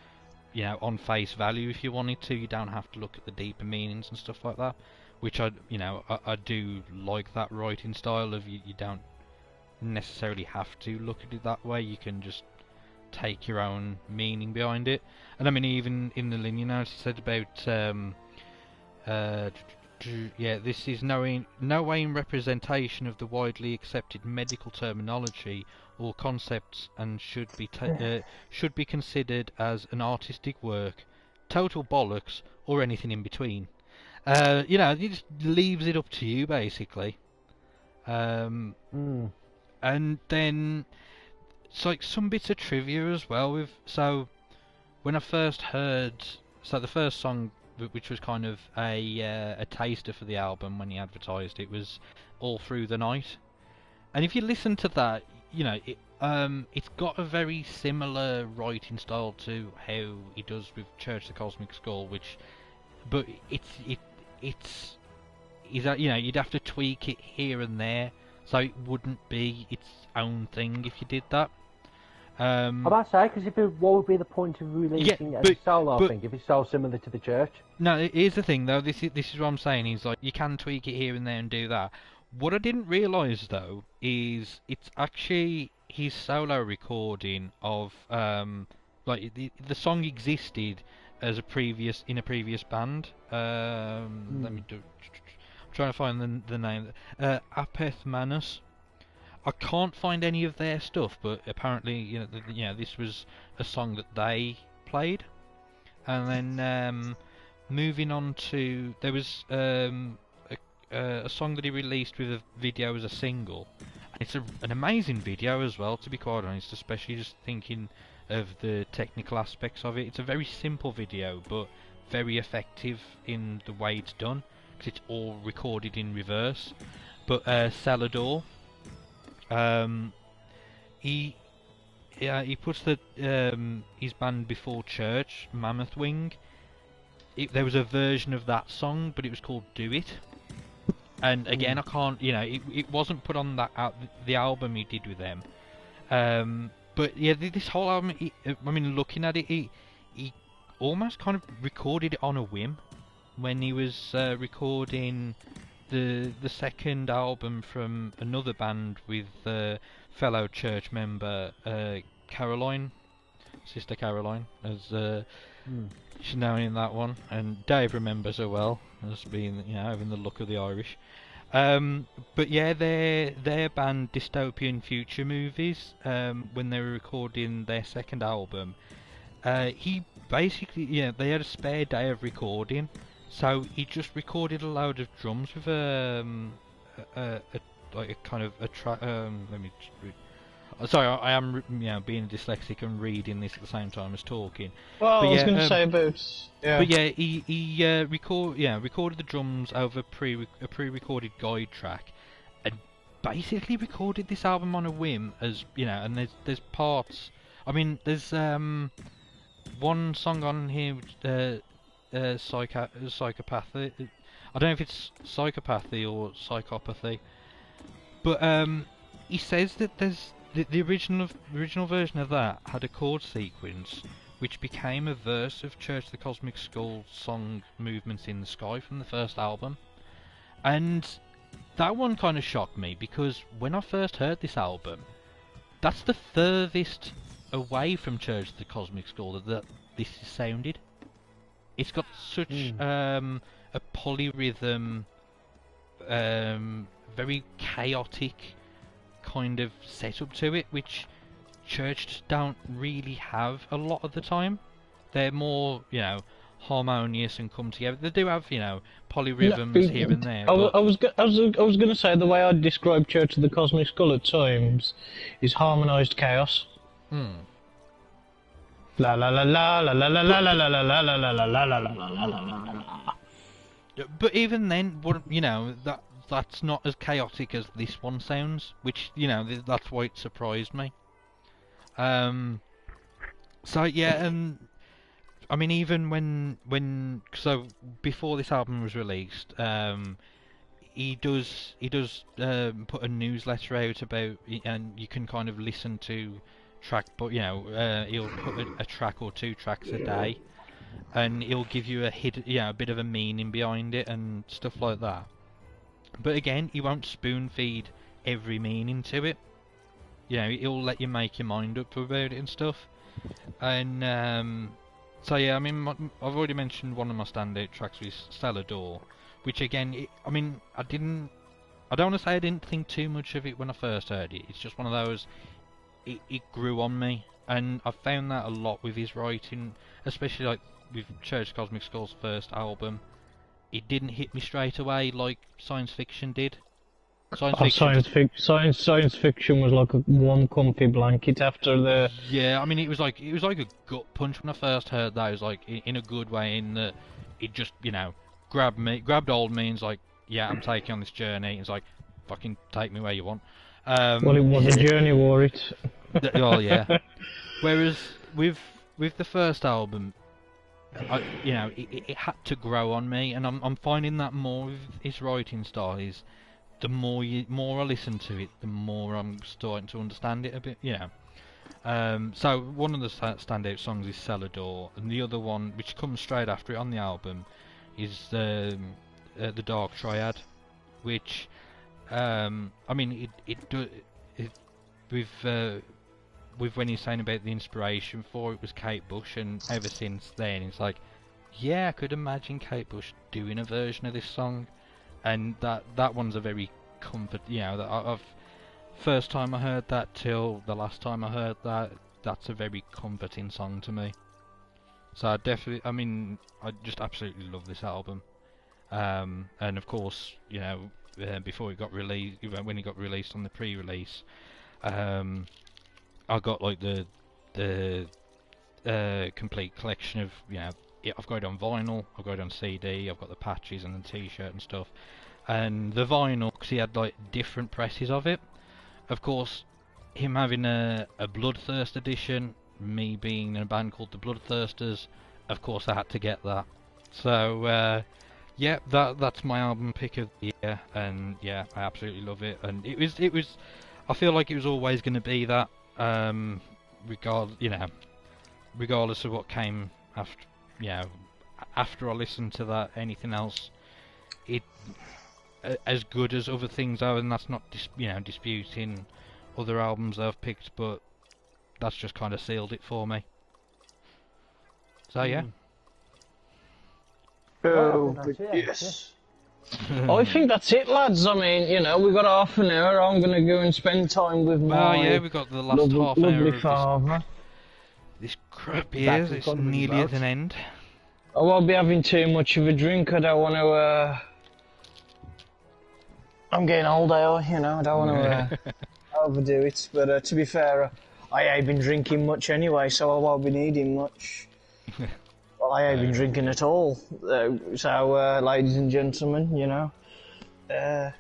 on face value if you wanted to. You don't have to look at the deeper meanings and stuff like that. Which I do like that writing style of you don't necessarily have to look at it that way. You can just take your own meaning behind it. And I mean, even in the liner notes, it said about this is no way in representation of the widely accepted medical terminology or concepts, and should be considered as an artistic work, total bollocks, or anything in between. He just leaves it up to you basically. And then it's like some bits of trivia as well. when I first heard, so the first song, which was kind of a taster for the album when he advertised it, was All Through the Night. And if you listen to that, you know, it's got a very similar writing style to how he does with Church of the Cosmic Skull, but it's you know, you'd have to tweak it here and there, so it wouldn't be its own thing if you did that. I might say, because what would be the point of releasing it as a solo thing if it's so similar to the Church? No, here's the thing though. This is what I'm saying. Is like you can tweak it here and there and do that. What I didn't realise though is it's actually his solo recording of like the song existed as in a previous band. Let me do. I'm trying to find the name. Apeth Manus. I can't find any of their stuff, but apparently, you know, this was a song that they played. And then moving on to, there was a song that he released with a video as a single. It's an amazing video as well, to be quite honest, especially just thinking of the technical aspects of it. It's a very simple video, but very effective in the way it's done, because it's all recorded in reverse. But Salador, he puts his band Before Church, Mammoth Wing. There was a version of that song, but it was called Do It. And again, I can't, you know, it wasn't put on the album he did with them. But yeah, this whole album, I mean, looking at it, he almost kind of recorded it on a whim when he was recording the second album from another band with fellow church member Caroline, Sister Caroline, as she's known in that one, and Dave remembers her well as being, you know, having the look of the Irish. But yeah, their band Dystopian Future Movies, when they were recording their second album, he basically, yeah, they had a spare day of recording, so he just recorded a load of drums with like a kind of a track. Let me just read. Sorry, I am, you know, being dyslexic and reading this at the same time as talking. Well, but I was going to say about... Yeah. But yeah, he recorded the drums over a pre-recorded guide track, and basically recorded this album on a whim, as you know. And there's parts. I mean, there's one song on here, psychopathy. I don't know if it's psychopathy or psychopathy, but he says that there's the original version of that had a chord sequence which became a verse of Church of the Cosmic Skull song Movements in the Sky from the first album. And that one kind of shocked me, because when I first heard this album, that's the furthest away from Church of the Cosmic Skull that this is sounded. It's got such a polyrhythm, very chaotic kind of setup to it, which Church don't really have a lot of the time. They're more, you know, harmonious and come together. They do have, you know, polyrhythms here and there. I was going to say the way I'd describe Church of the Cosmic Skull at times is harmonised chaos. La la la la la la la la la la la la la la la la la la la. But even then, you know, that's not as chaotic as this one sounds, which, you know, that's why it surprised me. So yeah, I mean, even when before this album was released, he does put a newsletter out about, and you can kind of listen to but you know, he'll put a track or two tracks a day, and he'll give you a bit of a meaning behind it and stuff like that. But again, he won't spoon feed every meaning to it. You know, he'll let you make your mind up about it and stuff. And so yeah, I mean, I've already mentioned one of my standout tracks was Salador, which again, I mean, I don't want to say I didn't think too much of it when I first heard it. It's just one of those. It grew on me, and I found that a lot with his writing, especially like with Church of Cosmic Skull's first album. It didn't hit me straight away like science fiction did. Science fiction. Science fiction was like a warm, comfy blanket after the. Yeah, I mean, it was like a gut punch when I first heard that. It was like in a good way, in that it just grabbed old me, and was like, yeah, I'm taking on this journey. It's like, fucking take me where you want. Well, it was a journey, wore it. Oh yeah. Whereas with the first album, it had to grow on me, and I'm finding that more with his writing style is. The more I listen to it, the more I'm starting to understand it a bit. So one of the standout songs is Celador, and the other one, which comes straight after it on the album, is the Dark Triad, which I mean with when he's saying about the inspiration for it was Kate Bush, and ever since then it's like, yeah, I could imagine Kate Bush doing a version of this song. And that one's a very comfort. That I've first time I heard that till the last time I heard that. That's a very comforting song to me. So I just absolutely love this album. And of course, before it got released, when it got released on the pre-release, I got like the complete collection of I've got it on vinyl, I've got it on CD, I've got the patches and the T-shirt and stuff. And the vinyl, because he had like different presses of it. Of course, him having a Bloodthirst edition, me being in a band called the Bloodthirsters, of course I had to get that. So yeah, that's my album pick of the year, and yeah, I absolutely love it. And it was, I feel like it was always going to be that, regardless of what came after. After I listened to that, anything else, it as good as other things are, and that's not disputing other albums I've picked, but that's just kind of sealed it for me. So yeah. Oh, yes. I think that's it, lads. I mean, we've got half an hour. I'm going to go and spend time with my we've got the last half hour lovely of father. This crap here. It's nearly at an end. I won't be having too much of a drink. I don't want to. I'm getting old, I don't want to overdo it. But to be fair, I ain't been drinking much anyway, so I won't be needing much. Well, I ain't been drinking at all. So, ladies and gentlemen, but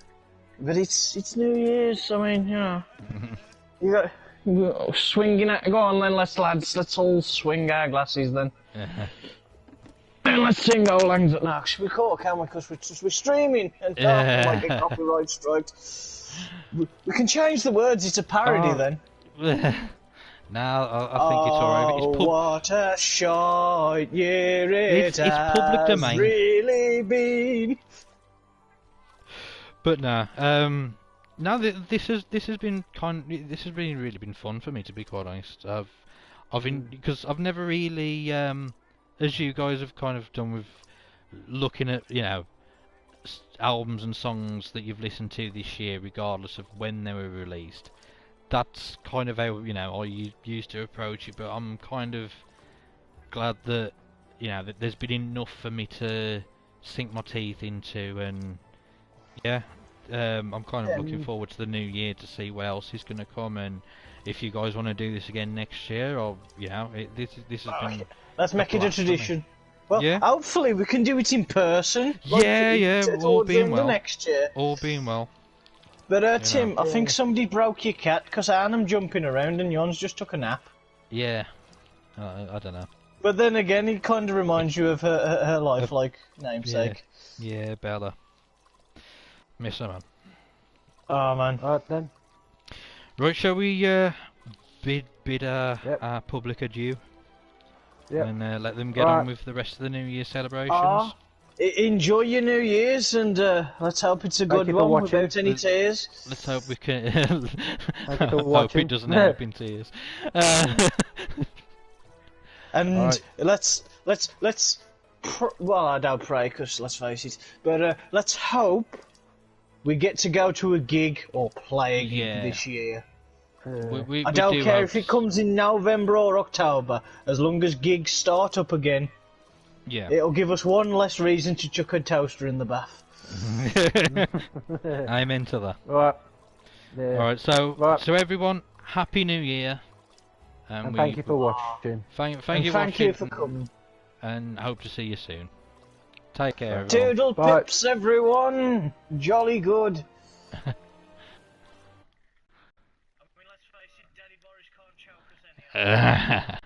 it's New Year's. I mean, you got. Swinging it. Go on then, let's all swing our glasses then. And let's sing Old Lang Syne. No, should we call it, can we? Because we're streaming and might get copyright striked. We can change the words, it's a parody then. No, I think it's alright. Oh, what a shite year it's public domain. Really been. But no, no, this has really been fun for me, to be quite honest. Because I've never really, as you guys have kind of done with looking at albums and songs that you've listened to this year, regardless of when they were released. That's kind of how I used to approach it. But I'm kind of glad that that there's been enough for me to sink my teeth into, and yeah. I'm kind of looking forward to the new year to see what else is going to come, and if you guys want to do this again next year, or this has been. Let's make it a tradition. Well, hopefully we can do it in person. All being well. Next year. All being well. But Tim, I think somebody broke your cat because I had him jumping around and Jon's just took a nap. Yeah, I don't know. But then again, it kind of reminds you of her lifelike namesake. Yeah, Bella. Miss her, man. Oh, man. Alright then. Right, shall we bid our public adieu? Yep. And let them get on with the rest of the New Year celebrations? Enjoy your New Year's, and let's hope it's a good one without any tears. Let's hope we can... hope it doesn't end up in tears. And let's well, I don't pray, because let's face it, but let's hope we get to go to a gig or play a gig this year. I don't care if it comes in November or October, as long as gigs start up again. Yeah. It'll give us one less reason to chuck a toaster in the bath. I'm into that. Right. Yeah. Alright, so Right. so everyone, Happy New Year. And thank you for watching. Thank And you thank watching, you for coming. and hope to see you soon. Take care, everyone. Doodle Bye. pips, everyone! Jolly good. I mean, let's face it, Daddy Boris can't choke us anyhow.